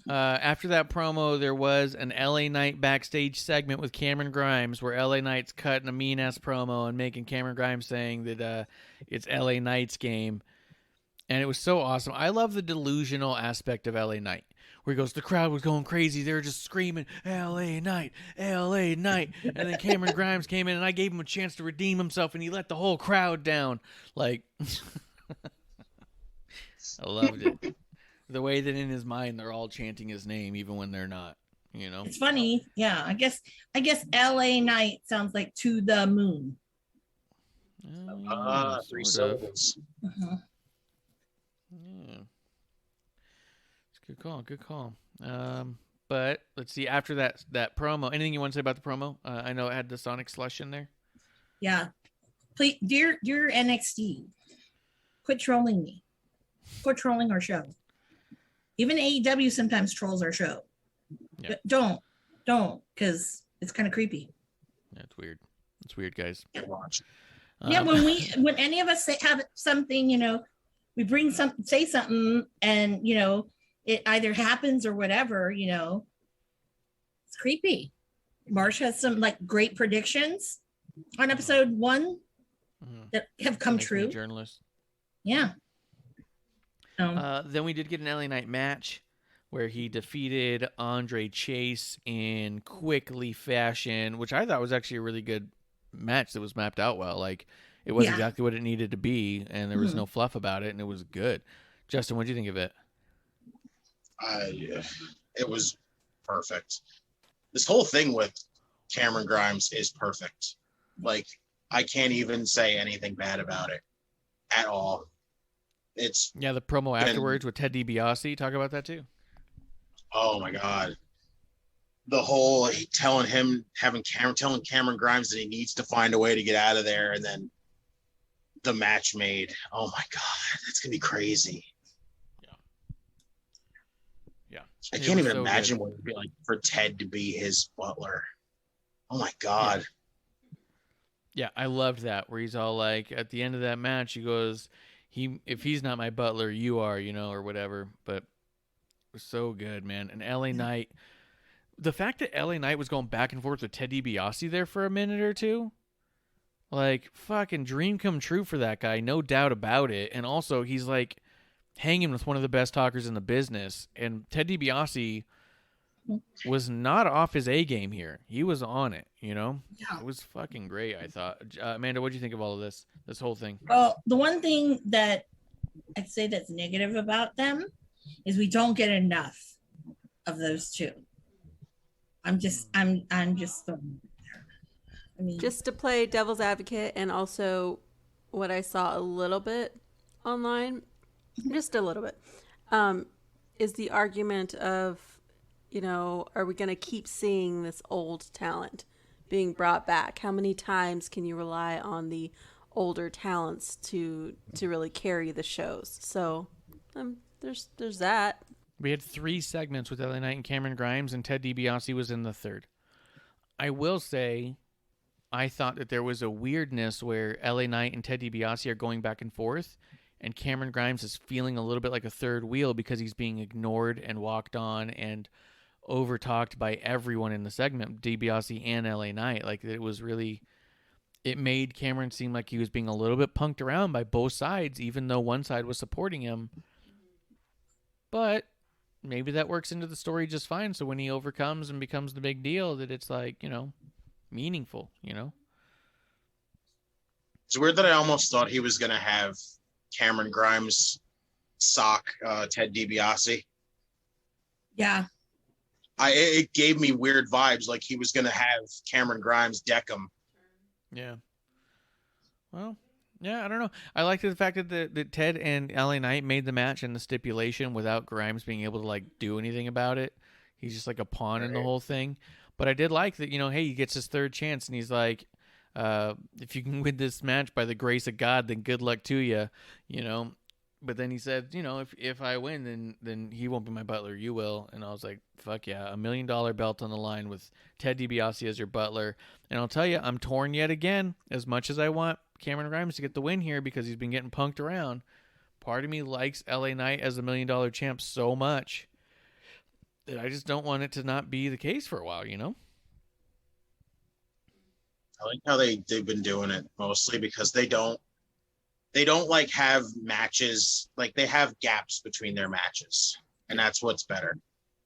[SPEAKER 4] After that promo, there was an LA Knight backstage segment with Cameron Grimes where LA Knight's cutting a mean ass promo and making Cameron Grimes saying that it's LA Knight's game. And it was so awesome. I love the delusional aspect of LA Knight, where he goes, the crowd was going crazy. They were just screaming, LA Knight, LA Knight. And then Cameron Grimes came in, and I gave him a chance to redeem himself, and he let the whole crowd down. Like, I loved it. The way that in his mind they're all chanting his name, even when they're not,
[SPEAKER 5] It's funny. Yeah, I guess LA Knight sounds like to the moon.
[SPEAKER 6] Three syllables.
[SPEAKER 5] Uh-huh.
[SPEAKER 4] Yeah. It's good call. But let's see, after that promo, anything you want to say about the promo? I know it had the Sonic Slush in there.
[SPEAKER 5] Yeah. Please, dear NXT, quit trolling me. Quit trolling our show. Even AEW sometimes trolls our show. Yeah. Don't, because it's kind of creepy.
[SPEAKER 4] Yeah, it's weird. It's weird, guys.
[SPEAKER 5] Yeah, when any of us have something, we say something, and it either happens or whatever, it's creepy. Marsh has some great predictions on episode 1 that have come true.
[SPEAKER 4] Journalist.
[SPEAKER 5] Yeah.
[SPEAKER 4] Then we did get an LA Knight match where he defeated Andre Chase in quickly fashion, which I thought was actually a really good match that was mapped out well. Like, it was exactly what it needed to be, and there was no fluff about it, and it was good. Justin, what do you think of it?
[SPEAKER 6] It was perfect. This whole thing with Cameron Grimes is perfect. Like, I can't even say anything bad about it at all. It's
[SPEAKER 4] the promo afterwards with Ted DiBiase. Talk about that too.
[SPEAKER 6] Oh my God. The whole telling Cameron Grimes that he needs to find a way to get out of there, and then the match made. Oh my God, that's gonna be crazy.
[SPEAKER 4] Yeah.
[SPEAKER 6] I can't even imagine what it would be like for Ted to be his butler. Oh my God.
[SPEAKER 4] Yeah, I loved that where he's all like, at the end of that match, he goes, if he's not my butler, you are, or whatever. But it was so good, man. And LA Knight, the fact that LA Knight was going back and forth with Ted DiBiase there for a minute or two, like, fucking dream come true for that guy, no doubt about it. And also, he's like hanging with one of the best talkers in the business. And Ted DiBiase was not off his A game here. He was on it,
[SPEAKER 5] Yeah.
[SPEAKER 4] It was fucking great, I thought. Amanda, what do you think of all of this whole thing?
[SPEAKER 5] Well, the one thing that I'd say that's negative about them is we don't get enough of those two. I'm just throwing it there. I mean,
[SPEAKER 8] Just to play devil's advocate, and also what I saw a little bit online, just a little bit, is the argument of, are we going to keep seeing this old talent being brought back? How many times can you rely on the older talents to really carry the shows? So there's that.
[SPEAKER 4] We had 3 segments with LA Knight and Cameron Grimes, and Ted DiBiase was in the third. I will say, I thought that there was a weirdness where LA Knight and Ted DiBiase are going back and forth, and Cameron Grimes is feeling a little bit like a third wheel because he's being ignored and walked on and over-talked by everyone in the segment, DiBiase and LA Knight. Like, it made Cameron seem like he was being a little bit punked around by both sides, even though one side was supporting him. But maybe that works into the story just fine. So when he overcomes and becomes the big deal, that it's like, meaningful,
[SPEAKER 6] It's weird that I almost thought he was going to have Cameron Grimes sock Ted DiBiase.
[SPEAKER 5] yeah.
[SPEAKER 6] It gave me weird vibes, like he was going to have Cameron Grimes deck him.
[SPEAKER 4] Yeah. Well, yeah, I don't know. I liked the fact that Ted and LA Knight made the match and the stipulation without Grimes being able to like do anything about it. He's just like a pawn in the whole thing. But I did like that, hey, he gets his third chance, and he's like, if you can win this match by the grace of God, then good luck to you, But then he said, if I win, then he won't be my butler, you will. And I was like, fuck yeah, $1 million belt on the line with Ted DiBiase as your butler. And I'll tell you, I'm torn yet again. As much as I want Cameron Grimes to get the win here because he's been getting punked around, part of me likes LA Knight as $1 million champ so much that I just don't want it to not be the case for a while,
[SPEAKER 6] I like how they've been doing it mostly because they don't like have matches, like they have gaps between their matches, and that's what's better.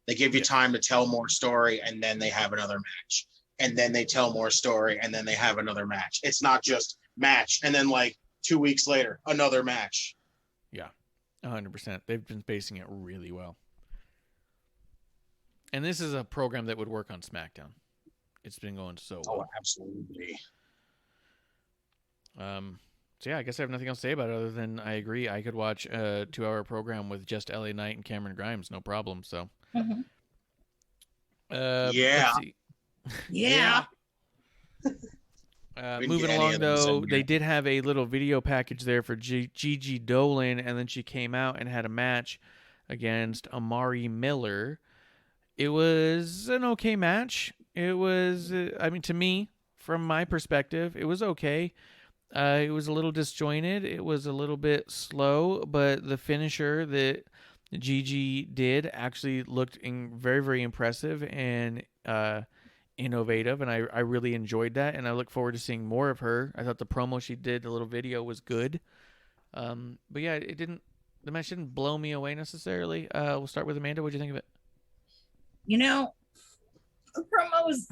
[SPEAKER 6] They give you time to tell more story, and then they have another match, and then they tell more story, and then they have another match. It's not just match and then like 2 weeks later another match.
[SPEAKER 4] Yeah, 100%. They've been spacing it really well, and this is a program that would work on SmackDown. It's been going so well.
[SPEAKER 6] Oh, absolutely.
[SPEAKER 4] So yeah, I guess I have nothing else to say about it other than I agree. I could watch a 2-hour program with just LA Knight and Cameron Grimes, no problem. So,
[SPEAKER 6] Yeah.
[SPEAKER 5] Yeah.
[SPEAKER 4] Moving along though, they did have a little video package there for Gigi Dolan, and then she came out and had a match against Amari Miller. It was an okay match. It was, to me, from my perspective, it was okay. It was a little disjointed. It was a little bit slow, but the finisher that Gigi did actually looked very, very impressive and innovative, and I really enjoyed that, and I look forward to seeing more of her. I thought the promo she did, the little video, was good. But yeah, the match didn't blow me away necessarily. We'll start with Amanda. What'd you think of it?
[SPEAKER 5] The promo was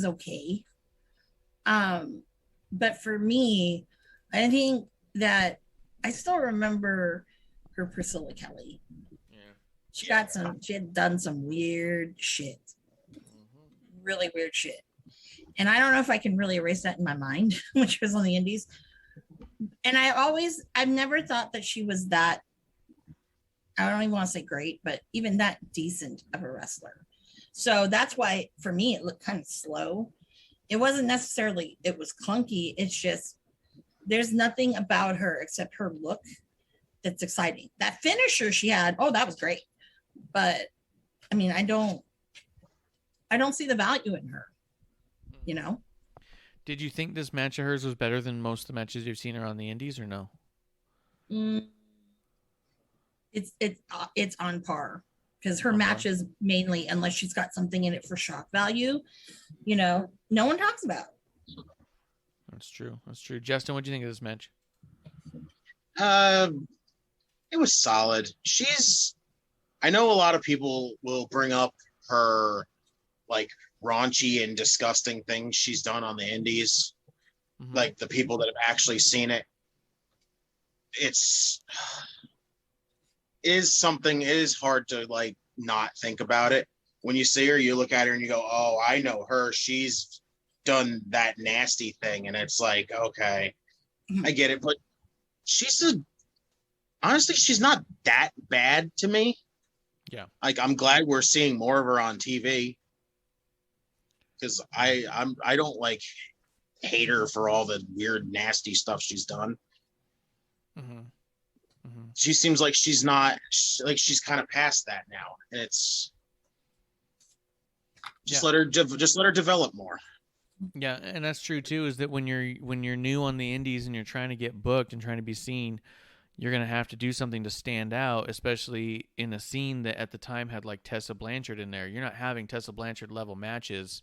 [SPEAKER 5] okay. But for me, I think that I still remember her Priscilla Kelly.
[SPEAKER 4] Yeah.
[SPEAKER 5] She had done some weird shit. Really weird shit. And I don't know if I can really erase that in my mind when she was on the indies. And I've never thought that she was that, I don't even want to say great, but even that decent of a wrestler. So that's why for me, it looked kind of slow. It wasn't necessarily, it was clunky. It's just, there's nothing about her except her look that's exciting. That finisher she had, that was great. But I don't see the value in her,
[SPEAKER 4] Did you think this match of hers was better than most of the matches you've seen her on the Indies, or no?
[SPEAKER 5] It's on par, because her matches mainly, unless she's got something in it for shock value, no one talks about.
[SPEAKER 4] That's true. Justin, what do you think of this match?
[SPEAKER 6] It was solid. I know a lot of people will bring up her like raunchy and disgusting things she's done on the Indies. Like the people that have actually seen it. It is hard to like not think about it. When you see her, you look at her and you go, oh, I know her. She's done that nasty thing. And it's like, okay, I get it. But honestly, she's not that bad to me.
[SPEAKER 4] Yeah.
[SPEAKER 6] Like, I'm glad we're seeing more of her on TV, because I don't like hate her for all the weird, nasty stuff she's done. She seems like she's kind of past that now, and it's let her develop more.
[SPEAKER 4] Yeah, and that's true too. Is that when you're new on the Indies and you're trying to get booked and trying to be seen, you're gonna have to do something to stand out, especially in a scene that at the time had like Tessa Blanchard in there. You're not having Tessa Blanchard level matches.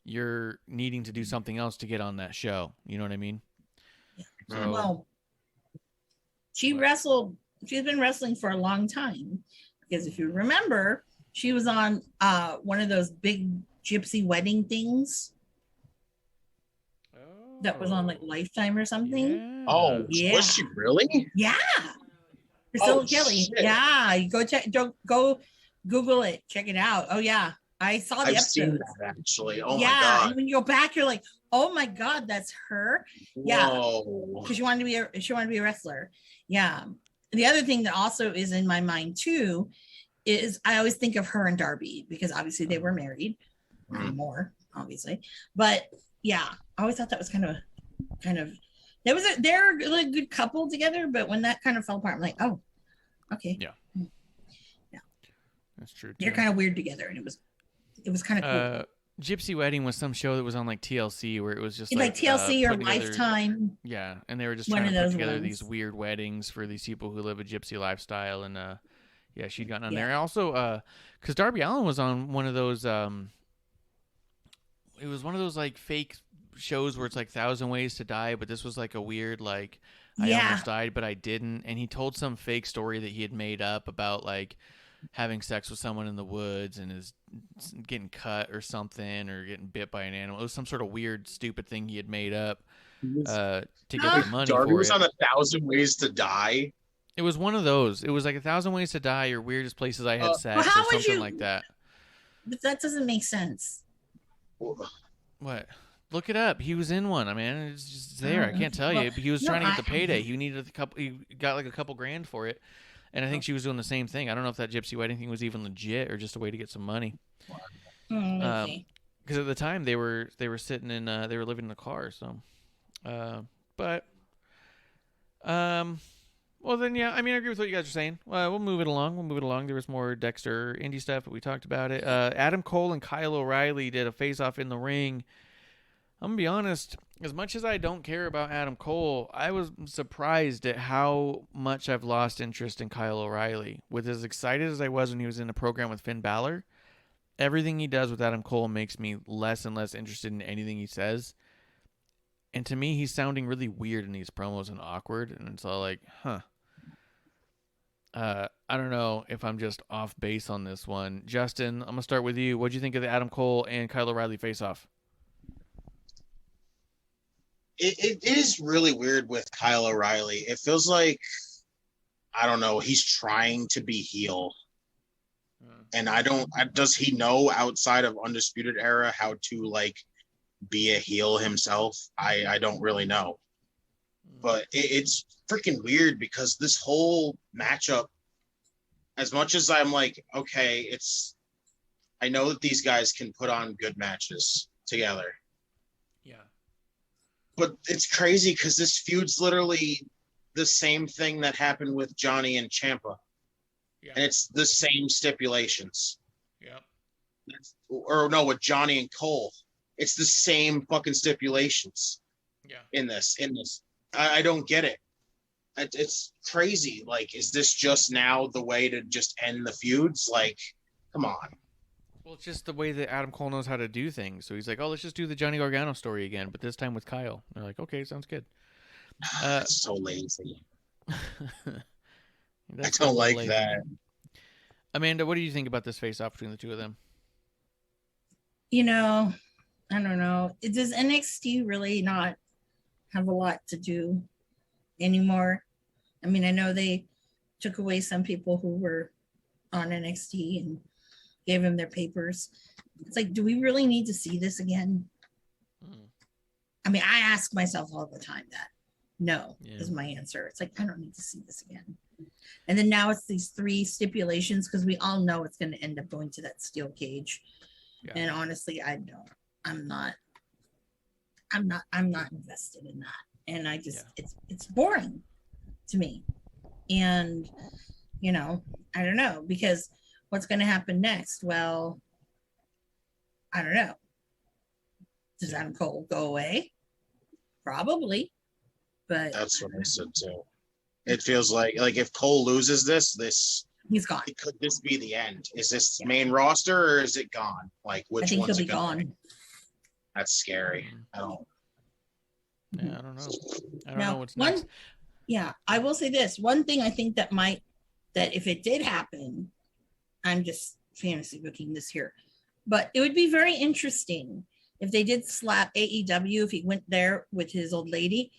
[SPEAKER 4] You're needing to do something else to get on that show. You know what I mean?
[SPEAKER 5] So, well, she's been wrestling for a long time, because if you remember, she was on one of those big gypsy wedding things that was on like Lifetime or something.
[SPEAKER 4] Yeah.
[SPEAKER 6] Oh, yeah. Was she really?
[SPEAKER 5] Yeah. Priscilla Kelly.
[SPEAKER 6] Shit.
[SPEAKER 5] Yeah. You go Google it. Check it out. Oh yeah. I saw the episode.
[SPEAKER 6] Seen that actually. Oh
[SPEAKER 5] yeah.
[SPEAKER 6] my God.
[SPEAKER 5] And when you go back, you're like, oh my God, that's her. Yeah. Because she wanted to be a wrestler. Yeah. The other thing that also is in my mind too is I always think of her and Darby, because obviously they were married more, obviously. But yeah, I always thought that was kind of they're a good couple together, but when that kind of fell apart, I'm like, oh, okay.
[SPEAKER 4] Yeah. That's true too.
[SPEAKER 5] They're kind of weird together, and it was kind of cool.
[SPEAKER 4] Gypsy Wedding was some show that was on like TLC, where it was just
[SPEAKER 5] like TLC or Lifetime.
[SPEAKER 4] Yeah, and they were just trying to put together these weird weddings for these people who live a gypsy lifestyle, and yeah, she'd gotten on there. And also, because Darby Allin was on one of those. It was one of those like fake shows where it's like 1,000 Ways to Die, but this was like a weird like I almost died but I didn't, and he told some fake story that he had made up about like having sex with someone in the woods and is getting cut or something, or getting bit by an animal. It was some sort of weird stupid thing he had made up to get the money
[SPEAKER 6] Darby
[SPEAKER 4] for
[SPEAKER 6] was
[SPEAKER 4] it.
[SPEAKER 6] on 1,000 Ways to Die.
[SPEAKER 4] It was one of those. It was like 1,000 Ways to Die or Weirdest Places I Had Sex or something like that.
[SPEAKER 5] But that doesn't make sense.
[SPEAKER 4] What? Look it up. He was in one. I mean, it's just there. I can't tell you. He was trying to get the payday. He needed he got like a couple grand for it, and I think she was doing the same thing. I don't know if that gypsy wedding thing was even legit or just a way to get some money. Because at the time they were sitting in they were living in a car. So, well then yeah. I mean, I agree with what you guys are saying. We'll move it along. There was more Dexter indie stuff, but we talked about it. Adam Cole and Kyle O'Reilly did a face-off in the ring. I'm going to be honest, as much as I don't care about Adam Cole, I was surprised at how much I've lost interest in Kyle O'Reilly. With as excited as I was when he was in a program with Finn Balor, everything he does with Adam Cole makes me less and less interested in anything he says. And to me, he's sounding really weird in these promos and awkward, and it's all like, I don't know if I'm just off base on this one. Justin, I'm going to start with you. What'd you think of the Adam Cole and Kyle O'Reilly face-off?
[SPEAKER 6] It is really weird with Kyle O'Reilly. It feels like, I don't know, he's trying to be heel. And does he know outside of Undisputed Era how to like be a heel himself? I don't really know. But it's freaking weird, because this whole matchup, as much as I'm like, okay, I know that these guys can put on good matches together.
[SPEAKER 4] Yeah.
[SPEAKER 6] But it's crazy because this feud's literally the same thing that happened with Johnny and Ciampa. Yeah. And it's the same stipulations.
[SPEAKER 4] Yeah.
[SPEAKER 6] Or no, with Johnny and Cole. It's the same fucking stipulations.
[SPEAKER 4] Yeah.
[SPEAKER 6] In this. I don't get it. It's crazy. Like, is this just now the way to just end the feuds? Like, come on.
[SPEAKER 4] Well, it's just the way that Adam Cole knows how to do things. So he's like, oh, let's just do the Johnny Gargano story again, but this time with Kyle. And they're like, okay, sounds good.
[SPEAKER 6] That's so lazy. I
[SPEAKER 4] That's
[SPEAKER 6] don't
[SPEAKER 4] so
[SPEAKER 6] like
[SPEAKER 4] lazy.
[SPEAKER 6] that.
[SPEAKER 4] Amanda, what do you think about this face-off between the two of them?
[SPEAKER 5] You know, I don't know. Does NXT really not have a lot to do anymore? I mean, I know they took away some people who were on NXT and gave them their papers. It's like, do we really need to see this again? I mean, I ask myself all the time that. No, is my answer. It's like, I don't need to see this again. And then now it's these 3 stipulations because we all know it's going to end up going to that steel cage. Yeah. And honestly, I'm not invested in that. And I just, it's boring to me. And, you know, I don't know, because what's going to happen next? Well, I don't know. Does Adam Cole go away? Probably. But
[SPEAKER 6] that's what I said too. It feels like if Cole loses this,
[SPEAKER 5] he's gone.
[SPEAKER 6] Could this be the end? Is this main roster or is it gone? Like, which
[SPEAKER 5] I think
[SPEAKER 6] one's
[SPEAKER 5] he'll be
[SPEAKER 6] gone?
[SPEAKER 5] Be?
[SPEAKER 6] That's scary. I don't
[SPEAKER 4] know what's next.
[SPEAKER 5] Yeah, I will say this. One thing I think that if it did happen, I'm just fantasy booking this here, but it would be very interesting if they did slap AEW, if he went there with his old lady,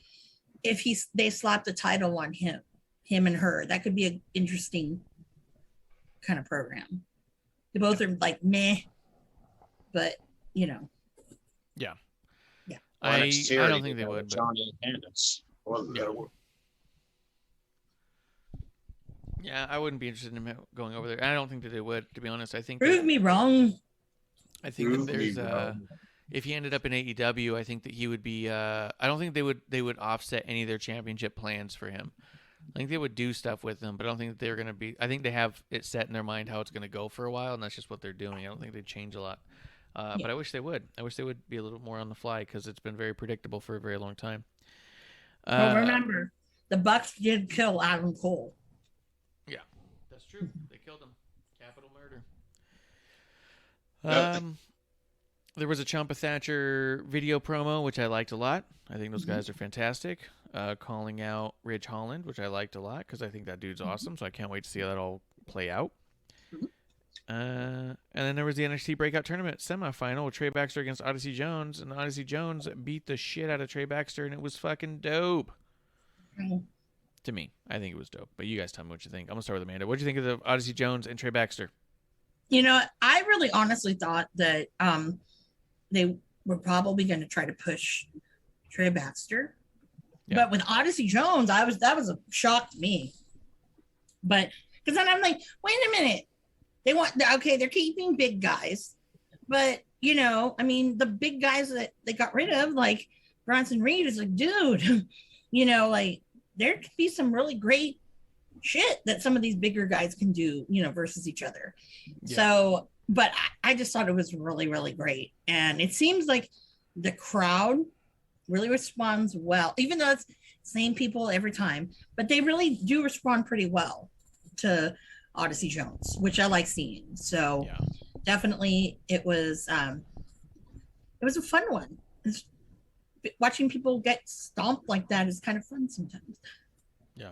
[SPEAKER 5] if they slapped the title on him and her. That could be an interesting kind of program. They both are like meh, but you know.
[SPEAKER 4] Yeah.
[SPEAKER 6] I
[SPEAKER 4] don't think they would.
[SPEAKER 6] Johnny and Candice.
[SPEAKER 4] Yeah, I wouldn't be interested in him going over there. I don't think that they would, to be honest. I think
[SPEAKER 5] prove me wrong.
[SPEAKER 4] I think that there's if he ended up in AEW, I think that he would be. I don't think they would offset any of their championship plans for him. I think they would do stuff with him, but I don't think that they're going to be. I think they have it set in their mind how it's going to go for a while, and that's just what they're doing. I don't think they change a lot. But I wish they would. I wish they would be a little more on the fly because it's been very predictable for a very long time.
[SPEAKER 5] Well, remember, the Bucks did kill Adam Cole.
[SPEAKER 4] Yeah, that's true. They killed him. Capital murder. There was a Ciampa Thatcher video promo, which I liked a lot. I think those guys are fantastic. Calling out Ridge Holland, which I liked a lot because I think that dude's awesome. So I can't wait to see how that all play out. And then there was the NXT Breakout Tournament semifinal with Trey Baxter against Odyssey Jones, and Odyssey Jones beat the shit out of Trey Baxter, and it was fucking dope. To me, I think it was dope. But you guys tell me what you think. I'm gonna start with Amanda. What do you think of the Odyssey Jones and Trey Baxter?
[SPEAKER 5] You know, I really honestly thought that they were probably going to try to push Trey Baxter, but with Odyssey Jones, that was a shock to me. But because then I'm like, wait a minute. They're keeping big guys, but you know, I mean, the big guys that they got rid of, like Bronson Reed, is like, dude, you know, like there could be some really great shit that some of these bigger guys can do, you know, versus each other. Yeah. So, but I just thought it was really, really great. And it seems like the crowd really responds well, even though it's the same people every time, but they really do respond pretty well to Odyssey Jones, which I like seeing. So definitely it was a fun one. Watching people get stomped like that is kind of fun sometimes.
[SPEAKER 4] Yeah,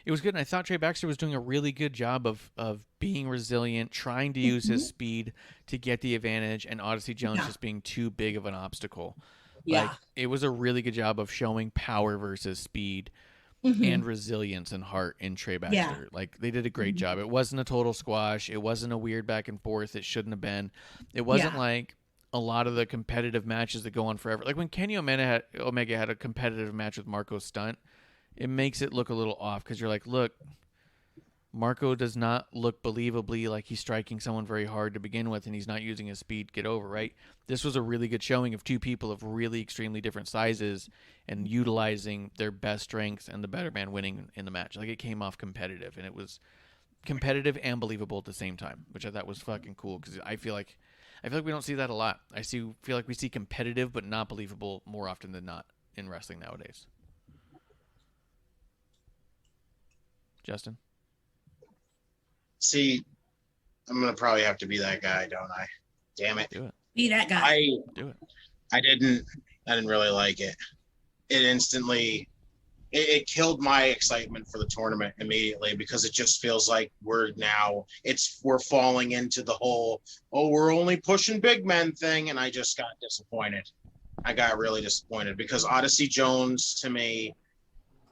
[SPEAKER 4] it was good. And I thought Trey Baxter was doing a really good job of being resilient, trying to use his speed to get the advantage, and Odyssey Jones just being too big of an obstacle.
[SPEAKER 5] Yeah.
[SPEAKER 4] Like, it was a really good job of showing power versus speed. And resilience and heart in Trey Baxter.
[SPEAKER 5] Yeah.
[SPEAKER 4] Like, they did a great job. It wasn't a total squash. It wasn't a weird back and forth. It shouldn't have been. It wasn't like a lot of the competitive matches that go on forever. Like when Kenny Omega had a competitive match with Marco Stunt, it makes it look a little off because you're like, look, Marco does not look believably like he's striking someone very hard to begin with, and he's not using his speed to get over, right? This was a really good showing of two people of really extremely different sizes and utilizing their best strengths and the better man winning in the match. Like, it came off competitive, and it was competitive and believable at the same time, which I thought was fucking cool because I feel like I feel like we don't see that a lot. Feel like we see competitive but not believable more often than not in wrestling nowadays. Justin?
[SPEAKER 6] See, I'm gonna probably have to be that guy, don't I? Damn it.
[SPEAKER 4] Do it.
[SPEAKER 5] Be that guy.
[SPEAKER 4] Do it.
[SPEAKER 6] I didn't really like it. It instantly it killed my excitement for the tournament immediately, because it just feels like we're falling into the whole, we're only pushing big men thing, and I just got disappointed. I got really disappointed because Odyssey Jones, to me,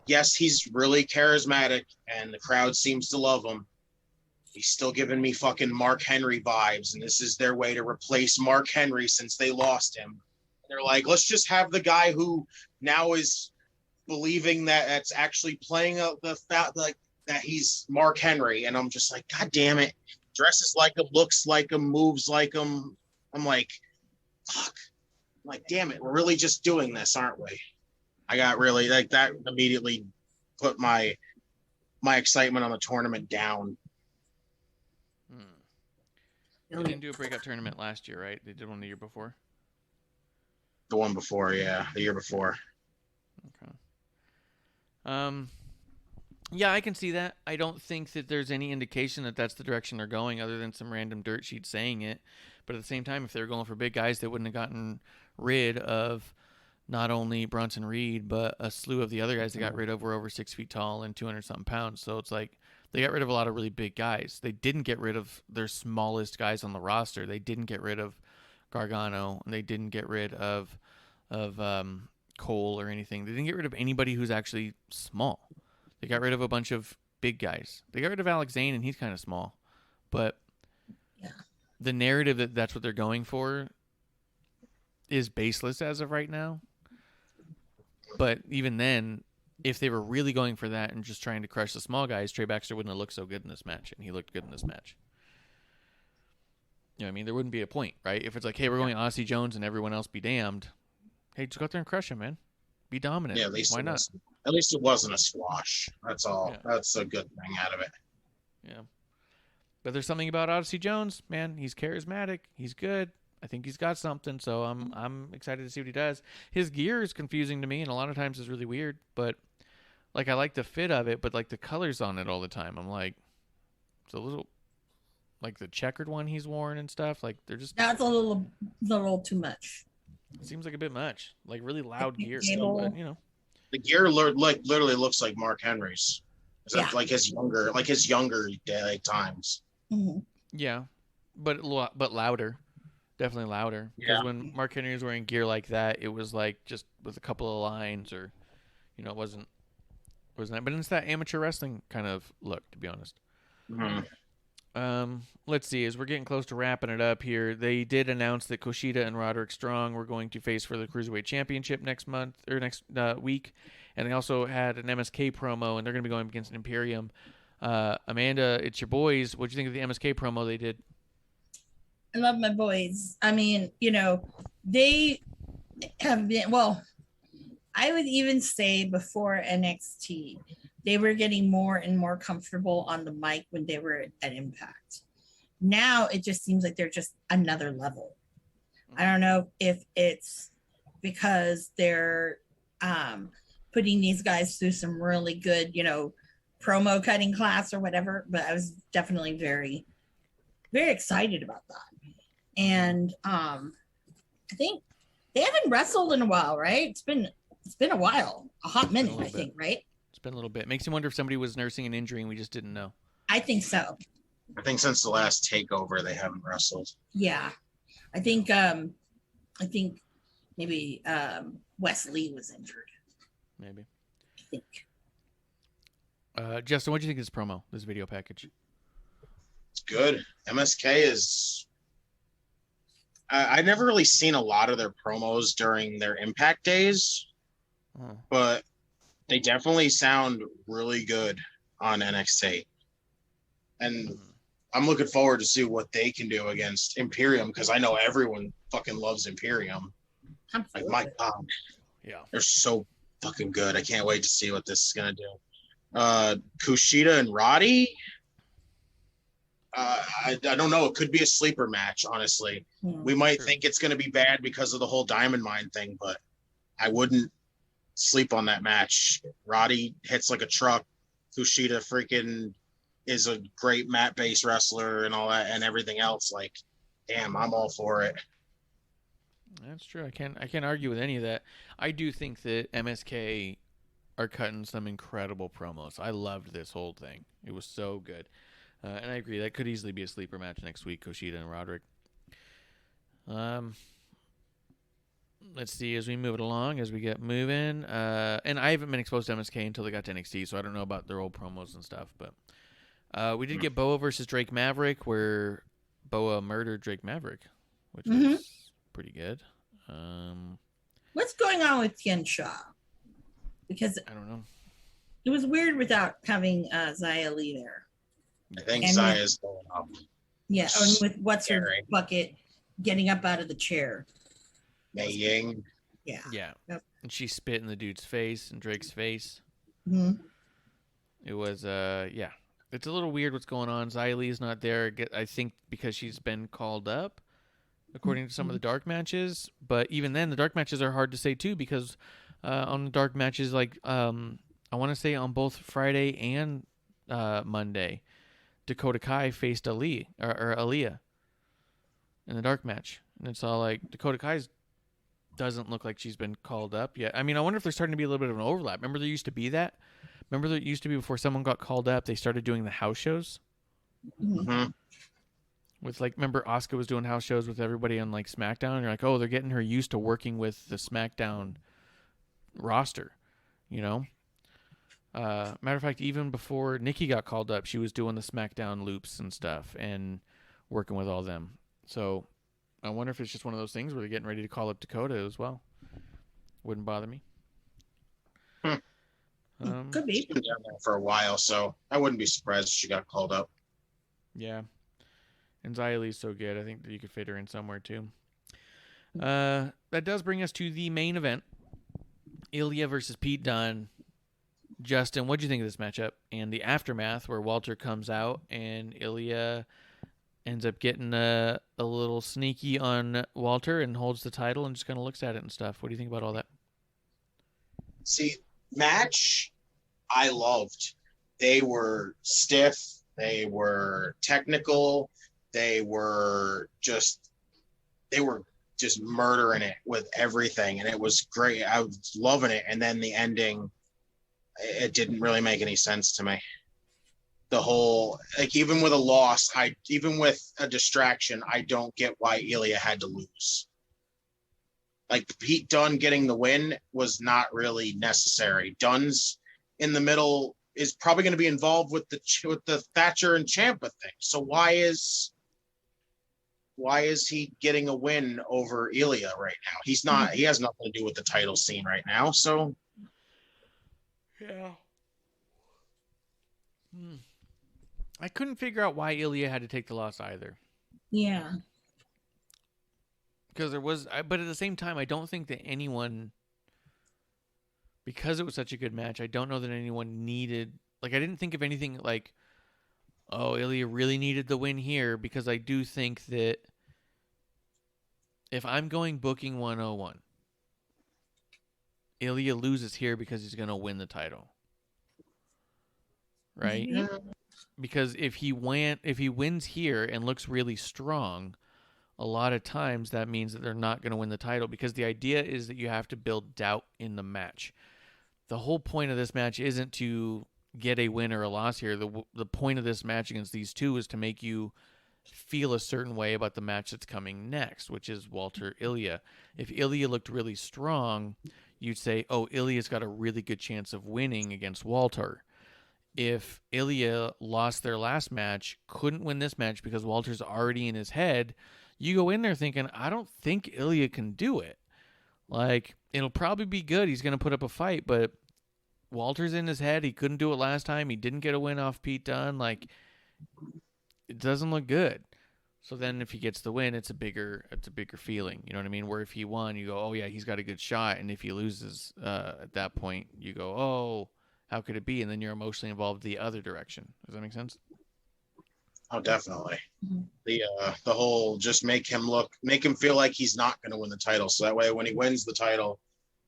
[SPEAKER 6] yes, he's really charismatic and the crowd seems to love him. He's still giving me fucking Mark Henry vibes, and this is their way to replace Mark Henry since they lost him. They're like, let's just have the guy who now is believing that it's actually playing the fact like that he's Mark Henry, and I'm just like, God damn it! Dresses like him, looks like him, moves like him. I'm like, fuck! I'm like, damn it! We're really just doing this, aren't we? I got really like that. Immediately put my excitement on the tournament down.
[SPEAKER 4] They didn't do a breakout tournament last year, right? They did one the year before.
[SPEAKER 6] The one before, yeah, the year before.
[SPEAKER 4] Okay. Yeah, I can see that. I don't think that there's any indication that that's the direction they're going, other than some random dirt sheet saying it. But at the same time, if they were going for big guys, they wouldn't have gotten rid of not only Bronson Reed, but a slew of the other guys they got rid of were over 6 feet tall and 200-something pounds. So it's like they got rid of a lot of really big guys. They didn't get rid of their smallest guys on the roster. They didn't get rid of Gargano, and they didn't get rid of Cole or anything. They didn't get rid of anybody who's actually small. They got rid of a bunch of big guys. They got rid of Alex Zane, and he's kind of small. But the narrative that that's what they're going for is baseless as of right now. But even then, if they were really going for that and just trying to crush the small guys, Trey Baxter wouldn't have looked so good in this match, and he looked good in this match. You know what I mean? There wouldn't be a point, right? If it's like, hey, we're going Odyssey Jones and everyone else be damned. Hey, just go out there and crush him, man. Be dominant.
[SPEAKER 6] Yeah, at least
[SPEAKER 4] why not?
[SPEAKER 6] At least it wasn't a squash. That's all.
[SPEAKER 4] Yeah.
[SPEAKER 6] That's a good thing out of it.
[SPEAKER 4] Yeah. But there's something about Odyssey Jones, man. He's charismatic. He's good. I think he's got something, so I'm excited to see what he does. His gear is confusing to me, and a lot of times is really weird. But like, I like the fit of it, but like the colors on it all the time, I'm like, it's a little like the checkered one he's worn and stuff. Like they're just
[SPEAKER 5] That's a little too much.
[SPEAKER 4] It seems like a bit much, like really loud gear.
[SPEAKER 5] But,
[SPEAKER 4] you know,
[SPEAKER 6] the gear literally looks like Mark Henry's. Except like his younger day times.
[SPEAKER 5] Mm-hmm.
[SPEAKER 4] Yeah, but louder. Definitely louder. Because when Mark Henry was wearing gear like that, it was like just with a couple of lines, or it wasn't that. But it's that amateur wrestling kind of look, to be honest.
[SPEAKER 6] Mm-hmm.
[SPEAKER 4] Let's see. As we're getting close to wrapping it up here, they did announce that Koshida and Roderick Strong were going to face for the Cruiserweight Championship next week, and they also had an MSK promo, and they're going to be going against Imperium. Amanda, it's your boys. What do you think of the MSK promo they did?
[SPEAKER 5] I love my boys. I mean, they have been, well, I would even say before NXT, they were getting more and more comfortable on the mic when they were at Impact. Now it just seems like they're just another level. I don't know if it's because they're putting these guys through some really good, promo cutting class or whatever, but I was definitely very, very excited about that. And I think they haven't wrestled in a while, right? It's been a while, a hot minute, I think, right?
[SPEAKER 4] It's been a little bit. Makes you wonder if somebody was nursing an injury and we just didn't know.
[SPEAKER 5] I think so.
[SPEAKER 6] I think since the last takeover, they haven't wrestled.
[SPEAKER 5] Yeah, I think maybe Wesley was injured.
[SPEAKER 4] Maybe.
[SPEAKER 5] I think.
[SPEAKER 4] Justin, what do you think of this promo, this video package?
[SPEAKER 6] It's good. MSK is. I never really seen a lot of their promos during their Impact days, but they definitely sound really good on NXT. And I'm looking forward to see what they can do against Imperium, because I know everyone fucking loves Imperium. Like, my God.
[SPEAKER 4] Yeah.
[SPEAKER 6] They're so fucking good. I can't wait to see what this is going to do. Kushida and Roddy. I don't know. It could be a sleeper match, honestly. We might think it's going to be bad because of the whole Diamond Mine thing, but I wouldn't sleep on that match. Roddy hits like a truck. Kushida freaking is a great mat-based wrestler and all that and everything else. Like, damn, I'm all for it.
[SPEAKER 4] That's true. I can't argue with any of that. I do think that MSK are cutting some incredible promos. I loved this whole thing. It was so good. And I agree, that could easily be a sleeper match next week, Koshida and Roderick. Let's see as we move it along, as we get moving. And I haven't been exposed to MSK until they got to NXT, so I don't know about their old promos and stuff. But we did get Boa versus Drake Maverick, where Boa murdered Drake Maverick, which was pretty good.
[SPEAKER 5] What's going on with Tien Shaw? Because
[SPEAKER 4] I don't know.
[SPEAKER 5] It was weird without having Xia Li there.
[SPEAKER 6] I think Zaya's going up.
[SPEAKER 5] Yeah, and with what's her bucket getting up out of the chair.
[SPEAKER 6] Mei Ying.
[SPEAKER 5] Yeah.
[SPEAKER 4] Yeah. Yep. And she spit in the dude's face, and Drake's face. It was, yeah. It's a little weird what's going on. Xia Li's not there, I think, because she's been called up, according to some of the dark matches. But even then, the dark matches are hard to say, too, because on the dark matches, like, I want to say on both Friday and Monday, Dakota Kai faced Ali or Ilya in the dark match. And it's all like, Dakota Kai doesn't look like she's been called up yet. I mean, I wonder if there's starting to be a little bit of an overlap. Remember there used to be that? Remember there used to be before someone got called up, they started doing the house shows? With like, remember Asuka was doing house shows with everybody on like SmackDown? And you're like, oh, they're getting her used to working with the SmackDown roster, you know? Matter of fact, even before Nikki got called up, she was doing the SmackDown loops and stuff and working with all them. So I wonder if it's just one of those things where they're getting ready to call up Dakota as well. Wouldn't bother me.
[SPEAKER 5] Could be.
[SPEAKER 6] She's been down there for a while, so I wouldn't be surprised if she got called up.
[SPEAKER 4] Yeah. And Xia Li's so good. I think that you could fit her in somewhere too. That does bring us to the main event. Ilya versus Pete Dunne. Justin, what do you think of this matchup and the aftermath where Walter comes out and Ilya ends up getting a little sneaky on Walter and holds the title and just kind of looks at it and stuff? What do you think about all that?
[SPEAKER 6] See, match I loved. They were stiff. They were technical. They were just murdering it with everything. And it was great. I was loving it. And then the ending, it didn't really make any sense to me. The whole, like, even with a loss, even with a distraction, I don't get why Ilya had to lose. Like, Pete Dunne getting the win was not really necessary. Dunne's in the middle is probably going to be involved with the Thatcher and Ciampa thing. So why is he getting a win over Ilya right now? He's not. He has nothing to do with the title scene right now. So.
[SPEAKER 4] Yeah. I couldn't figure out why Ilya had to take the loss either.
[SPEAKER 5] Yeah.
[SPEAKER 4] Because there was, but at the same time, I don't think that anyone, because it was such a good match, I don't know that anyone needed, like, I didn't think of anything like, oh, Ilya really needed the win here, because I do think that if I'm going booking 101, Ilya loses here because he's going to win the title. Right?
[SPEAKER 5] Yeah.
[SPEAKER 4] Because if he wins here and looks really strong, a lot of times that means that they're not going to win the title, because the idea is that you have to build doubt in the match. The whole point of this match isn't to get a win or a loss here. The point of this match against these two is to make you feel a certain way about the match that's coming next, which is Walter Ilya. If Ilya looked really strong, you'd say, oh, Ilya's got a really good chance of winning against Walter. If Ilya lost their last match, couldn't win this match because Walter's already in his head, you go in there thinking, I don't think Ilya can do it. Like, it'll probably be good. He's going to put up a fight, but Walter's in his head. He couldn't do it last time. He didn't get a win off Pete Dunne. Like, it doesn't look good. So then if he gets the win, it's a bigger feeling. You know what I mean? Where if he won, you go, oh, yeah, he's got a good shot. And if he loses at that point, you go, oh, how could it be? And then you're emotionally involved the other direction. Does that make sense?
[SPEAKER 6] Oh, definitely.
[SPEAKER 5] Mhm.
[SPEAKER 6] The whole just make him feel like he's not going to win the title. So that way, when he wins the title,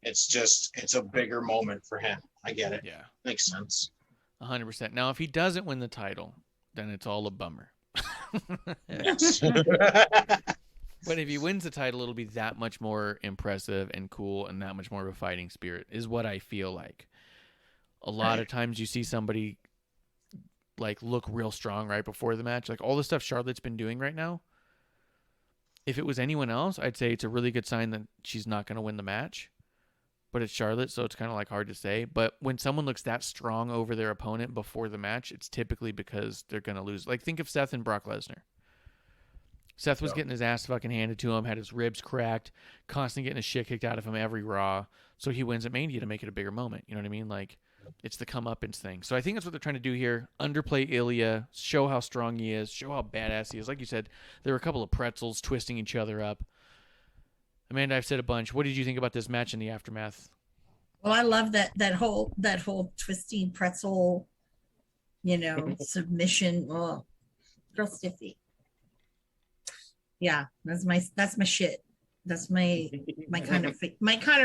[SPEAKER 6] it's a bigger moment for him. I get it.
[SPEAKER 4] Yeah.
[SPEAKER 6] Makes sense.
[SPEAKER 4] 100%. Now, if he doesn't win the title, then it's all a bummer.
[SPEAKER 6] Yes.
[SPEAKER 4] But if he wins the title, it'll be that much more impressive and cool and that much more of a fighting spirit is what I feel like. A lot of times you see somebody like look real strong right before the match. Like all the stuff Charlotte's been doing right now. If it was anyone else, I'd say it's a really good sign that she's not going to win the match. But it's Charlotte, so it's kind of like hard to say. But when someone looks that strong over their opponent before the match, it's typically because they're going to lose. Like think of Seth and Brock Lesnar. Seth was getting his ass fucking handed to him, had his ribs cracked, constantly getting his shit kicked out of him every Raw. So he wins at Mania to make it a bigger moment. You know what I mean? Like, it's the comeuppance thing. So I think that's what they're trying to do here. Underplay Ilya, show how strong he is, show how badass he is. Like you said, there were a couple of pretzels twisting each other up. Amanda, I've said a bunch. What did you think about this match in the aftermath?
[SPEAKER 5] Well, I love that whole twisting pretzel, submission. Oh, girl stiffy. Yeah, that's my shit. That's my kind of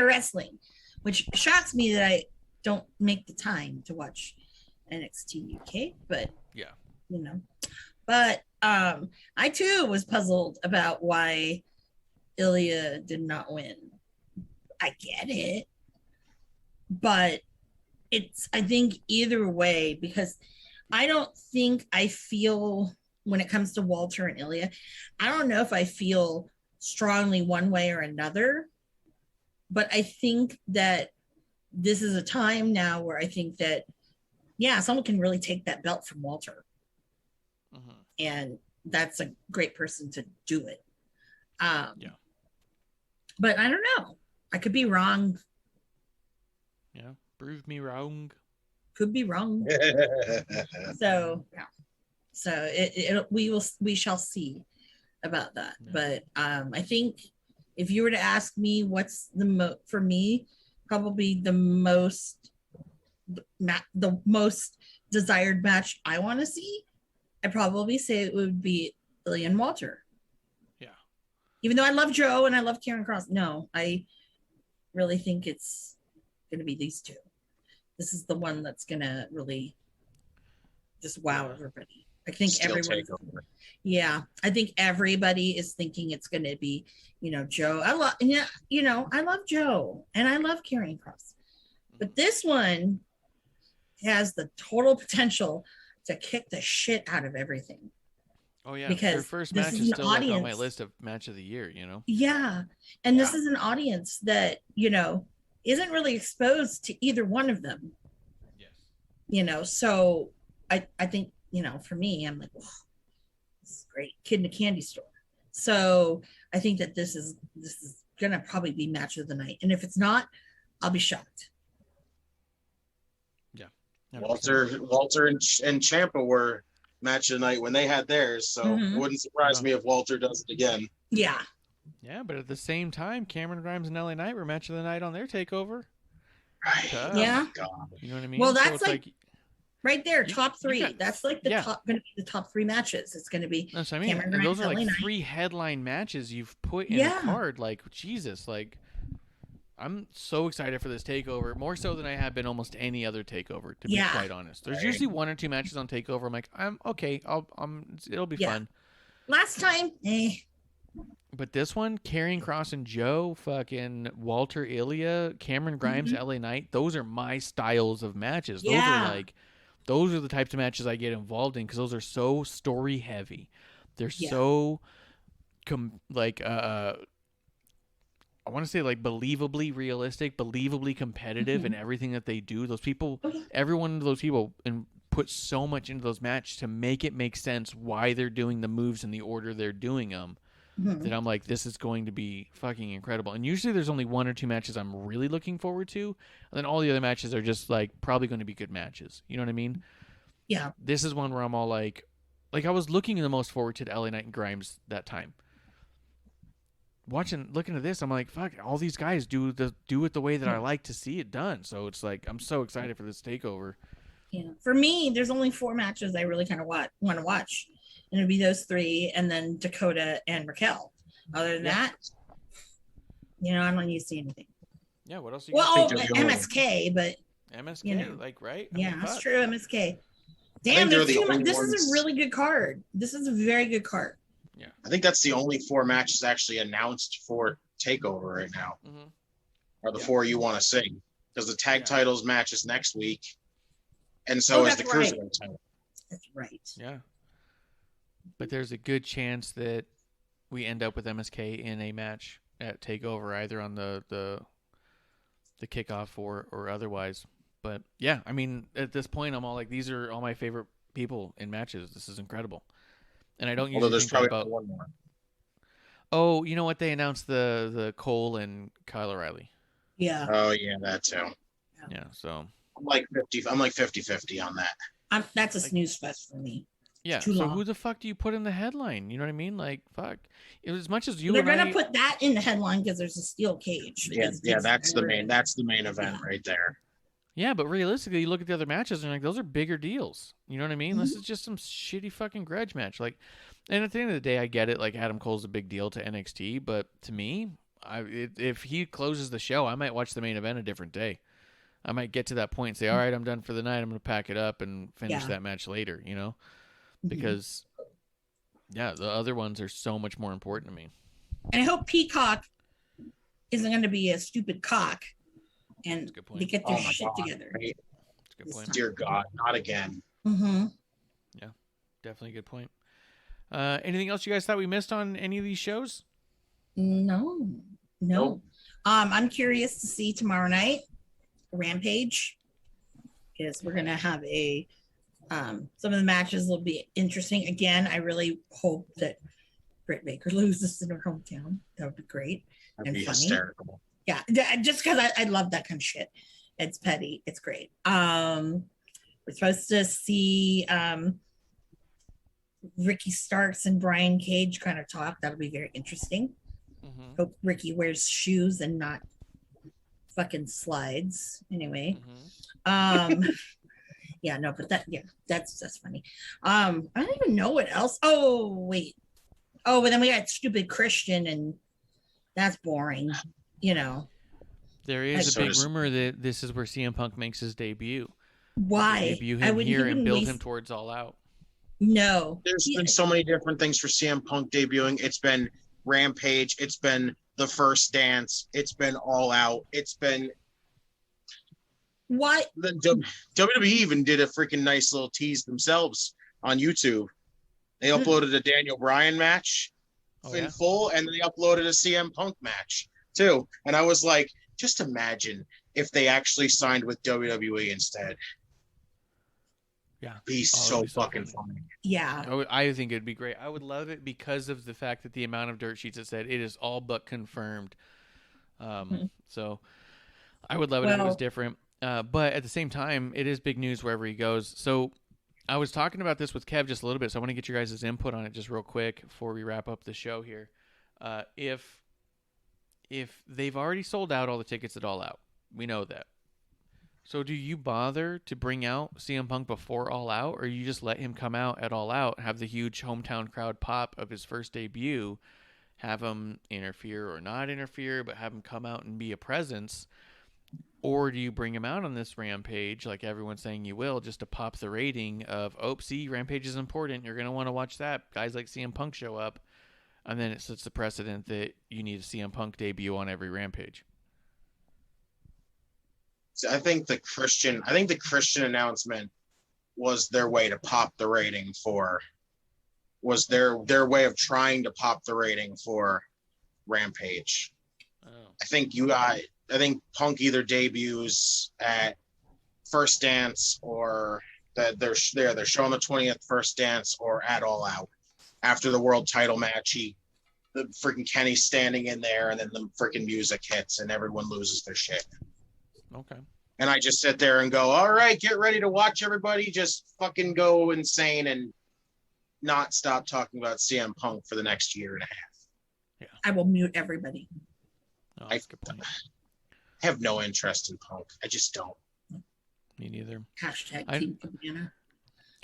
[SPEAKER 5] wrestling, which shocks me that I don't make the time to watch NXT UK. But
[SPEAKER 4] yeah,
[SPEAKER 5] But I too was puzzled about why Ilya did not win. I get it, but I think either way, because I don't think I feel. When it comes to Walter and Ilya, I don't know if I feel strongly one way or another, but I think that this is a time now where I think that, someone can really take that belt from Walter.
[SPEAKER 4] Mm-hmm.
[SPEAKER 5] And that's a great person to do it.
[SPEAKER 4] Yeah.
[SPEAKER 5] But I don't know. I could be wrong.
[SPEAKER 4] Yeah. Prove me wrong.
[SPEAKER 5] Could be wrong. So, yeah. So we shall see about that. Yeah. But I think if you were to ask me what's for me, probably the most desired match I want to see, I'd probably say it would be Ilya and Walter.
[SPEAKER 4] Yeah.
[SPEAKER 5] Even though I love Joe and I love Karen Cross, no, I really think it's going to be these two. This is the one that's going to really just wow everybody. I think everyone. I think everybody is thinking it's going to be, Joe. I love Joe and I love Karrion Kross, but this one has the total potential to kick the shit out of everything.
[SPEAKER 4] Oh yeah,
[SPEAKER 5] because
[SPEAKER 4] their first match is still like on my list of match of the year.
[SPEAKER 5] Yeah, and this is an audience that isn't really exposed to either one of them. Yes. So I think. For me, I'm like, oh, this is great. Kid in a candy store. So I think that this is gonna probably be match of the night. And if it's not, I'll be shocked.
[SPEAKER 4] Yeah.
[SPEAKER 6] Walter and Ciampa were match of the night when they had theirs. So it wouldn't surprise me if Walter does it again.
[SPEAKER 5] Yeah.
[SPEAKER 4] Yeah, but at the same time, Cameron Grimes and LA Knight were match of the night on their takeover.
[SPEAKER 6] Right.
[SPEAKER 5] Yeah.
[SPEAKER 6] God.
[SPEAKER 4] You know what I mean?
[SPEAKER 5] Well, that's like right there, top three. That's like the
[SPEAKER 4] top,
[SPEAKER 5] going to be the top three matches. It's going to be.
[SPEAKER 4] That's what I mean. And those are like three headline matches you've put in the card. Like Jesus, like I'm so excited for this takeover, more so than I have been almost any other takeover. To be quite honest, there's usually one or two matches on takeover. I'm like, I'm okay. It'll be fun.
[SPEAKER 5] Last time,
[SPEAKER 4] But this one, Karrion Kross and Joe, fucking Walter, Ilya, Cameron Grimes, LA Knight, those are my styles of matches. Those are the types of matches I get involved in because those are so story heavy. They're so I want to say like believably realistic, believably competitive in everything that they do. Those people, every one of those people put so much into those matches to make it make sense why they're doing the moves in the order they're doing them. That I'm like, this is going to be fucking incredible. And usually there's only one or two matches I'm really looking forward to. And then all the other matches are just like probably going to be good matches. You know what I mean?
[SPEAKER 5] Yeah.
[SPEAKER 4] This is one where I'm all like I was looking the most forward to LA Knight and Grimes that time. Looking at this, I'm like, fuck, all these guys do it the way that I like to see it done. So it's like, I'm so excited for this takeover.
[SPEAKER 5] Yeah. For me, there's only 4 matches I really kind of want to watch. and it'd be those three, and then Dakota and Raquel. Other than that, you know, I'm not used to anything.
[SPEAKER 4] Yeah, what else?
[SPEAKER 5] Well, MSK, but
[SPEAKER 4] MSK,
[SPEAKER 5] you know,
[SPEAKER 4] like, right? I
[SPEAKER 5] yeah,
[SPEAKER 4] mean,
[SPEAKER 5] that's true. MSK. Damn,
[SPEAKER 6] they're
[SPEAKER 5] this is a really good card. This is a very good card.
[SPEAKER 4] Yeah,
[SPEAKER 6] I think that's the only 4 matches actually announced for Takeover right now.
[SPEAKER 4] Mm-hmm.
[SPEAKER 6] Are the 4 you want to see? Because the tag titles match is next week, and so is the cruiserweight title.
[SPEAKER 5] That's right.
[SPEAKER 4] Yeah, but there's a good chance that we end up with MSK in a match at Takeover, either on the kickoff or otherwise. But yeah, I mean, at this point, I'm all like, these are all my favorite people in matches. This is incredible, and I don't usually think about.
[SPEAKER 6] One more.
[SPEAKER 4] Oh, you know what? They announced the Cole and Kyle O'Reilly.
[SPEAKER 5] Yeah.
[SPEAKER 6] Oh yeah, that too.
[SPEAKER 4] Yeah. So
[SPEAKER 6] I'm like 50-50 on that.
[SPEAKER 5] That's a snooze fest for me.
[SPEAKER 4] Yeah. So
[SPEAKER 5] long.
[SPEAKER 4] who the fuck do you put in the headline? You know what I mean? Like, fuck. As much as you
[SPEAKER 5] They're gonna put that in the headline because there's a steel cage.
[SPEAKER 6] Yeah, that's the main. That's the main event right there.
[SPEAKER 4] Yeah, but realistically, you look at the other matches and like those are bigger deals. You know what I mean?
[SPEAKER 5] Mm-hmm.
[SPEAKER 4] This is just some shitty fucking grudge match. Like, and at the end of the day, I get it. Like, Adam Cole's a big deal to NXT, but to me, if he closes the show, I might watch the main event a different day. I might get to that point and say, all right, I'm done for the night. I'm going to pack it up and finish that match later, you know? Because, yeah, the other ones are so much more important to me.
[SPEAKER 5] And I hope Peacock isn't going to be a stupid cock and they get their shit together.
[SPEAKER 6] Right?
[SPEAKER 4] That's a good point.
[SPEAKER 6] Dear God, not again.
[SPEAKER 5] Mm-hmm.
[SPEAKER 4] Yeah, definitely a good point. Anything else you guys thought we missed on any of these shows?
[SPEAKER 5] No.
[SPEAKER 6] Nope.
[SPEAKER 5] I'm curious to see tomorrow night Rampage, because we're gonna have a some of the matches will be interesting. Again, I really hope that Britt Baker loses in her hometown. That would be great.
[SPEAKER 6] That'd be
[SPEAKER 5] funny.
[SPEAKER 6] hysterical.
[SPEAKER 5] Yeah, just because I love that kind of shit. It's petty. It's great. We're supposed to see Ricky Starks and Brian Cage kind of talk. That'll be very interesting.
[SPEAKER 4] Mm-hmm.
[SPEAKER 5] Hope Ricky wears shoes and not fucking slides. Anyway.
[SPEAKER 4] Mm-hmm.
[SPEAKER 5] Yeah, no, but that's funny. I don't even know what else. Oh, wait. Oh, but then we got stupid Christian, and that's boring, you know.
[SPEAKER 4] There is a big rumor that this is where CM Punk makes his debut.
[SPEAKER 5] Why?
[SPEAKER 4] Debut him here and build him towards All Out.
[SPEAKER 5] No.
[SPEAKER 6] There's been so many different things for CM Punk debuting. It's been Rampage. It's been The First Dance. It's been All Out. It's been...
[SPEAKER 5] What?
[SPEAKER 6] The WWE even did a freaking nice little tease themselves on YouTube. They uploaded a Daniel Bryan match in full, and they uploaded a CM Punk match too. And I was like, just imagine if they actually signed with WWE instead.
[SPEAKER 4] Yeah.
[SPEAKER 6] Be so fucking funny.
[SPEAKER 5] Yeah.
[SPEAKER 4] I think it'd be great. I would love it because of the fact that the amount of dirt sheets that said it is all but confirmed. So I would love it if it was different. But at the same time, it is big news wherever he goes. So I was talking about this with Kev just a little bit, so I want to get your guys' input on it just real quick before we wrap up the show here. If they've already sold out all the tickets at All Out, we know that. So do you bother to bring out CM Punk before All Out, or you just let him come out at All Out, have the huge hometown crowd pop of his first debut, have him interfere or not interfere, but have him come out and be a presence? Or do you bring him out on this Rampage, like everyone's saying you will, just to pop the rating of, oh, see, Rampage is important. You're going to want to watch that. Guys like CM Punk show up. And then it sets the precedent that you need a CM Punk debut on every Rampage.
[SPEAKER 6] So I think the Christian announcement was their way to pop the rating was their way of trying to pop the rating for Rampage. Oh. I think Punk either debuts at First Dance or that they're showing the 20th First Dance or at All Out after the world title match. The freaking Kenny's standing in there, and then the freaking music hits, and everyone loses their shit.
[SPEAKER 4] Okay.
[SPEAKER 6] And I just sit there and go, all right, get ready to watch everybody just fucking go insane and not stop talking about CM Punk for the next year and a half.
[SPEAKER 5] Yeah. I will mute everybody.
[SPEAKER 4] Oh, that's a good point.
[SPEAKER 6] I have no interest in Punk. I just don't.
[SPEAKER 4] Me neither.
[SPEAKER 5] Hashtag Team Banana.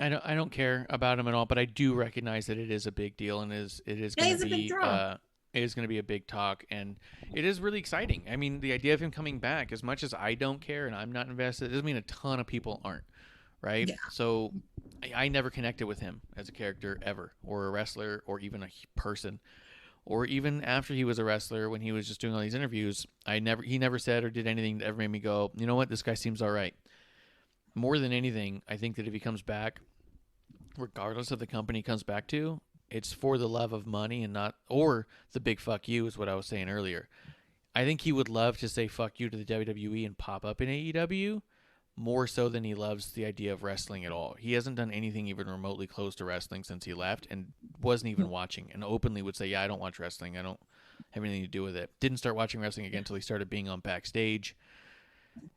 [SPEAKER 4] I don't care about him at all, but I do recognize that it is a big deal and it is
[SPEAKER 5] Yeah,
[SPEAKER 4] going
[SPEAKER 5] he's
[SPEAKER 4] to
[SPEAKER 5] a big
[SPEAKER 4] be
[SPEAKER 5] draw.
[SPEAKER 4] it is going to be a big talk, and it is really exciting. I mean, the idea of him coming back, as much as I don't care and I'm not invested, it doesn't mean a ton of people aren't, right?
[SPEAKER 5] Yeah.
[SPEAKER 4] So I never connected with him as a character ever, or a wrestler, or even a person, or even after he was a wrestler when he was just doing all these interviews. He never said or did anything that ever made me go, you know what, this guy seems all right. More than anything, I think that if he comes back, regardless of the company he comes back to, it's for the love of money and not, or the big fuck you is what I was saying earlier. I think he would love to say fuck you to the WWE and pop up in AEW more so than he loves the idea of wrestling at all. He hasn't done anything even remotely close to wrestling since he left and wasn't even watching, and openly would say, yeah, I don't watch wrestling. I don't have anything to do with it. Didn't start watching wrestling again until he started being on backstage.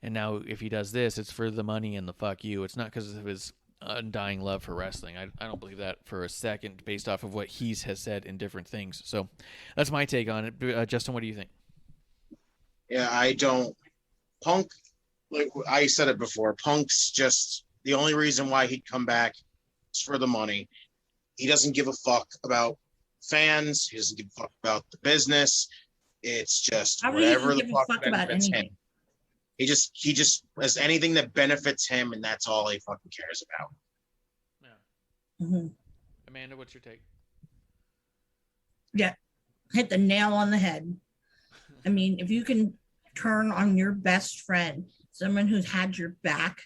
[SPEAKER 4] And now if he does this, it's for the money and the fuck you. It's not because of his undying love for wrestling. I don't believe that for a second based off of what he has said in different things. So that's my take on it. Justin, what do you think?
[SPEAKER 6] Yeah, I don't. Punk, like I said it before, Punk's just the only reason why he'd come back is for the money. He doesn't give a fuck about fans. He doesn't give a fuck about the business. It's just whatever the fuck benefits him. He just has anything that benefits him, and that's all he fucking cares about.
[SPEAKER 4] Yeah.
[SPEAKER 5] Mm-hmm.
[SPEAKER 4] Amanda, what's your take?
[SPEAKER 5] Yeah, hit the nail on the head. I mean, if you can turn on your best friend, someone who's had your back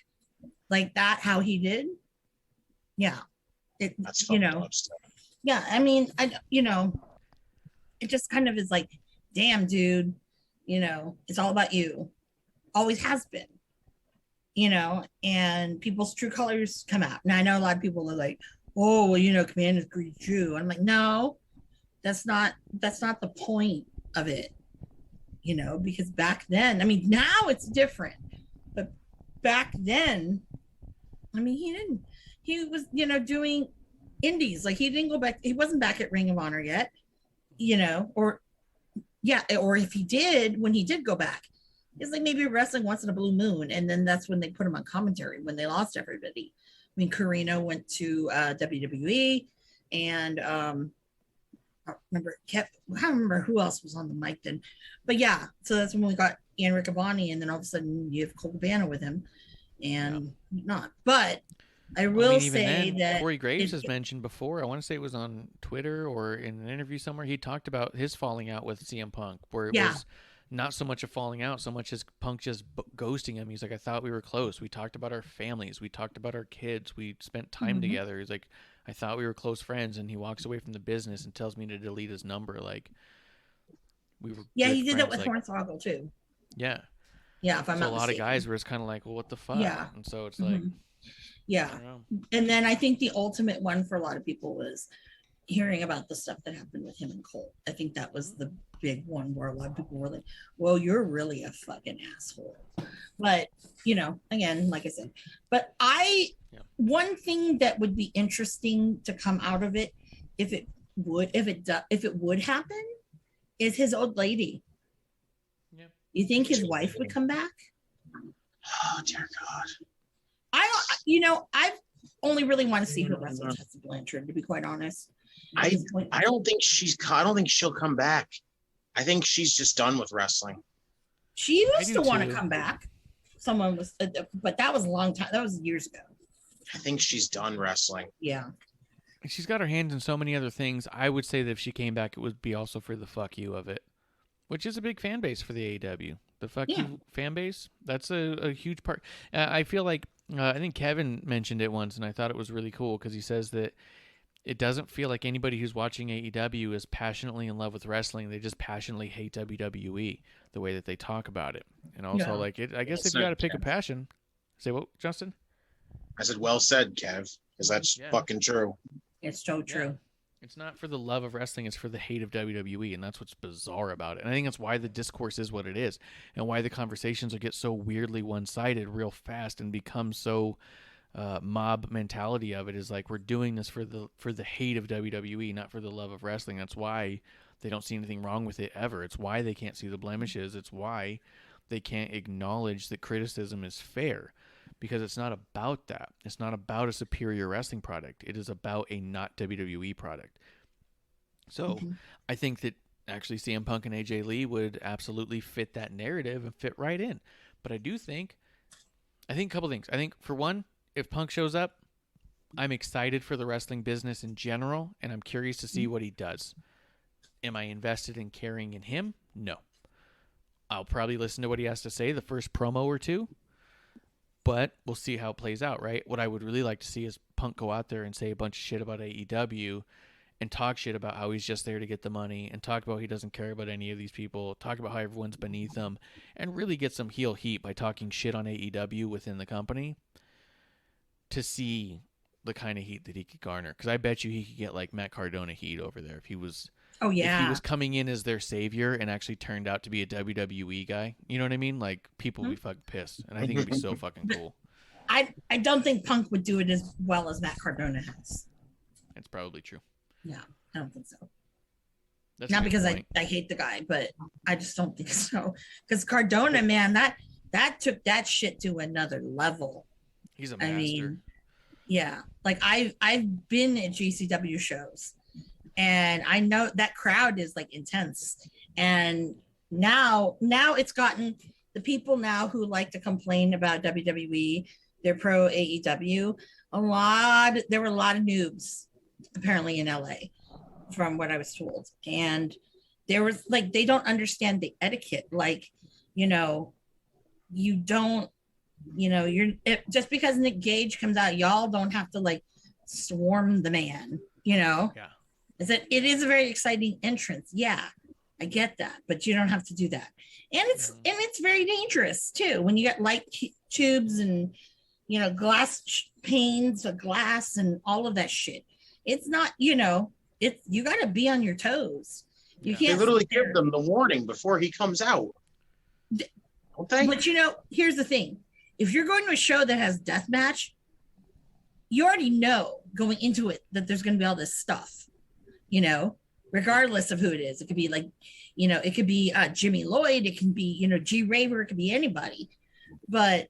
[SPEAKER 5] like that, how he did, yeah,
[SPEAKER 6] That's
[SPEAKER 5] yeah. I mean, it just kind of is like, damn, dude, it's all about you. Always has been, and people's true colors come out. And I know a lot of people are like, oh, well, Commander's pretty true. I'm like, no, that's not the point of it, because back then, I mean, now it's different, but back then, I mean, he was, doing indies. Like he didn't go back. He wasn't back at Ring of Honor yet, or if he did, when he did go back, it's like maybe wrestling once in a blue moon, and then that's when they put him on commentary when they lost everybody. I mean, Carino went to WWE, and I don't remember who else was on the mic then, but yeah. So that's when we got Ian Riccaboni, and then all of a sudden you have Cole Cabana with him, and not. But I will say that
[SPEAKER 4] Corey Graves has mentioned before. I want to say it was on Twitter or in an interview somewhere. He talked about his falling out with CM Punk, where it was not so much a falling out, so much as Punk just ghosting him. He's like, I thought we were close. We talked about our families. We talked about our kids. We spent time together. He's like, I thought we were close friends. And he walks away from the business and tells me to delete his number. Like, we were.
[SPEAKER 5] Yeah, he did that with Hornswoggle too.
[SPEAKER 4] Yeah.
[SPEAKER 5] Yeah, if I'm not
[SPEAKER 4] a lot
[SPEAKER 5] mistaken.
[SPEAKER 4] of guys were just kind of like, well, what the fuck?
[SPEAKER 5] Yeah.
[SPEAKER 4] And so it's like.
[SPEAKER 5] Yeah. And then I think the ultimate one for a lot of people was hearing about the stuff that happened with him and Cole. I think that was the big one where a lot of people were like, well, you're really a fucking asshole. But, again, like I said, but one thing that would be interesting to come out of it, if it would happen, is his old lady. Yeah. You think his wife would come back?
[SPEAKER 6] Oh, dear God.
[SPEAKER 5] I've only really want to see her wrestle Tessa Blanchard, to be quite honest.
[SPEAKER 6] I don't think she'll come back. I think she's just done with wrestling.
[SPEAKER 5] She used to want to come back. Someone was, but that was a long time. That was years ago.
[SPEAKER 6] I think she's done wrestling.
[SPEAKER 5] Yeah.
[SPEAKER 4] She's got her hands in so many other things. I would say that if she came back, it would be also for the fuck you of it, which is a big fan base for the AEW. The fuck you fan base. That's a huge part. I feel like, I think Kevin mentioned it once, and I thought it was really cool because he says that it doesn't feel like anybody who's watching AEW is passionately in love with wrestling. They just passionately hate WWE, the way that they talk about it. And also, I guess if you got to pick a passion, say what, Justin?
[SPEAKER 6] I said, well said, Kev, because that's fucking true.
[SPEAKER 5] It's so true.
[SPEAKER 4] Yeah. It's not for the love of wrestling, it's for the hate of WWE, and that's what's bizarre about it. And I think that's why the discourse is what it is, and why the conversations will get so weirdly one-sided real fast and become so mob mentality of it is like, we're doing this for the hate of WWE, not for the love of wrestling. That's why they don't see anything wrong with it ever. It's why they can't see the blemishes. It's why they can't acknowledge that criticism is fair. because it's not about that. It's not about a superior wrestling product. It is about a not WWE product. So I think that actually CM Punk and AJ Lee would absolutely fit that narrative and fit right in. But I think a couple things. I think, for one, if Punk shows up, I'm excited for the wrestling business in general, and I'm curious to see what he does. Am I invested in caring in him? No. I'll probably listen to what he has to say the first promo or two, but we'll see how it plays out, right? What I would really like to see is Punk go out there and say a bunch of shit about AEW and talk shit about how he's just there to get the money, and talk about he doesn't care about any of these people, talk about how everyone's beneath him, and really get some heel heat by talking shit on AEW within the company to see the kind of heat that he could garner. Because I bet you he could get like Matt Cardona heat over there if he was...
[SPEAKER 5] Oh, yeah.
[SPEAKER 4] If he was coming in as their savior and actually turned out to be a WWE guy, you know what I mean? Like, people would be fucking pissed. And I think it'd be so fucking cool.
[SPEAKER 5] I don't think Punk would do it as well as Matt Cardona has.
[SPEAKER 4] That's probably true.
[SPEAKER 5] Yeah, I don't think so.
[SPEAKER 4] That's
[SPEAKER 5] Not because
[SPEAKER 4] point.
[SPEAKER 5] I hate the guy, but I just don't think so. Because Cardona, man, that took that shit to another level.
[SPEAKER 4] He's a master.
[SPEAKER 5] I mean, yeah. Like, I've been at GCW shows, and I know that crowd is like intense. And now it's gotten the people now who like to complain about WWE, they're pro AEW. There were a lot of noobs apparently in LA, from what I was told. And there was like, they don't understand the etiquette. Like, you don't, just because Nick Gage comes out, y'all don't have to like swarm the man,
[SPEAKER 4] Yeah.
[SPEAKER 5] It is a very exciting entrance. Yeah, I get that, but you don't have to do that. And it's very dangerous too when you got light tubes and glass panes of glass and all of that shit. It's not, you got to be on your toes. You can't.
[SPEAKER 6] They literally give them the warning before he comes out. Don't they?
[SPEAKER 5] But here's the thing: if you're going to a show that has deathmatch, you already know going into it that there's going to be all this stuff. Regardless of who it is. It could be like, it could be Jimmy Lloyd, it can be, G Raver, it could be anybody. But,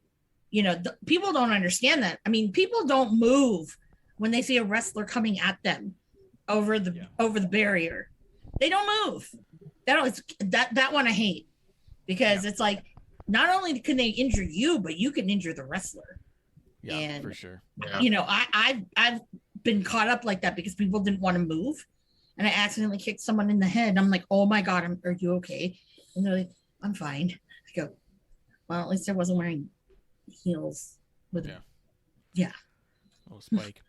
[SPEAKER 5] people don't understand that. I mean, people don't move when they see a wrestler coming at them over the barrier. They don't move. That one I hate, because it's like, not only can they injure you, but you can injure the wrestler.
[SPEAKER 4] Yeah,
[SPEAKER 5] and,
[SPEAKER 4] for sure.
[SPEAKER 6] Yeah.
[SPEAKER 5] I've been caught up like that because people didn't want to move. And I accidentally kicked someone in the head. I'm like, oh my God, are you okay? And they're like, I'm fine. I go, well, at least I wasn't wearing heels with Yeah.
[SPEAKER 4] Oh, Spike.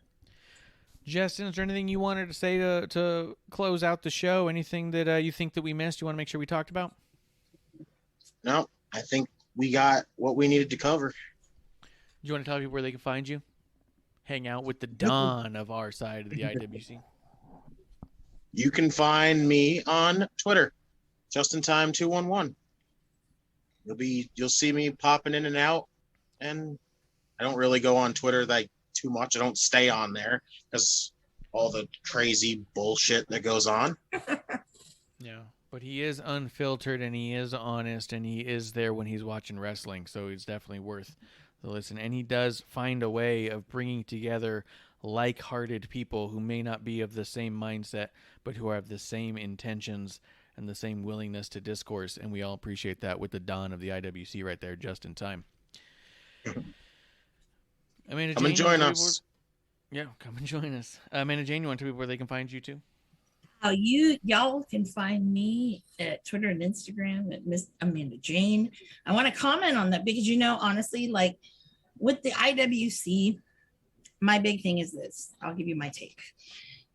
[SPEAKER 4] Justin, is there anything you wanted to say to close out the show? Anything that you think that we missed you want to make sure we talked about?
[SPEAKER 6] No, I think we got what we needed to cover.
[SPEAKER 4] Do you want to tell people where they can find you? Hang out with the Don of our side of the IWC.
[SPEAKER 6] You can find me on Twitter, JustinTime211. You'll see me popping in and out, and I don't really go on Twitter like too much. I don't stay on there because all the crazy bullshit that goes on.
[SPEAKER 4] Yeah, but he is unfiltered and he is honest and he is there when he's watching wrestling, so he's definitely worth the listen. And he does find a way of bringing together like-hearted people who may not be of the same mindset, but who have the same intentions and the same willingness to discourse, and we all appreciate that with the Don of the IWC right there, just in time. Amanda,
[SPEAKER 6] come and join us.
[SPEAKER 4] Yeah, come and join us. Amanda Jane, you want to tell people where they can find you too?
[SPEAKER 5] Y'all can find me at Twitter and Instagram at Miss Amanda Jane. I want to comment on that because honestly, like with the IWC, my big thing is this. I'll give you my take.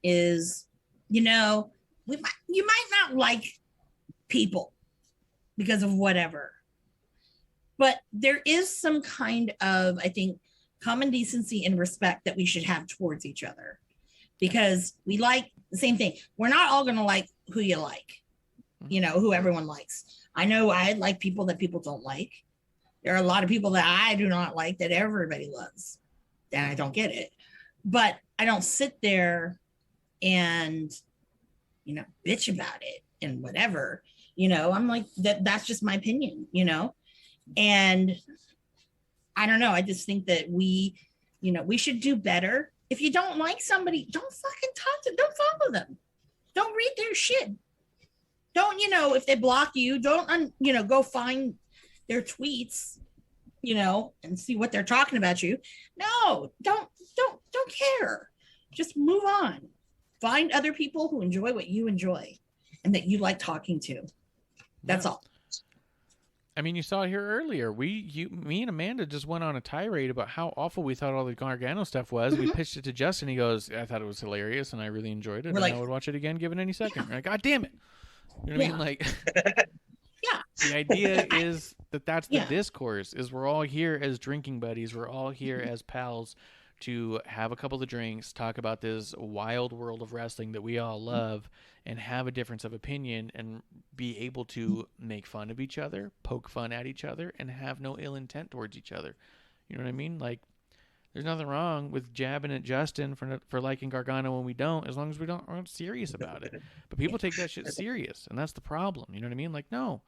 [SPEAKER 5] Is you might not like people because of whatever, but there is some kind of, I think, common decency and respect that we should have towards each other, because we like the same thing. We're not all going to like who you like, who everyone likes. I know I like people that people don't like. There are a lot of people that I do not like that everybody loves, and I don't get it. But I don't sit there and, bitch about it and whatever, I'm like, that's just my opinion, and I don't know. I just think that we should do better. If you don't like somebody, don't fucking talk to them. Don't follow them. Don't read their shit. Don't, if they block you, don't, go find their tweets, and see what they're talking about you. No, don't care. Just move on. Find other people who enjoy what you enjoy and that you like talking to. That's all.
[SPEAKER 4] I mean, you saw it here earlier. Me and Amanda just went on a tirade about how awful we thought all the Gargano stuff was. We pitched it to Justin. He goes, I thought it was hilarious, and I really enjoyed it. I would watch it again, given any second. We're like, God damn it. You know what I mean? Like, the idea is that's the discourse, is we're all here as drinking buddies. We're all here as pals to have a couple of drinks, talk about this wild world of wrestling that we all love, and have a difference of opinion and be able to make fun of each other, poke fun at each other, and have no ill intent towards each other. You know what I mean? Like, there's nothing wrong with jabbing at Justin for liking Gargano when we don't, as long as we aren't serious about it. But people take that shit serious, and that's the problem. You know what I mean? Like, no,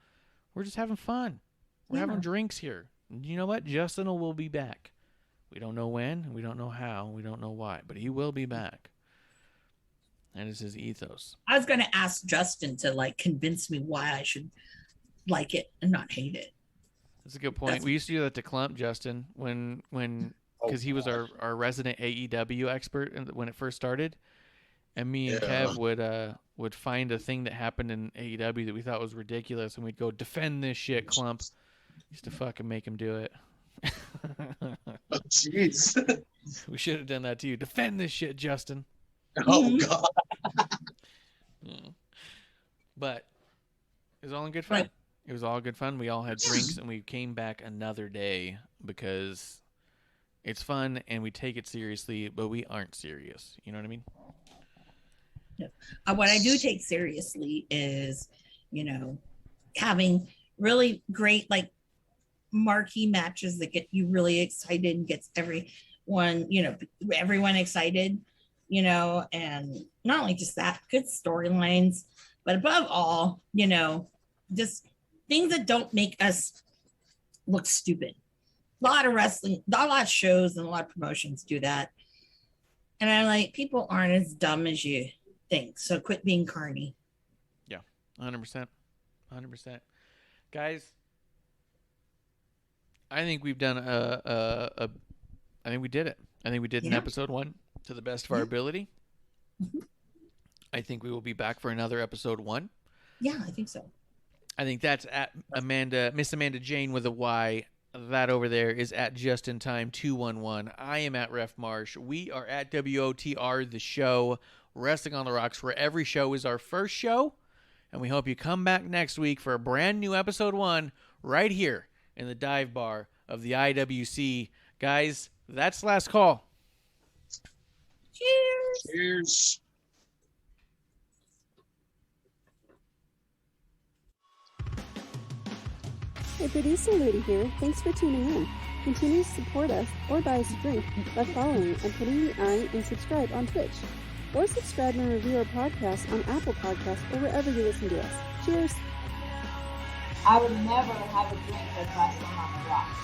[SPEAKER 4] we're just having fun. We're having drinks here. And you know what? Justin will be back. We don't know when, we don't know how, we don't know why, but he will be back. That is his ethos.
[SPEAKER 5] I was going to ask Justin to convince me why I should like it and not hate it.
[SPEAKER 4] That's a good point. We used to do that to Clump, Justin, when because he was our resident AEW expert when it first started, and me and Kev would find a thing that happened in AEW that we thought was ridiculous, and we'd go, defend this shit, Clump. Used to fucking make him do it.
[SPEAKER 6] Oh, jeez.
[SPEAKER 4] We should have done that to you. Defend this shit, Justin.
[SPEAKER 6] Oh, God.
[SPEAKER 4] But it was all in good fun. Right. It was all good fun. We all had drinks, and we came back another day because it's fun, and we take it seriously, but we aren't serious. You know what I mean?
[SPEAKER 5] Yeah. What I do take seriously is, having really great, marquee matches that get you really excited and gets everyone excited, and not only just that, good storylines, but above all, just things that don't make us look stupid. A lot of wrestling, a lot of shows and a lot of promotions do that. And I'm like, people aren't as dumb as you think. So quit being carny.
[SPEAKER 4] Yeah, 100%. 100%. Guys, I think we've done I think we did it. I think we did an episode 1 to the best of our ability. Mm-hmm. I think we will be back for another episode 1.
[SPEAKER 5] Yeah, I think so. I
[SPEAKER 4] think that's at Miss Amanda Jane with a Y. That over there is at JustinTime211. I am at Ref Marsh. We are at WOTR, the show, Wrestling on the Rocks, where every show is our first show. And we hope you come back next week for a brand new episode 1 right here in the dive bar of the IWC. Guys, that's last call.
[SPEAKER 5] Cheers.
[SPEAKER 6] Cheers.
[SPEAKER 8] Hey, producer lady here. Thanks for tuning in. Continue to support us or buy us a drink by following and putting the I in subscribe on Twitch. Or subscribe and review our podcast on Apple Podcasts or wherever you listen to us. Cheers.
[SPEAKER 3] I would never have a drink with Wrestling on the Rocks.